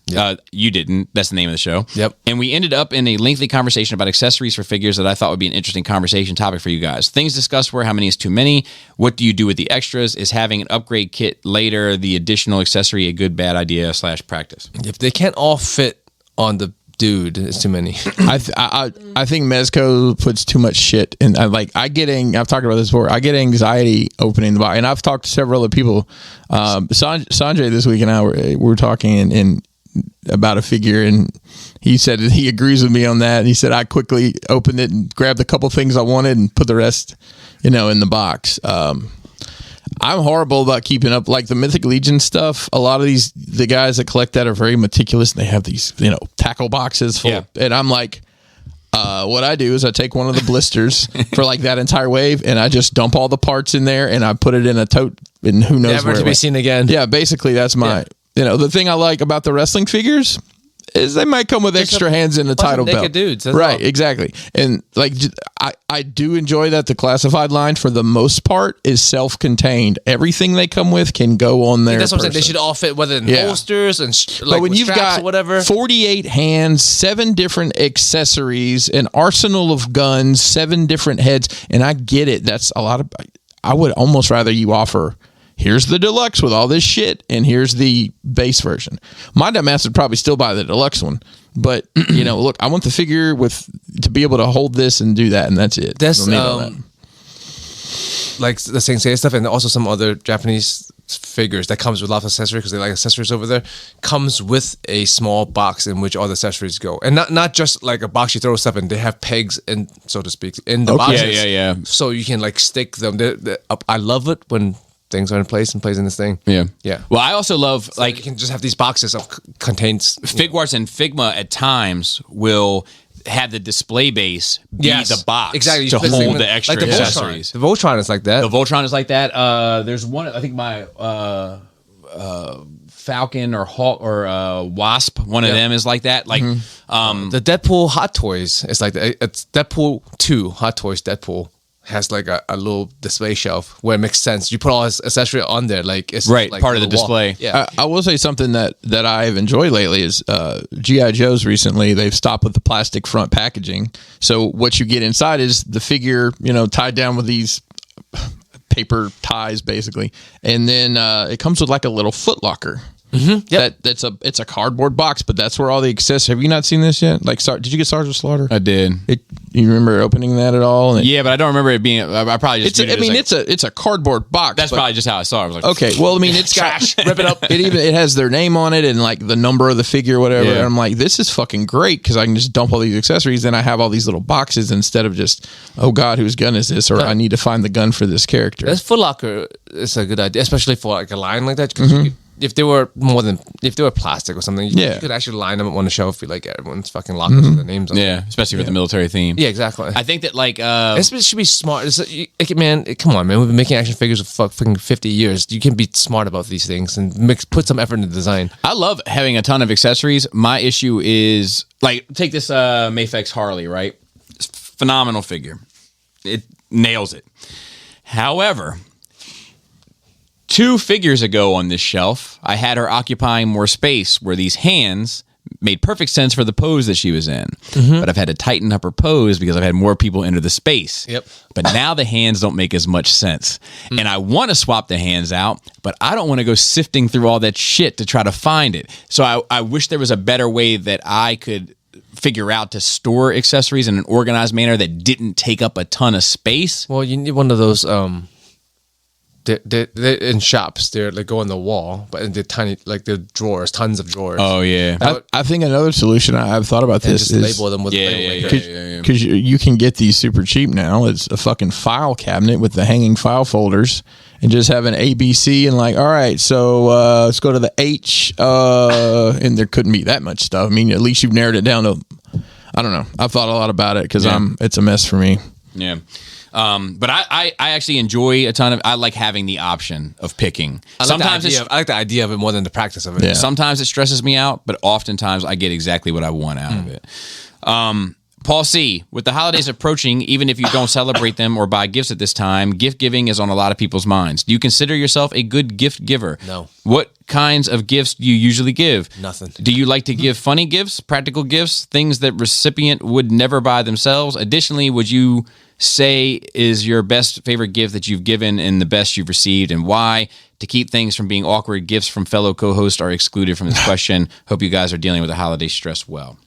You didn't. That's the name of the show. Yep. And we ended up in a lengthy conversation about accessories for figures that I thought would be an interesting conversation topic for you guys. Things discussed were how many is too many? What do you do with the extras? Is having an upgrade kit later, the additional accessory, a good, bad idea / practice? If they can't all fit on the dude, it's too many. I think Mezco puts too much shit in. I've talked about this before. I get anxiety opening the box, and I've talked to several other people. Sanjay this week and I were talking and about a figure, and he said that he agrees with me on that. And he said I quickly opened it and grabbed a couple things I wanted and put the rest, in the box. I'm horrible about keeping up, like the Mythic Legion stuff. A lot of the guys that collect that are very meticulous, and they have these, tackle boxes full. And I'm like, what I do is I take one of the blisters for like that entire wave, and I just dump all the parts in there, and I put it in a tote, and who knows Never to be seen again. Yeah, basically that's my. The thing I like about the wrestling figures is they might come with extra hands in the title belt. Dudes, right, exactly. And like I do enjoy that the classified line for the most part is self-contained. Everything they come with can go on there. That's what I'm saying. They should all fit, whether in holsters and but when you've got or whatever. 48 hands, 7 different accessories, an arsenal of guns, 7 different heads, and I get it. That's a lot of. I would almost rather you offer. Here's the deluxe with all this shit, and here's the base version. My dumbass would probably still buy the deluxe one, but look, I want the figure to be able to hold this and do that, and that's it. That's like the Sensei stuff, and also some other Japanese figures that comes with lots of accessories because they like accessories over there. Comes with a small box in which all the accessories go, and not just like a box you throw stuff in. They have pegs in, so to speak, in the boxes. Yeah. So you can like stick them. I love it when things are in place and plays in this thing. Yeah. Well, I also love you can just have these boxes of contains Figuarts and Figma at times will have the display base be the box to hold the extra accessories. The Voltron is like that. The Voltron is like that. There's one, I think my Falcon or Hawk or Wasp, one of them is like that. Like the Deadpool Hot Toys is like that. It's Deadpool 2 Hot Toys Deadpool. Has like a little display shelf where it makes sense. You put all his accessory on there, like it's right, like part of the display. Wall. Yeah, I will say something that I've enjoyed lately is GI Joes. Recently, they've stopped with the plastic front packaging. So what you get inside is the figure, tied down with these paper ties, basically, and then it comes with like a little foot locker. It's a cardboard box, but that's where all the accessories. Have you not seen this yet? Like, did you get Sergeant Slaughter? I did. You remember opening that at all? Yeah, but I don't remember it being. I probably just. It's a cardboard box. That's probably just how I saw it. I was like, okay, well, I mean, it's got rip it up. It has their name on it and like the number of the figure, or whatever. Yeah. And I'm like, this is fucking great because I can just dump all these accessories. Then I have all these little boxes instead of just, oh God, whose gun is this? Or I need to find the gun for this character. That's Foot Locker is a good idea, especially for like a line like that. Because if they were plastic or something, you could actually line them on the shelf. Feel like everyone's fucking lockers with their names on. Yeah, especially for the military theme. Yeah, exactly. I think that like it should be smart. Come on, man. We've been making action figures for fucking 50 years. You can be smart about these things and put some effort into the design. I love having a ton of accessories. My issue is like take this Mafex Harley, right? Phenomenal figure. It nails it. However, 2 figures ago on this shelf, I had her occupying more space where these hands made perfect sense for the pose that she was in. But I've had to tighten up her pose because I've had more people enter the space. Yep. But now the hands don't make as much sense. And I want to swap the hands out, but I don't want to go sifting through all that shit to try to find it. So I wish there was a better way that I could figure out to store accessories in an organized manner that didn't take up a ton of space. Well, you need one of those. They're in shops. They go on the wall, but in the tiny, like the drawers, tons of drawers. Oh yeah. I think another solution I've thought about And this just is label them with because you can get these super cheap now. It's a fucking file cabinet with the hanging file folders, and just have an ABC and like, all right, so let's go to the H, and there couldn't be that much stuff. I mean, at least you've narrowed it down to. I don't know. I've thought a lot about it because it's a mess for me. Yeah. But I actually enjoy a ton of. I like having the option of picking. I like the idea of it more than the practice of it. Yeah. Sometimes it stresses me out, but oftentimes I get exactly what I want out of it. Paul C., with the holidays approaching, even if you don't celebrate them or buy gifts at this time, gift giving is on a lot of people's minds. Do you consider yourself a good gift giver? No. What kinds of gifts do you usually give? Nothing. Do you like to give funny gifts, practical gifts, things that recipient would never buy themselves? Additionally, would you say is your best favorite gift that you've given and the best you've received, and why? To keep things from being awkward, gifts from fellow co-hosts are excluded from this question. Hope you guys are dealing with the holiday stress well.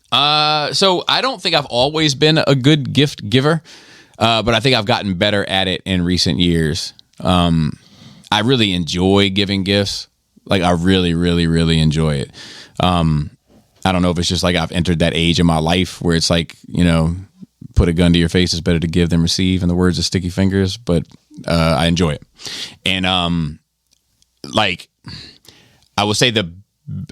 So I don't think I've always been a good gift giver, but I think I've gotten better at it in recent years. I really enjoy giving gifts. Like I really, really, really enjoy it. I don't know if it's just like I've entered that age in my life where it's like, you know, put a gun to your face, it's better to give than receive, in the words of Sticky Fingers, but I enjoy it. And like I will say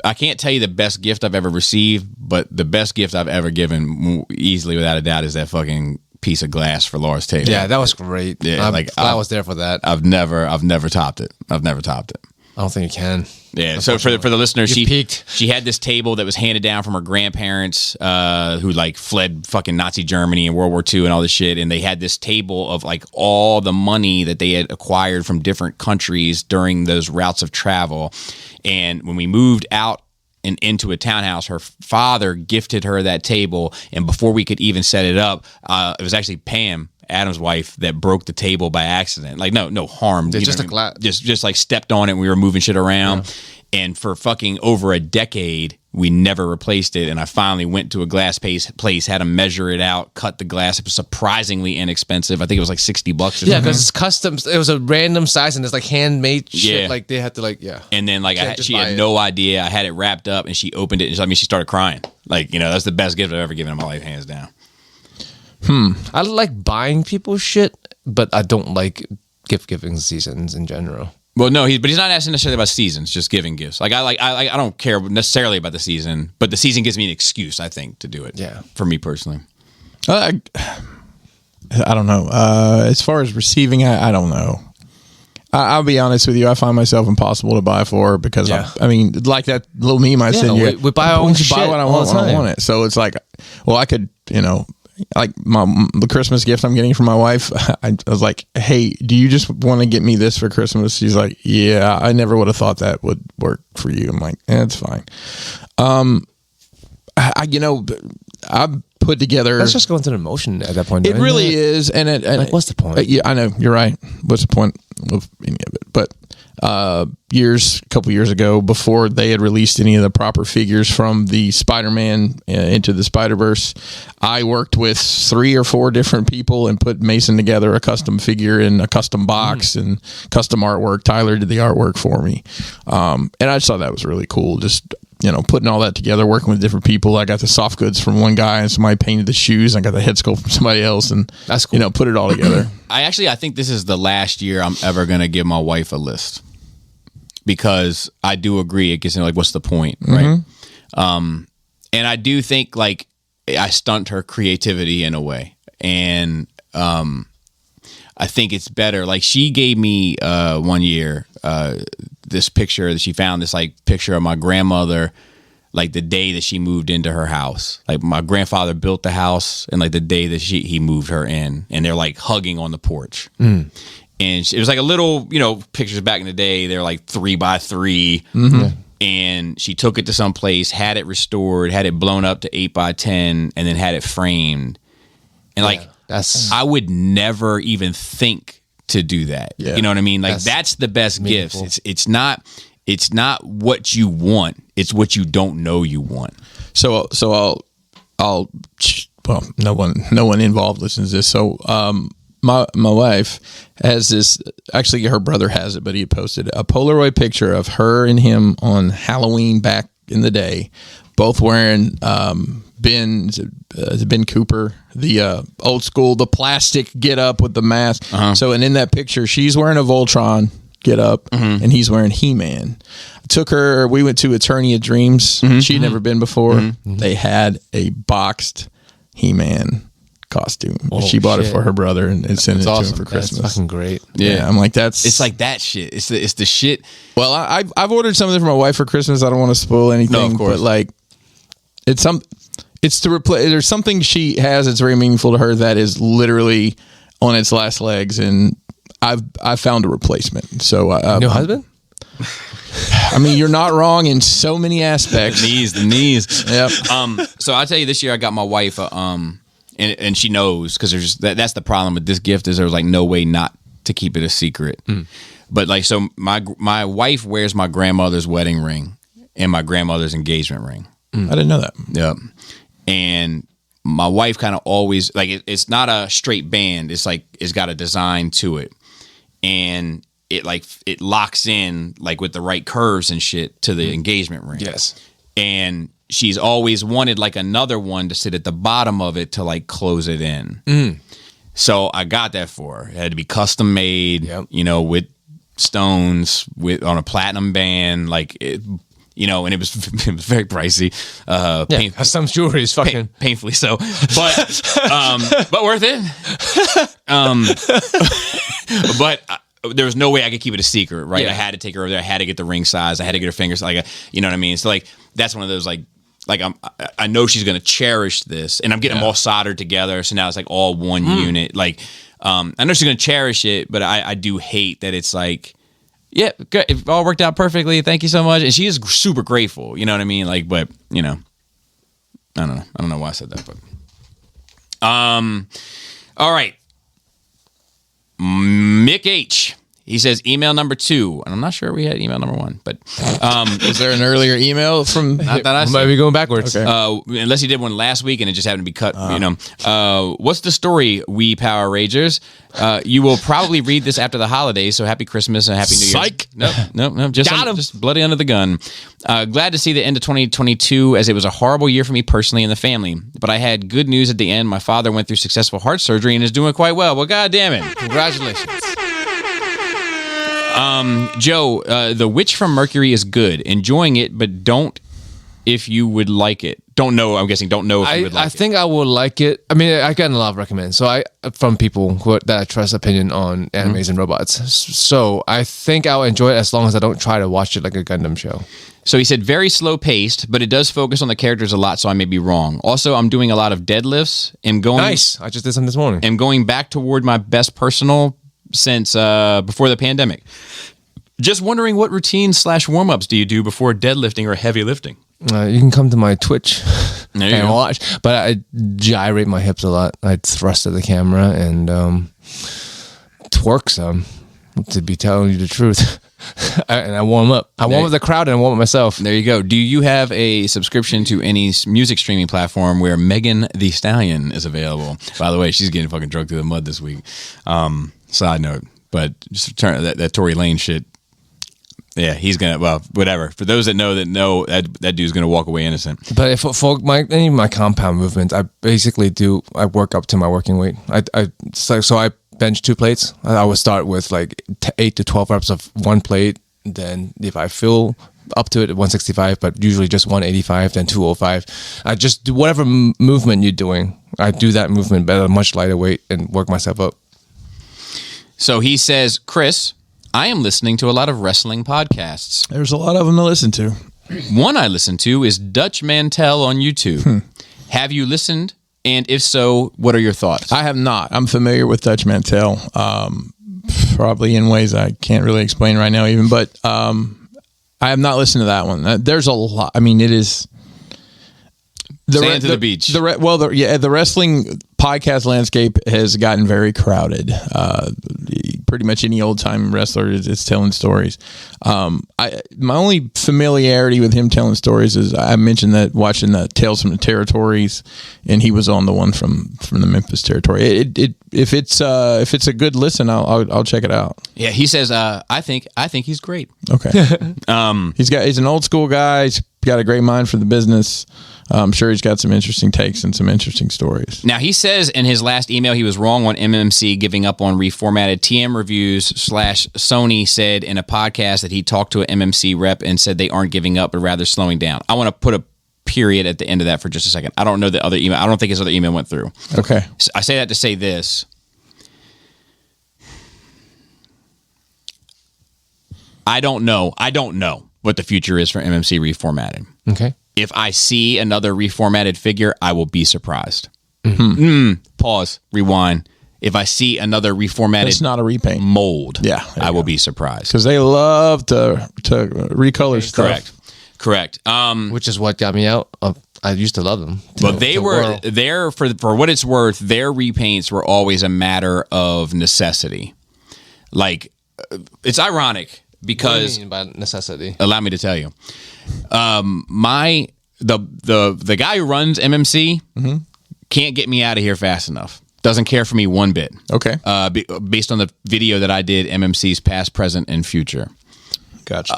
I can't tell you the best gift I've ever received, but the best gift I've ever given, easily without a doubt, is that fucking piece of glass for Laura's table. Yeah, that was great. Yeah, I was there for that. I've never topped it. I've never topped it. I don't think you can. Yeah. So for the listeners, You peaked. she had this table that was handed down from her grandparents, who like fled fucking Nazi Germany and World War II and all this shit, and they had this table of like all the money that they had acquired from different countries during those routes of travel. And when we moved out and into a townhouse, her father gifted her that table, and before we could even set it up, it was actually Pam, Adam's wife, that broke the table by accident. Like no harm. Just a glass. Just like stepped on it and we were moving shit around. Yeah. And for fucking over a decade, we never replaced it. And I finally went to a glass place, had them measure it out, cut the glass. It was surprisingly inexpensive. I think it was like $60 or something. Yeah, because it's custom. It was a random size and it's like handmade shit. Yeah. Like they had to And then like she had it. no idea. I had it wrapped up and she opened it. And she started crying. Like, you know, that's the best gift I've ever given in my life, hands down. I like buying people shit, but I don't like gift giving seasons in general. Well, no, but he's not asking necessarily about seasons, just giving gifts. Like I don't care necessarily about the season, but the season gives me an excuse, I think, to do it. Yeah. For me personally. I don't know. As far as receiving, I don't know. I'll be honest with you. I find myself impossible to buy for because I mean, like that little meme I sent you. We buy our own shit. Buy what I want when I want it. So it's like, well, I could, you know. Like the Christmas gift I'm getting from my wife, I was like, "Hey, do you just want to get me this for Christmas?" She's like, "Yeah, I never would have thought that would work for you." I'm like, "It's fine." I put together. That's just going through the motion at that point. It really is, and what's the point? Yeah, I know you're right. What's the point of any of it? But a couple years ago, before they had released any of the proper figures from the Spider-Man Into the Spider-Verse, I worked with 3 or 4 different people and put Mason together a custom figure in a custom box and custom artwork. Tyler did the artwork for me, and I just thought that was really cool. Just, you know, putting all that together, working with different people. I got the soft goods from one guy, and somebody painted the shoes. I got the head sculpt from somebody else, and that's cool. You know, put it all together. I think this is the last year I'm ever gonna give my wife a list, because I do agree it gets into like, what's the point, right? And I do think like I stunt her creativity in a way, and I think it's better. Like she gave me one year this picture that she found, this like picture of my grandmother, like the day that she moved into her house. Like my grandfather built the house, and like the day that he moved her in, and they're like hugging on the porch. And it was like a little, you know, pictures back in the day. They're like 3x3, and she took it to some place, had it restored, had it blown up to 8x10, and then had it framed. And like, I would never even think to do that. Yeah. You know what I mean? Like that's the best gift. It's not what you want. It's what you don't know you want. So I'll well, no one involved listens to this. So my wife has this, actually her brother has it, but he posted a Polaroid picture of her and him on Halloween back in the day, both wearing Ben Cooper, the old school, the plastic get up with the mask. So, and in that picture, she's wearing a Voltron get up and he's wearing He-Man. We went to Eternia Dreams. She'd never been before. They had a boxed He-Man costume. She bought it for her brother and sent it to him for Christmas. That's fucking great. Yeah, I'm like, It's like that shit. It's the shit. Well, I've ordered something for my wife for Christmas. I don't want to spoil anything. No, of course. But like, it's to replace. There's something she has that's very meaningful to her that is literally on its last legs, and I've found a replacement. So, New husband? I mean, you're not wrong in so many aspects. The knees. Yep. So I'll tell you, this year I got my wife and she knows, because there's that's the problem with this gift, is there was like no way not to keep it a secret. But like, so my wife wears my grandmother's wedding ring and my grandmother's engagement ring. I didn't know that. Yep. And my wife kind of always, like, it's not a straight band. It's like, it's got a design to it. And it locks in like with the right curves and shit to the engagement ring. Yes. And she's always wanted like another one to sit at the bottom of it to like close it in. So I got that for her. It had to be custom made, with stones, on a platinum band, like it, and it was very pricey. Custom jewelry is fucking painfully so, but worth it. But there was no way I could keep it a secret, right? Yeah. I had to take her over there. I had to get the ring size. I had to get her fingers, like, you know what I mean? So like, that's one of those like I know she's gonna cherish this, and I'm getting them all soldered together. So now it's like all one unit. Like, I know she's gonna cherish it, but I do hate that it's like, yeah, good. It all worked out perfectly. Thank you so much. And she is super grateful. You know what I mean? Like, but I don't know. I don't know why I said that, but all right. Mick H. He says email number 2, and I'm not sure we had email number 1, but is there an earlier email from? not that I might be going backwards. Okay. Unless he did one last week and it just happened to be cut. What's the story, we Power Ragers? You will probably read this after the holidays, so happy Christmas and happy New Year. Psych. Nope. Just bloody under the gun. Glad to see the end of 2022, as it was a horrible year for me personally and the family. But I had good news at the end. My father went through successful heart surgery and is doing quite well. Well, God damn it. Congratulations. Joe, The Witch from Mercury is good. Enjoying it, but don't if you would like it. Don't know, I'm guessing, don't know if you would like it. I think I will like it. I mean, I get a lot of recommends. So from people that I trust opinion on animes and robots. So I think I'll enjoy it as long as I don't try to watch it like a Gundam show. So he said very slow paced, but it does focus on the characters a lot, so I may be wrong. Also, I'm doing a lot of deadlifts. Nice. I just did some this morning. I'm going back toward my best personal since before the pandemic. Just wondering, what routines / warm-ups do you do before deadlifting or heavy lifting? You can come to my Twitch There you and go. watch. But I gyrate my hips a lot. I thrust at the camera and twerk some, to be telling you the truth. And I warm up. I warm up the crowd and I warm up myself. There you go. Do you have a subscription to any music streaming platform where Megan Thee Stallion is available? By the way, she's getting fucking drugged through the mud this week. Side note, but just turn that Tory Lane shit. Yeah, he's gonna. Well, whatever. For those that know that dude's gonna walk away innocent. But if for any of my compound movements, I basically I work up to my working weight. So I bench 2 plates. I would start with like 8 to 12 reps of 1 plate. Then if I feel up to it at 165, but usually just 185, then 205. I just do whatever movement you're doing. I do that movement at a much lighter weight and work myself up. So he says, Chris, I am listening to a lot of wrestling podcasts. There's a lot of them to listen to. One I listen to is Dutch Mantel on YouTube. Have you listened? And if so, what are your thoughts? I have not. I'm familiar with Dutch Mantel, probably in ways I can't really explain right now even, but I I have not listened to that one. There's a lot. I mean, it is. Sand to the beach. The wrestling podcast landscape has gotten very crowded. Pretty much any old time wrestler is telling stories. My only familiarity with him telling stories is I mentioned that watching the Tales from the Territories, and he was on the one from the Memphis territory. If it's a good listen, I'll check it out. Yeah, he says I think he's great. Okay. He's an old school guy. He's got a great mind for the business. I'm sure he's got some interesting takes and some interesting stories. Now, he says in his last email he was wrong on MMC giving up on reformatted TM reviews / Sony said in a podcast that he talked to an MMC rep and said they aren't giving up but rather slowing down. I want to put a period at the end of that for just a second. I don't know the other email. I don't think his other email went through. Okay. So I say that to say this. I don't know what the future is for MMC reformatting. Okay. If I see another reformatted figure, I will be surprised. Pause. Rewind. If I see another reformatted It's not a repaint mold, Yeah, I will be surprised. because they love to recolor stuff. Correct. Which is what got me out of. I used to love them. But they were there for what it's worth. Their repaints were always a matter of necessity. Like, it's ironic because What do you mean by necessity? allow me to tell you, the guy who runs MMC can't get me out of here fast enough. Doesn't care for me one bit. Okay. Based on the video that I did, MMC's past, present, and future. Gotcha.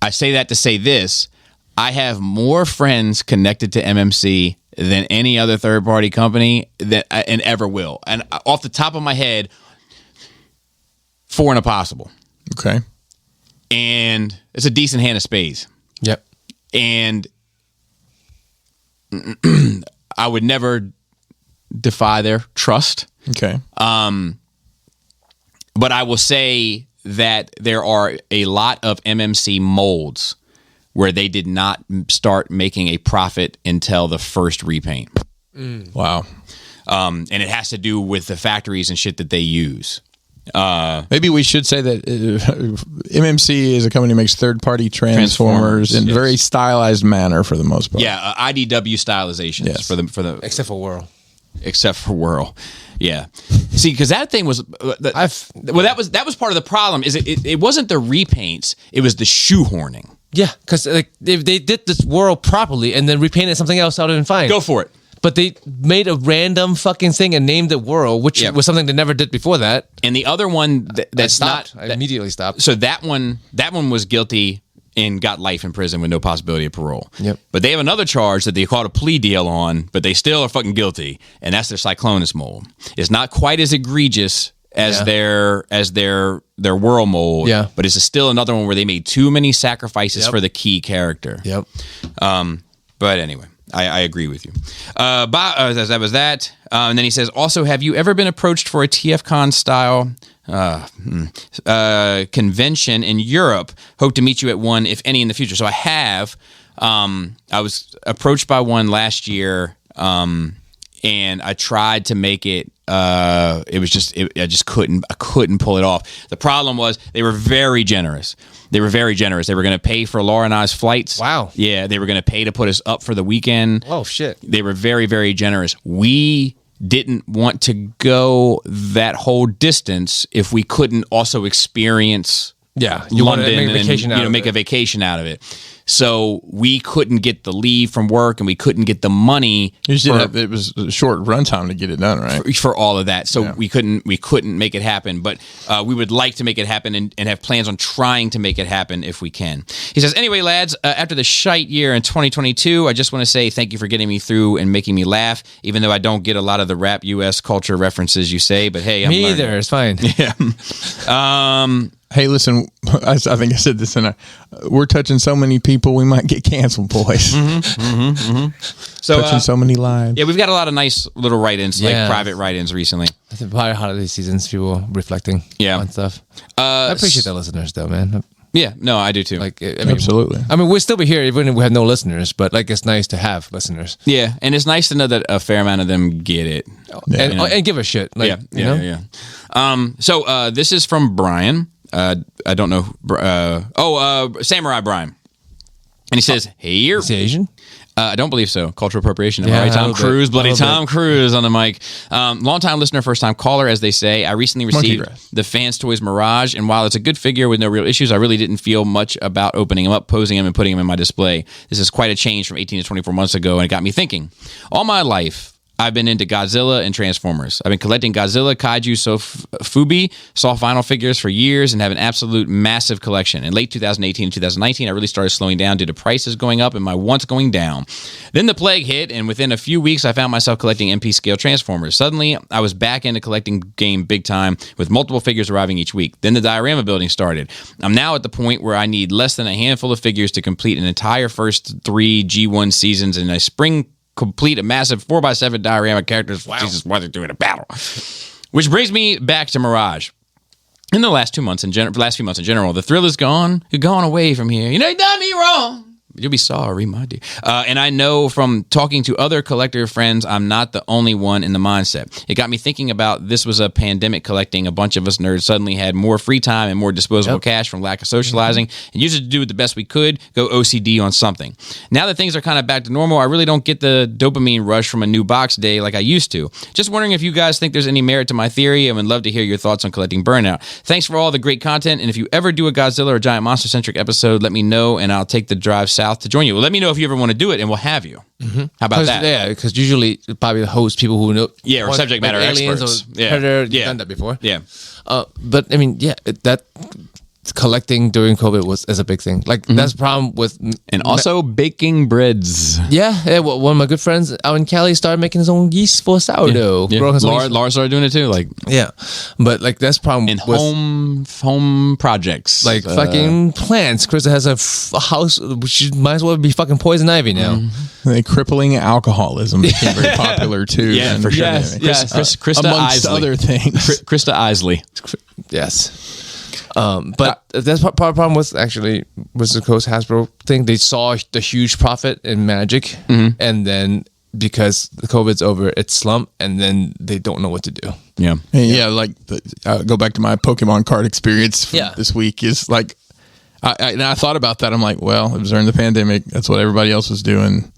I say that to say this: I have more friends connected to MMC than any other third-party company and ever will. And off the top of my head, 4 and a possible. Okay. And it's a decent hand of spades. Yep. And I would never defy their trust. Okay. But I will say that there are a lot of MMC molds where they did not start making a profit until the first repaint. Wow. And it has to do with the factories and shit that they use. Maybe we should say that MMC is a company that makes third-party transformers in a very stylized manner for the most part. Yeah, IDW stylizations Yes. for the Except for Whirl. except for Whirl. Yeah. See, because that thing was that was part of the problem. Is it wasn't the repaints, it was the shoehorning. Yeah, because like if they did this Whirl properly and then repainted something else, I would have been fine. Go for it. But they made a random fucking thing and named it Whirl, which Yep. was something they never did before that. And the other one that's not I immediately stopped. so that one was guilty and got life in prison with no possibility of parole. Yep. But they have another charge that they called a plea deal on, but they still are fucking guilty, and that's their Cyclonus mold. It's not quite as egregious as their Whirl mold, Yeah. but it's still another one where they made too many sacrifices for the key character. Yep. But anyway, I agree with you. That was that. And then he says, also, have you ever been approached for a TFCon style convention in Europe? Hope to meet you at one, if any, in the future. So I have. I was approached by one last year, and I tried to make it. It was just I just couldn't pull it off. The problem was they were very generous. They were going to pay for Laura and I's flights. Wow. Yeah, they were going to pay to put us up for the weekend. Oh shit. They were very, very generous. We didn't want to go that whole distance if we couldn't also experience You wanted London to make a vacation and out of make it. a vacation out of it. So we couldn't get the leave from work and we couldn't get the money It was a short runtime to get it done, right? for all of that. So we couldn't make it happen, but we would like to make it happen and have plans on trying to make it happen if we can. He says, anyway, lads, after the shite year in 2022, I just want to say thank you for getting me through and making me laugh, even though I don't get a lot of the rap U.S. culture references you say, but hey, I'm Me learning. either. It's fine. Yeah. Hey, listen, I think I said this, and we're touching so many people, we might get canceled, boys. So, Touching so many lives. yeah, we've got a lot of nice little write-ins, Yeah. like private write-ins recently. I think probably holiday seasons, people reflecting on stuff. I appreciate the listeners, though, man. Yeah, no, I do too. Like, I mean, Absolutely. I mean, we'll still be here even if we have no listeners, but like, it's nice to have listeners yeah, and it's nice to know that a fair amount of them get it. and give a shit. Like, Yeah. you know? So this is from Brian. I don't know. Samurai Brian. And he says, "Here." Is he Asian? I don't believe so. Cultural appropriation. Am Yeah, I right? a Tom little bit. Cruise, bloody A little Tom Cruise on the mic. Long-time listener, first-time caller, as they say. I recently received the Fans Toys Mirage, and while it's a good figure with no real issues, I really didn't feel much about opening him up, posing him, and putting him in my display. This is quite a change from 18 to 24 months ago, and it got me thinking. All my life, I've been into Godzilla and Transformers. I've been collecting Godzilla, Kaiju, Fubi, soft vinyl figures for years and have an absolute massive collection. In late 2018 and 2019, I really started slowing down due to prices going up and my wants going down. Then the plague hit, and within a few weeks, I found myself collecting MP scale Transformers. Suddenly, I was back into collecting game big time with multiple figures arriving each week. Then the diorama building started. I'm now at the point where I need less than a handful of figures to complete an entire first 3 G1 seasons and a spring complete a massive 4x7 diorama characters. Wow. Jesus, why they're doing a battle. Which brings me back to Mirage. In the last 2 months, last few months in general, the thrill is gone. You're gone away from here. You done me wrong. You'll be sorry, my dear. And I know from talking to other collector friends, I'm not the only one in the mindset. It got me thinking about this was a pandemic collecting. A bunch of us nerds suddenly had more free time and more disposable cash from lack of socializing and used it to do the best we could, go OCD on something. Now that things are kind of back to normal, I really don't get the dopamine rush from a new box day like I used to. Just wondering if you guys think there's any merit to my theory and would love to hear your thoughts on collecting Burnout. Thanks for all the great content, and if you ever do a Godzilla or Giant Monster-centric episode, let me know, and I'll take the drive south to join you. Well, let me know if you ever want to do it, and we'll have you. How about that? Yeah, because usually probably the host people who know. Yeah, or subject matter aliens experts. Or Predator, Yeah. done that before. Yeah. But I mean, yeah, that collecting during COVID is a big thing. Like that's the problem with And also baking breads. Yeah, well, one of my good friends out in Cali started making his own yeast for sourdough. Yeah. Growing his own yeast. Laura started doing it too, like Yeah, but like that's the problem in with home projects, like fucking plants. Krista has a house. She might as well be fucking poison ivy now. The crippling alcoholism became very popular too. Yeah, and- for sure. Yes, Yes. yes. Krista amongst Isley. other things. Krista Isley. Yes. But that's part of the problem with actually Wizard Coast Hasbro thing. They saw the huge profit in Magic, and then because the COVID's over, it slumped, and then they don't know what to do. Yeah. And yeah, like go back to my Pokemon card experience from Yeah. this week is like, I thought about that. I'm like, well, it was during the pandemic. That's what everybody else was doing.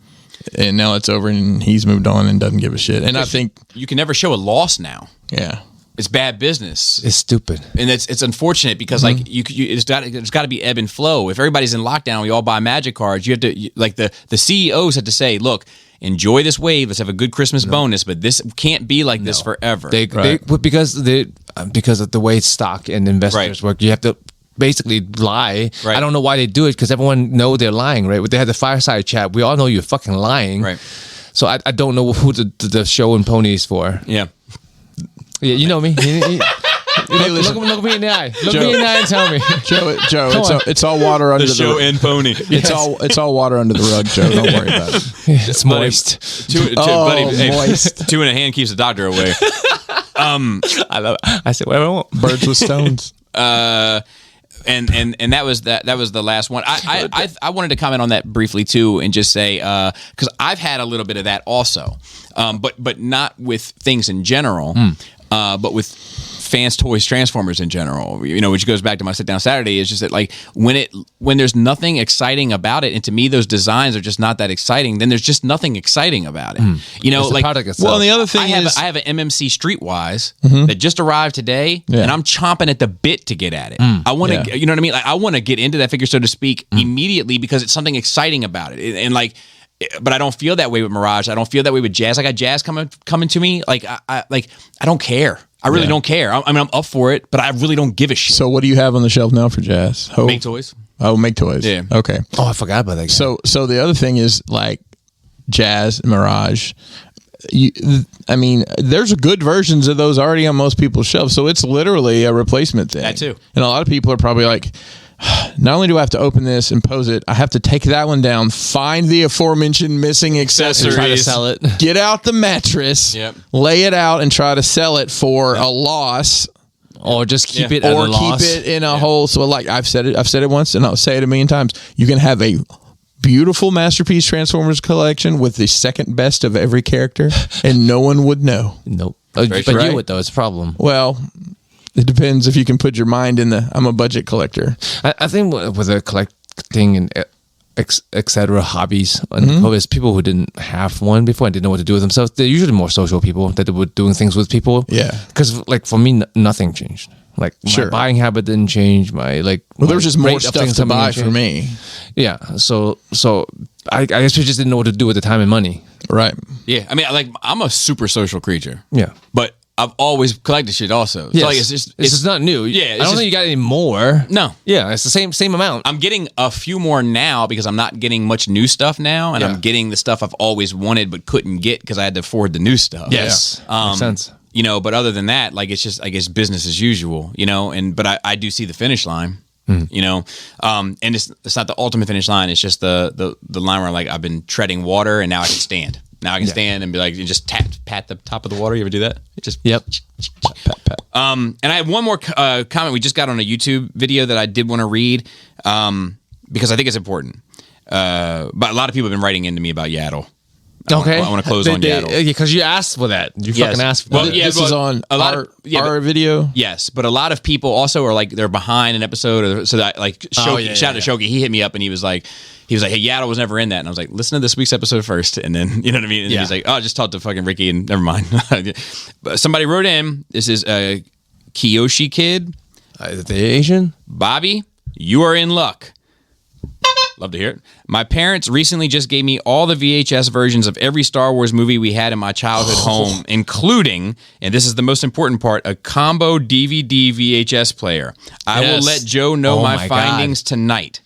And now it's over and he's moved on and doesn't give a shit. And I think, You can never show a loss now. yeah. It's bad business. It's stupid. And it's unfortunate because like there's got to be ebb and flow. If everybody's in lockdown, we all buy Magic cards. You have to like the CEOs had to say, look, enjoy this wave. Let's have a good Christmas bonus, but this can't be like this forever. Because of the way stock and investors work, you have to basically lie. Right. I don't know why they do it because everyone know they're lying, right? They had the fireside chat. We all know you're fucking lying. Right. So I don't know who the show and pony is for. Yeah. Yeah, you know me. Look me in the eye. Look me in the eye and tell me. Joe, it's all water under the and pony. It's all water under the rug, Joe. Don't worry about it. It's moist. Buddy, moist. 2 in a hand keeps the doctor away. I love it. I said whatever I want. Birds with stones. And that was the last one. I wanted to comment on that briefly too, and just say because I've had a little bit of that also, but not with things in general, but with Fans Toys Transformers in general. You know, which goes back to my sit down Saturday. Is just that like when there's nothing exciting about it, and to me those designs are just not that exciting. Then there's just nothing exciting about it. You know, It's the like product itself. Well, and the other thing I have an MMC Streetwise that just arrived today, Yeah. and I'm chomping at the bit to get at it. I want to, Yeah. you know what I mean? Like I want to get into that figure, so to speak, immediately because it's something exciting about it. And like, but I don't feel that way with Mirage. I don't feel that way with Jazz. I got Jazz coming to me. Like I don't care. I really don't care. I mean, I'm up for it, but I really don't give a shit. So what do you have on the shelf now for Jazz? Make toys. Oh, make toys. Yeah. Okay. Oh, I forgot about that guy. So the other thing is like Jazz, Mirage. I mean, there's good versions of those already on most people's shelves. So it's literally a replacement thing. That too. And a lot of people are probably like, not only do I have to open this and pose it, I have to take that one down, find the aforementioned missing accessories, Try to sell it. get out the mattress, Yep. lay it out, and try to sell it for a loss. Or just keep Yeah. it at Or a loss. keep it in a hole. So like I've said it once and I'll say it a million times. You can have a beautiful masterpiece Transformers collection with the second best of every character and no one would know. Nope. But true. you would though. It's a problem. Well, It depends if you can put your mind in the. I'm a budget collector. I think with the collecting and etc. hobbies, and always people who didn't have one before and didn't know what to do with themselves, they're usually more social people that were doing things with people. Yeah. Because like for me, nothing changed. Like my buying habit didn't change. My like there was just more rate of stuff things to coming in buy for changed. me. Yeah. So I guess we just didn't know what to do with the time and money. Right. Yeah, I mean, like I'm a super social creature. Yeah. But I've always collected shit also. So Yes. like It's just not new. Yeah, I it's don't just- think you got any more. No. Yeah, it's the same amount. I'm getting a few more now because I'm not getting much new stuff now, and Yeah. I'm getting the stuff I've always wanted but couldn't get because I had to afford the new stuff. Yes. Makes sense. You know, but other than that, like it's just I guess business as usual. You know, but I do see the finish line. You know, and it's not the ultimate finish line. It's just the line where like I've been treading water and now I can stand. Now I can stand and be like, and just pat the top of the water. You ever do that? It just Yep. Pat. And I have one more comment we just got on a YouTube video that I did want to read because I think it's important. But a lot of people have been writing into me about Yaddle. Okay. I want to close on Yaddle. Because you asked for that. You Yes. fucking asked for Well, that. yeah, This is on a lot of- our video. Yes, but a lot of people also are like they're behind an episode, or so that like Shoki, shout out to Shoki. He hit me up and he was like, hey, Yaddle was never in that, and I was like, listen to this week's episode first, and then you know what I mean. And then he's like, oh, I just talked to fucking Ricky, and never mind. But somebody wrote in. This is a Kiyoshi kid, The Asian? Bobby. You are in luck. Love to hear it. My parents recently just gave me all the VHS versions of every Star Wars movie we had in my childhood home, including, and this is the most important part, a combo DVD VHS player. I will Yes. let Joe know Oh my my findings tonight.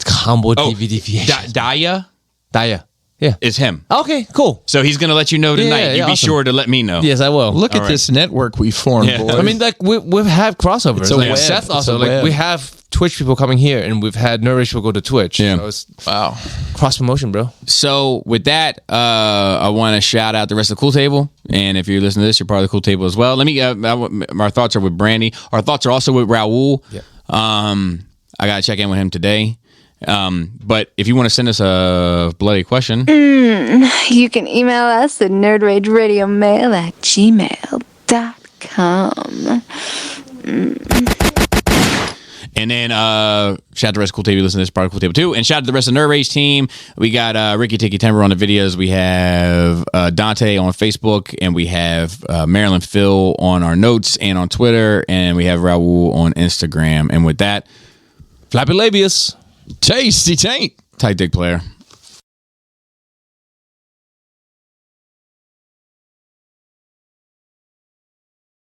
Combo DVD VHS. Daya Daya. Yeah. is him. Okay, cool. So he's going to let you know tonight. Yeah, you be awesome. sure to let me know. Yes, I will. Look at right. this network we formed, Yeah. boys. I mean, like we have crossovers. It's a Like web. Seth It's also a like web. we have Twitch people coming here, and we've had Nourish people go to Twitch. Yeah. So it's wow. cross promotion, bro. So with that, I want to shout out the rest of the Cool Table. And if you're listening to this, you're part of the Cool Table as well. Let me. Our thoughts are with Brandy. Our thoughts are also with Raul. Yeah. I got to check in with him today. But if you want to send us a bloody question, You can email us at nerdrageradiomail@gmail.com. and then shout out to the rest of Cool Table. Listen to this part of Cool Table too, and shout out to the rest of the Nerd Rage team. We got Ricky Tiki Timber on the videos. We have Dante on Facebook, and we have Marilyn Phil on our notes and on Twitter, and we have Raul on Instagram. And with that, Flappy Labius. Tasty taint. tight dick player.